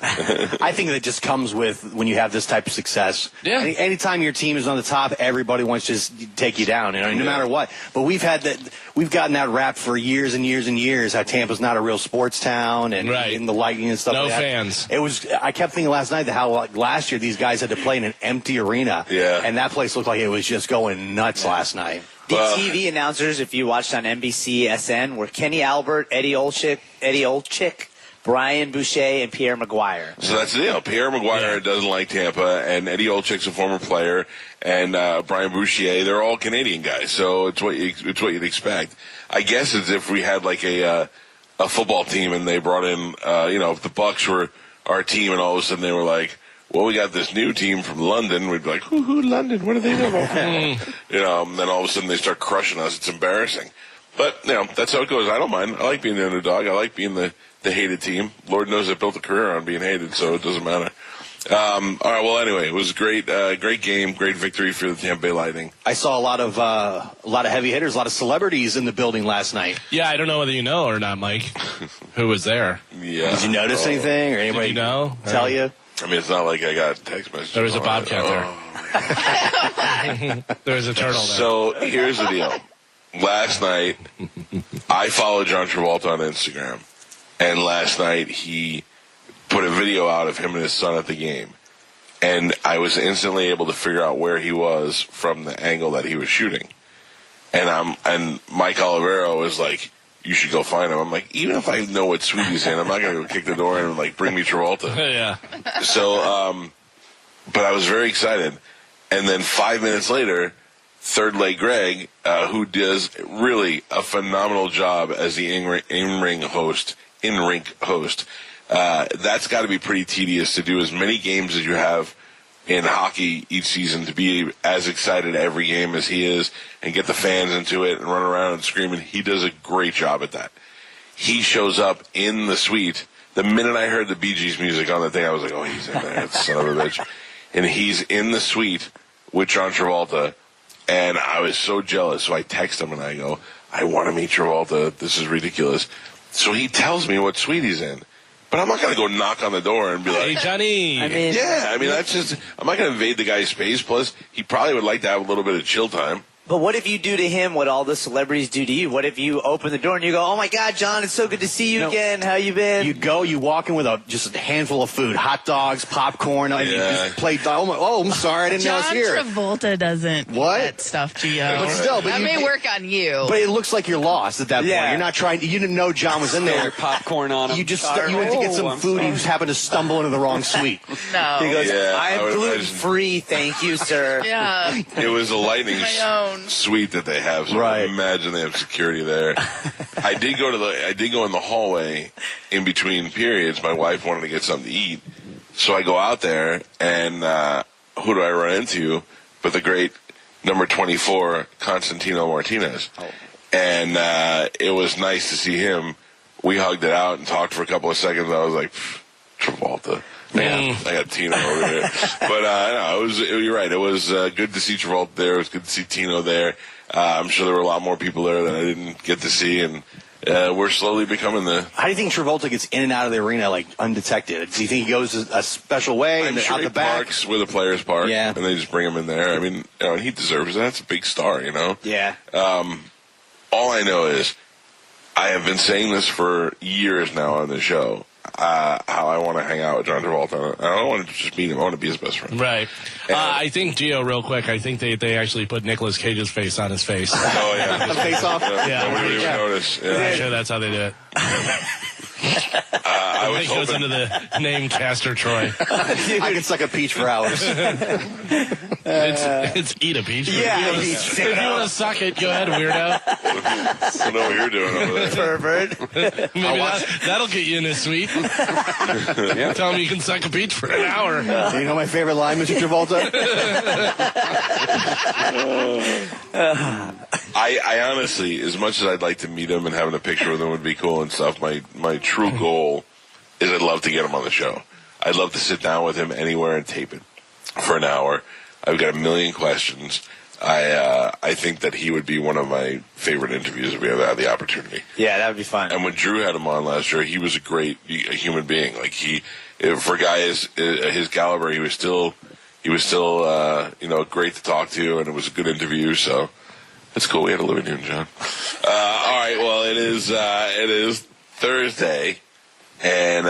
I think that just comes with when you have this type of success. Yeah. Anytime your team is on the top, everybody wants to just take you down. No matter what. But we've gotten that rap for years and years and years. How Tampa's not a real sports town, and in the Lightning and stuff. No like that. fans. I kept thinking last night that how last year these guys had to play in an empty arena. Yeah. And that place looked like it was just going nuts last night. The TV announcers, if you watched on NBC SN, were Kenny Albert, Eddie Olczyk, Brian Boucher and Pierre Maguire. So that's the deal. Pierre Maguire doesn't like Tampa, and Eddie Olczyk's a former player, and Brian Boucher, they're all Canadian guys. So it's what you'd expect. I guess it's if we had like a football team and they brought in, if the Bucks were our team and all of a sudden they were like, well, we got this new team from London. We'd be like, who London? What do they know about? And then all of a sudden they start crushing us. It's embarrassing. But, that's how it goes. I don't mind. I like being the underdog. I like being the hated team. Lord knows I built a career on being hated, so it doesn't matter. All right, well, anyway, it was a great game, great victory for the Tampa Bay Lightning. I saw a lot of heavy hitters, a lot of celebrities in the building last night. Yeah, I don't know whether you know or not, Mike, who was there. Yeah. Did you notice anything, or anybody tell you? I mean, it's not like I got text messages. There was a bobcat there. There was a turtle there. So here's the deal. Last night, I followed John Travolta on Instagram, and last night he put a video out of him and his son at the game, and I was instantly able to figure out where he was from the angle that he was shooting. And Mike Olivero was like, you should go find him. I'm like, even if I know what suite he's in, I'm not going to go kick the door in and like bring me Travolta. Yeah. So, but I was very excited. And then 5 minutes later, Third Leg Greg, who does really a phenomenal job as the in-ring host, that's got to be pretty tedious to do as many games as you have in hockey each season, to be as excited every game as he is and get the fans into it and run around and screaming. He does a great job at that. He shows up in the suite. The minute I heard the Bee Gees music on the thing, I was like, oh, he's in there, son of a bitch. And he's in the suite with John Travolta, and I was so jealous. So I text him and I go, I want to meet Travolta. This is ridiculous. So he tells me what suite he's in. But I'm not going to go knock on the door and be like, hey, Johnny. That's just, I'm not going to invade the guy's space. Plus, he probably would like to have a little bit of chill time. But what if you do to him what all the celebrities do to you? What if you open the door and you go, oh, my God, John, it's so good to see you again. How you been? You walk in with just a handful of food, hot dogs, popcorn, and you just play, I'm sorry, I didn't know I was here. John Travolta doesn't that stuff, Gio. But still, that may work on you. But it looks like you're lost at that point. You're not trying, you didn't know John was in there. Popcorn on him. You went to get some food and you just happened to stumble into the wrong suite. No. He goes, I'm gluten-free, thank you, sir. Yeah. It was a Lightning suite that they have, so I imagine they have security there. I did go in the hallway in between periods. My wife wanted to get something to eat, so I go out there, and who do I run into but the great number 24, Constantino Martinez. And it was nice to see him. We hugged it out and talked for a couple of seconds. I was like, Travolta. Man, I got Tino over there. But you're right. It was good to see Travolta there. It was good to see Tino there. I'm sure there were a lot more people there that I didn't get to see, and we're slowly becoming the... How do you think Travolta gets in and out of the arena like undetected? Do you think he goes a special way I'm sure out he the back? parks where the players park, and they just bring him in there. I mean, and he deserves that. That's a big star, Yeah. All I know is I have been saying this for years now on the show. How I want to hang out with John Travolta. I don't want to just meet him. I want to be his best friend. Right. I think, Gio, real quick, I think they actually put Nicolas Cage's face on his face. Oh, yeah. Face off? Yeah. Nobody would notice. Yeah. I'm sure that's how they do it. I think it goes under the name Castor Troy. I could suck a peach for hours. It's eat a peach. Yeah. If you want to suck it, go ahead, weirdo. I know what you're doing over there. Pervert. Maybe that'll get you in this suite. Tell him you can suck a peach for an hour. You know my favorite line, Mr. Travolta? I honestly, as much as I'd like to meet him and having a picture with him would be cool and stuff, my true goal is I'd love to get him on the show. I'd love to sit down with him anywhere and tape it for an hour. I've got a million questions. I think that he would be one of my favorite interviews if we ever had the opportunity. Yeah, that would be fun. And when Drew had him on last year, he was a great human being. Like for a guy his caliber, he was still great to talk to, and it was a good interview. So that's cool. We had a living room, John. All right. Well, it is Thursday, and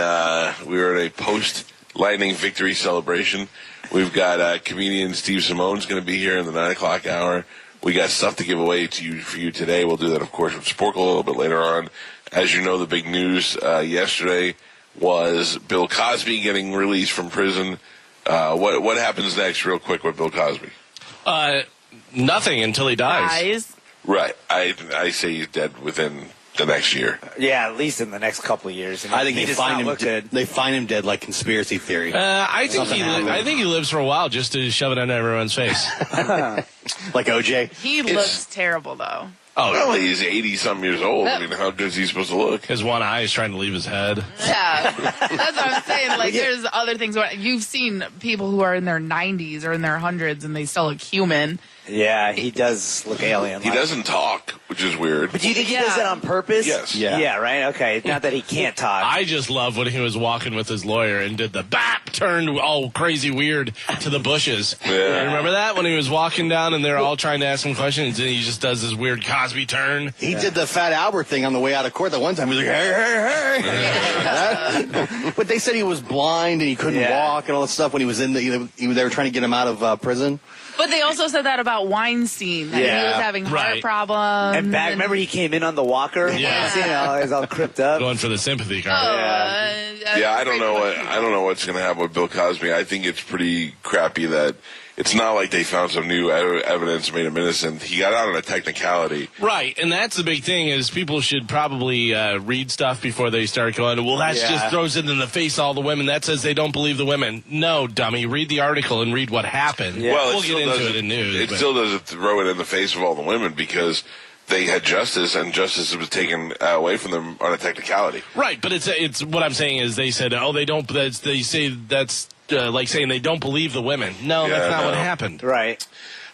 we are at a post-Lightning victory celebration. We've got comedian Steve Simone's going to be here in the 9 o'clock hour. We got stuff to give away for you today. We'll do that, of course, with Sporkle a little bit later on. As you know, the big news yesterday was Bill Cosby getting released from prison. What happens next, real quick, with Bill Cosby? Nothing until he dies. Right. I say he's dead within the next year. Yeah, at least in the next couple of years. I think they find him dead like conspiracy theory. I think he lives for a while just to shove it under everyone's face. Like OJ. He looks terrible, though. Oh, well, he's 80-something years old. I mean, how good is he supposed to look? His one eye is trying to leave his head. Yeah, that's what I'm saying. Like, there's other things. You've seen people who are in their 90s or in their hundreds, and they still look human. Yeah, he does look alien. He doesn't talk, which is weird. But do you think he does that on purpose? Yes. Yeah, right? Okay. Not that he can't talk. I just love when he was walking with his lawyer and did the bap, turned all crazy weird to the bushes. Yeah. Remember that? When he was walking down and they're all trying to ask him questions and he just does this weird Cosby turn. He did the Fat Albert thing on the way out of court that one time. He was like, hey. But they said he was blind and he couldn't walk and all that stuff when he was they were trying to get him out of prison. But they also said that about Weinstein, that he was having heart problems. And remember he came in on the walker? Yeah. You know, he's all cripped up. Going for the sympathy card. I don't know what's going to happen with Bill Cosby. I think it's pretty crappy that it's not like they found some new evidence made him innocent. He got out on a technicality. Right, and that's the big thing is people should probably read stuff before they start going, well, that just throws it in the face all the women. That says they don't believe the women. No, dummy. Read the article and read what happened. Yeah. Well, we'll get into it in news. It still doesn't throw it in the face of all the women because they had justice, and justice was taken away from them on a technicality. Right, but it's what I'm saying is they said, they don't. They say that's like saying they don't believe the women. No, that's not what happened. Right.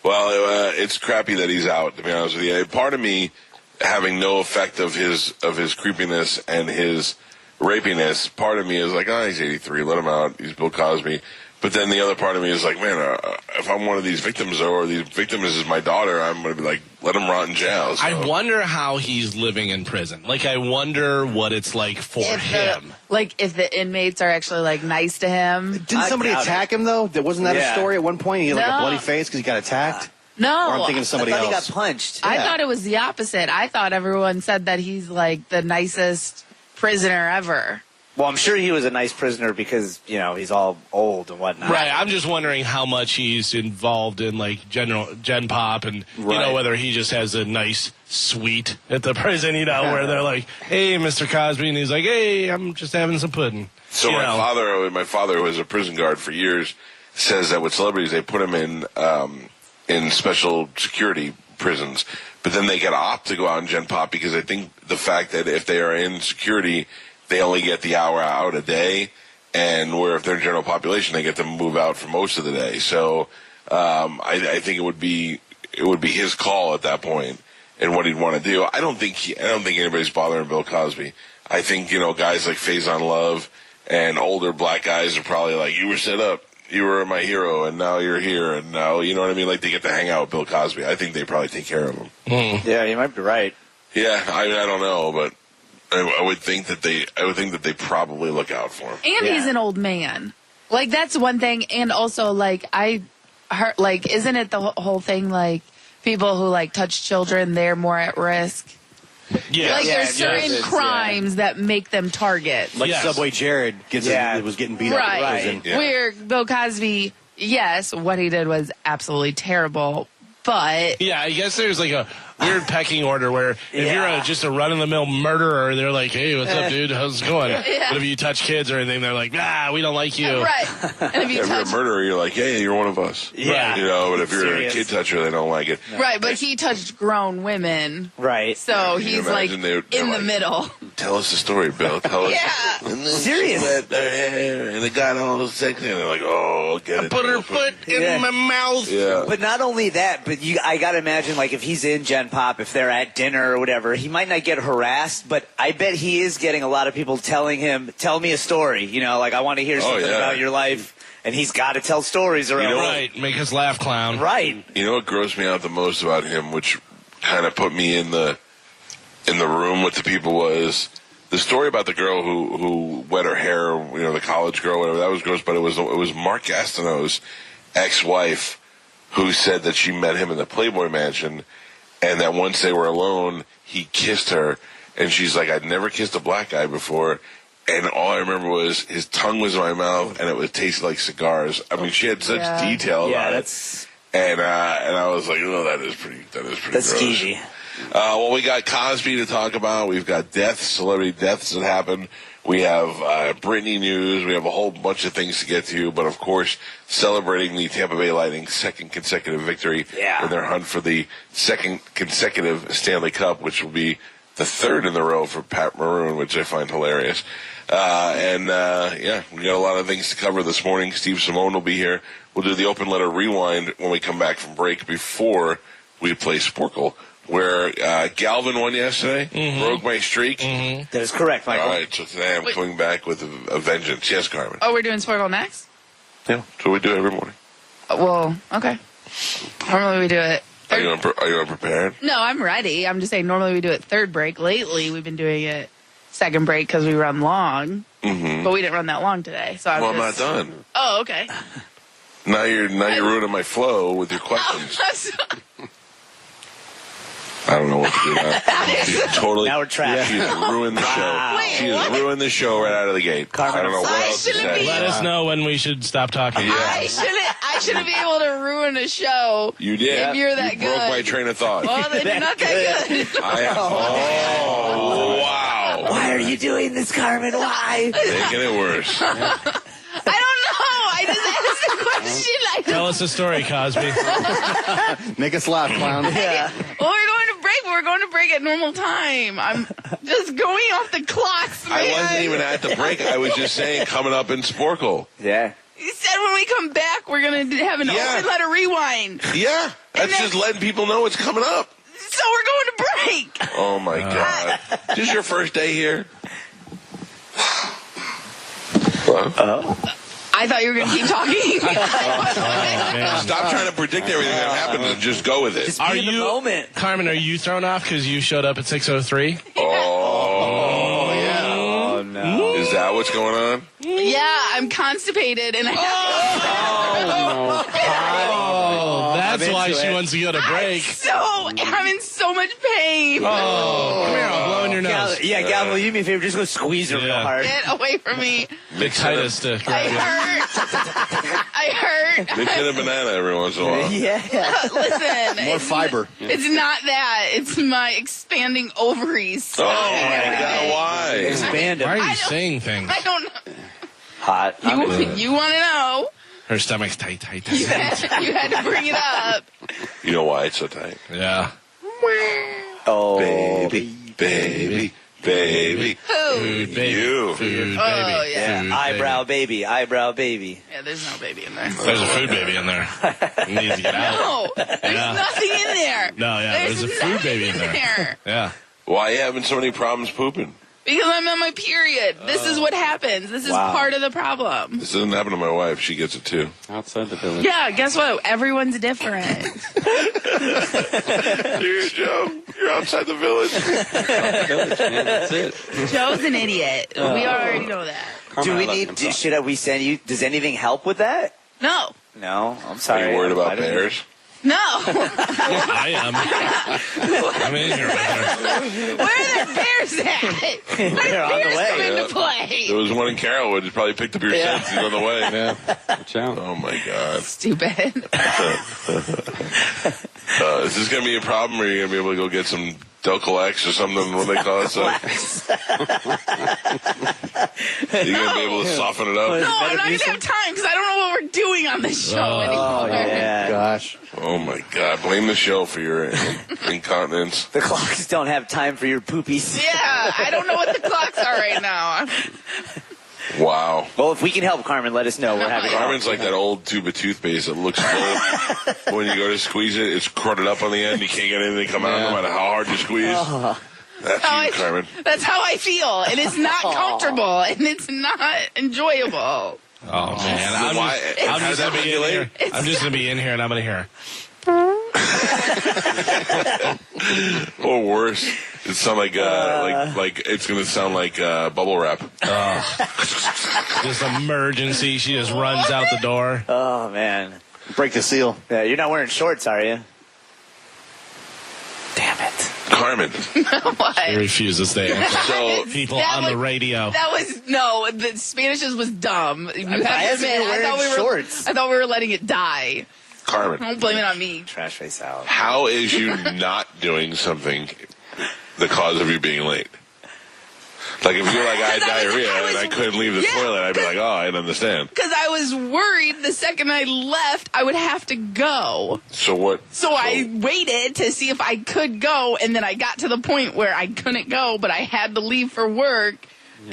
Well, it's crappy that he's out. To be honest with you, part of me having no effect of his creepiness and his rapiness. Part of me is like, he's 83. Let him out. He's Bill Cosby. But then the other part of me is like, man, if I'm one of these victims, or these victims is my daughter, I'm going to be like, let him rot in jail. So. I wonder how he's living in prison. Like, I wonder what it's like for him. If the inmates are actually, like, nice to him. Didn't somebody attack him, though? Wasn't that a story at one point? He had, like, a bloody face because he got attacked? No. Or I'm thinking of somebody else. I thought he got punched. I thought it was the opposite. I thought everyone said that he's, like, the nicest prisoner ever. Well, I'm sure he was a nice prisoner because, he's all old and whatnot. Right. I'm just wondering how much he's involved in, like, Gen Pop and, whether he just has a nice suite at the prison, where they're like, hey, Mr. Cosby, and he's like, hey, I'm just having some pudding. So my father, who was a prison guard for years, says that with celebrities, they put them in special security prisons, but then they get opt to go out in Gen Pop because I think the fact that if they are in security, they only get the hour out a day, and where if they're in general population, they get to move out for most of the day. So I think it would be his call at that point and what he'd want to do. I don't think anybody's bothering Bill Cosby. I think guys like Faison Love and older black guys are probably like, you were set up, you were my hero, and now you're here, and now you know what I mean. Like they get to hang out with Bill Cosby. I think they probably take care of him. Yeah, you might be right. Yeah, I don't know, but. I would think that they probably look out for him. And he's an old man. Like, that's one thing. And also, like, I heard, like, isn't it the whole thing, like, people who, like, touch children, they're more at risk? Yeah. Like, there's certain crimes that make them targets. Like Subway Jared was getting beat up in prison. Yeah. Where Bill Cosby, yes, what he did was absolutely terrible, but... Yeah, I guess there's, like, a weird pecking order where if you're just a run-of-the-mill murderer, they're like, hey, what's up, dude? How's it going? But if you touch kids or anything, they're like, we don't like you. Right. And if you're a murderer, you're like, hey, you're one of us. Yeah. But if you're a kid toucher, they don't like it. Right, but he touched grown women. Right. So he's, like, in the middle. Tell us the story, Bill. Tell us. Yeah. And then serious. She wet their hair, and they got all sexy, and they're like, oh, get it. Put her foot in my mouth. Yeah. But not only that, but I got to imagine, like, if he's in Gen Pop, if they're at dinner or whatever, he might not get harassed, but I bet he is getting a lot of people telling him, tell me a story, like I want to hear something about your life, and he's got to tell stories around. Right, make us laugh, clown. Right. You know what grossed me out the most about him, which kind of put me in the room with the people, was the story about the girl who wet her hair, the college girl, whatever. That was gross, but it was Mark Gastineau's ex-wife who said that she met him in the Playboy Mansion, and that once they were alone, he kissed her, and she's like, I'd never kissed a black guy before, And all I remember was his tongue was in my mouth, and it would taste like cigars. I mean, she had such detail about it. And I was like, oh, that is pretty That's gross. skeevy. Well, we got Cosby to talk about. We've got deaths, celebrity deaths that happened. We have Britney news. We have a whole bunch of things to get to. But, of course, celebrating the Tampa Bay Lightning's second consecutive victory in their hunt for the second consecutive Stanley Cup, which will be the third in the row for Pat Maroon, which I find hilarious. We got a lot of things to cover this morning. Steve Simone will be here. We'll do the open letter rewind when we come back from break before we play Sporkle, where Galvin won yesterday, broke my streak. That is correct, Michael. All right, so today I'm coming back with a vengeance. Yes, Carmen. Oh, we're doing Sporkle next? Yeah, so we do it every morning. Well, okay. Normally we do it. Are you unprepared? No, I'm ready. I'm just saying normally we do it third break. Lately we've been doing it second break because we run long, but we didn't run that long today. So I'm not done. Oh, okay. Now you're ruining my flow with your questions. I don't know what to do now. She's totally. Now we're trapped. She's ruined the show. Wait, she has ruined the show right out of the gate. I don't know what else to say. Let us know when we should stop talking. Yeah. I shouldn't be able to ruin a show. You did. If you're that you good. broke my train of thought. Well, then you're not that good. Wow. Why are you doing this, Carmen? Why? Making it worse. I don't know. I just asked a question. Tell us a story, Cosby. Make us laugh, clown. Yeah. Well, we're going to break. But we're going to break at normal time. I'm just going off the clocks, man. I wasn't even at the break. I was just saying coming up in Sporkle. Yeah. You said when we come back, we're going to have an open letter rewind. Yeah. That's just letting people know it's coming up. So we're going to break. Oh, my God. Is this your first day here? Hello? I thought you were going to keep talking. Stop trying to predict everything that happens and just go with it. Just be in the moment. Carmen, are you thrown off because you showed up at 6:03? Oh, yeah. Oh, no. Is that what's going on? Yeah, I'm constipated and I That's why she wants to go to break. I'm in so much pain. Oh, come here, I'll blow in your nose. Gal, will you do me a favor? Just go squeeze her real hard. Get away from me. Big Titus to I hurt. Mix in a banana every once in a while. Yeah. Listen. More fiber. It's not that. It's my expanding ovaries. Oh, my God, why? Expand Why are you saying things? I don't know. Hot. You want to know. Her stomach's tight. You had to bring it up. You know why it's so tight? Yeah. Oh. Baby. Food, baby. You. Food, baby. Oh, yeah. Food, Eyebrow baby. Yeah, there's no baby in there. There's a food baby in there. It needs to get out. No, there's nothing in there. No, yeah, there's a food baby in there. Yeah. Why are you having so many problems pooping? Because I'm on my period. This is what happens. This is part of the problem. This doesn't happen to my wife. She gets it too. Outside the village. Yeah, guess what? Everyone's different. You're Joe. You're outside the village. That's it. Joe's an idiot. We already know that. Do we need? Should we send you? Does anything help with that? No. No. I'm sorry. Are you worried about bears? No. I am. I'm in here with her. Where are the bears at? They're on the Bears way. come into play. There was one in Carrollwood. You probably picked up your sense. He's on the way. Yeah. Watch out. Oh, my God. Stupid. Is this going to be a problem, or are you going to be able to go get some Delcolex or something? What they call it? You're going to be able to soften it up? No, I'm not going to have time because I don't know what we're doing on this show anymore. Yeah. Gosh. Oh, my God. Blame the show for your incontinence. The clocks don't have time for your poopies. Yeah, I don't know what the clocks are right now. Wow. Well, if we can help Carmen, let us know. We're happy. Carmen's like that old tube of toothpaste that looks full. When you go to squeeze it, it's crudted up on the end. You can't get anything to come out no matter how hard you squeeze. That's you, Carmen. That's how I feel, and it's not comfortable, and it's not enjoyable. Oh, man. I'm just going to be in here. I'm just going to be in here, and I'm going to hear. Or worse, it sound like it's going to sound like bubble wrap. Just emergency. She just runs out the door. Oh, man. Break the seal. Yeah, you're not wearing shorts, are you? Damn it. Carmen. What? He refuses to answer. So people That on was- the radio. That was no. The Spanish was dumb. You have to hasn't admit, been wearing shorts. I thought we were letting it die. Carmen, Don't blame it on me. Trash face out. how is you not doing something the cause of you being late? Like if you're like, I had diarrhea and I couldn't leave the toilet, I'd be like, oh, I didn't understand. Because I was worried the second I left, I would have to go. So what? So I waited to see if I could go, and then I got to the point where I couldn't go, but I had to leave for work.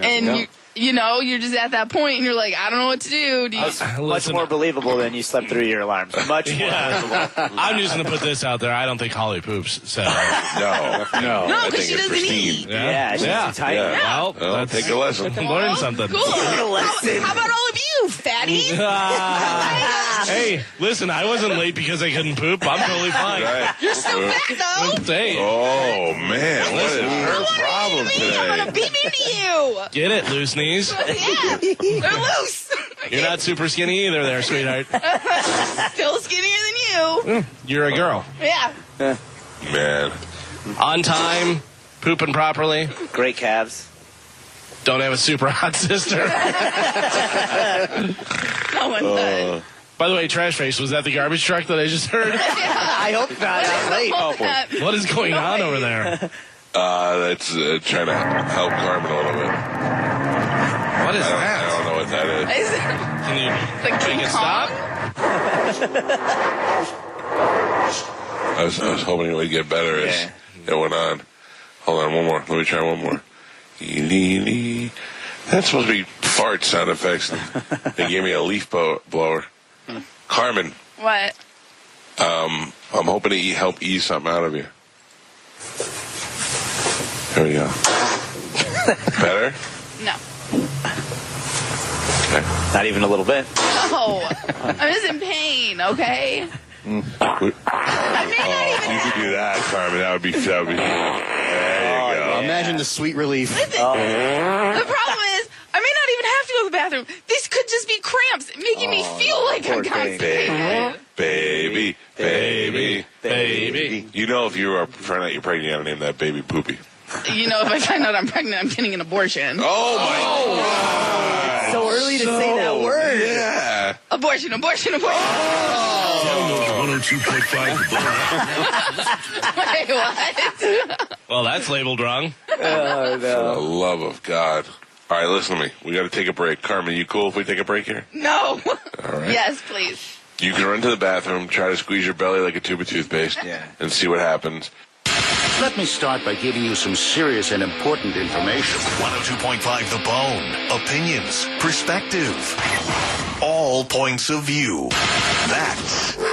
And you know, you're just at that point, and you're like, I don't know what to do. Much more believable than you slept through your alarms. Much more believable. I'm just going to put this out there. I don't think Holly poops. So No, No, I 'cause think she it's doesn't pristine. eat. Yeah, she's too tight. Yeah. Well, Well, take a lesson. Learn something. Cool. How about all of you, fatties? Hey, listen, I wasn't late because I couldn't poop. I'm totally fine. Right. You're so fat, though. Hey, Oh, man. What is her problem I'm gonna today? beat into you. get it, loose knees. Yeah, they're loose. You're not super skinny either there, sweetheart. Still skinnier than you. You're a girl. Yeah. Man. On time, pooping properly. Great calves. Don't have a super hot sister. No one does. By the way, Trash Face, was that the garbage truck that I just heard? I hope not. I'm late. What is going on over there? That's trying to help Carmen a little bit. What is I that? don't know what that is. Is it Can you like make King it Kong? stop? I was hoping it would get better as it went on. Hold on, one more. Let me try one more. That's supposed to be fart sound effects. They gave me a leaf blower. Carmen, What? I'm hoping to help ease something out of you. There we go. Better? No. Okay. Not even a little bit. No. I'm just in pain, okay? You could do that, Carmen. That would be. There you go. Imagine the sweet relief. The problem is, I may not even have to go to the bathroom. This could just be cramps making me feel like I'm constipated. Baby. You know, if you find out you're pregnant, you gotta name that baby Poopy. You know, if I find out I'm pregnant, I'm getting an abortion. Oh my God! So early to say that word. Yeah. Abortion. Download 102.5 Wait, what? Well, that's labeled wrong. For the love of God. All right, listen to me. We got to take a break. Carmen, you cool if we take a break here? No. All right. Yes, please. You can run to the bathroom, try to squeeze your belly like a tube of toothpaste, and see what happens. Let me start by giving you some serious and important information. 102.5 The Bone. Opinions, perspective, all points of view. That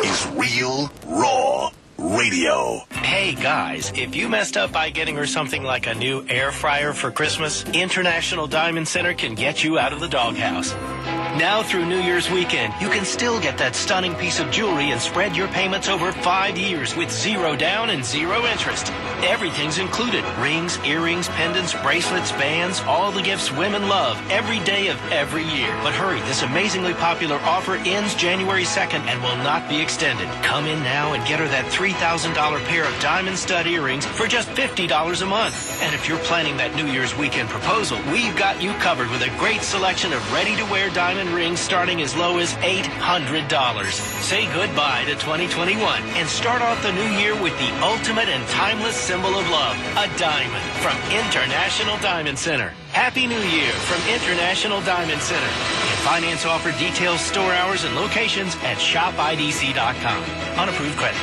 is Real Raw Radio. Hey guys, if you messed up by getting her something like a new air fryer for Christmas, International Diamond Center can get you out of the doghouse. Now through New Year's weekend, you can still get that stunning piece of jewelry and spread your payments over 5 years with 0 down and 0 interest. Everything's included. Rings, earrings, pendants, bracelets, bands, all the gifts women love every day of every year. But hurry, this amazingly popular offer ends January 2nd and will not be extended. Come in now and get her that $3,000 pair of diamond stud earrings for just $50 a month. And if you're planning that New Year's weekend proposal, we've got you covered with a great selection of ready-to-wear diamond rings starting as low as $800. Say goodbye to 2021 and start off the new year with the ultimate and timeless symbol of love, a diamond from International Diamond Center. Happy New Year from International Diamond Center. Get finance offer details, store hours, and locations at shopidc.com. Unapproved credit.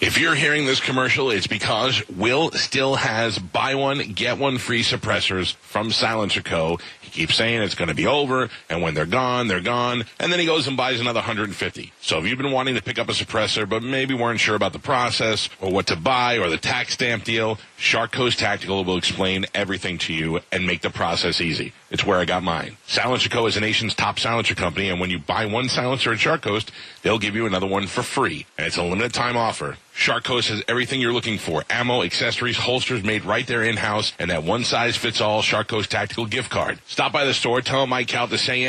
If you're hearing this commercial, it's because Will still has buy one, get one free suppressors from Silencer Co. He keeps saying it's going to be over, and when they're gone, and then he goes and buys another 150. So if you've been wanting to pick up a suppressor, but maybe weren't sure about the process, or what to buy, or the tax stamp deal, Shark Coast Tactical will explain everything to you and make the process easy. It's where I got mine. Silencer Co. is the nation's top silencer company, and when you buy one silencer at Shark Coast, they'll give you another one for free. And it's a limited time offer. Shark Coast has everything you're looking for. Ammo, accessories, holsters made right there in-house, and that one-size-fits-all Shark Coast Tactical gift card. Stop by the store, tell them Mike Cal to say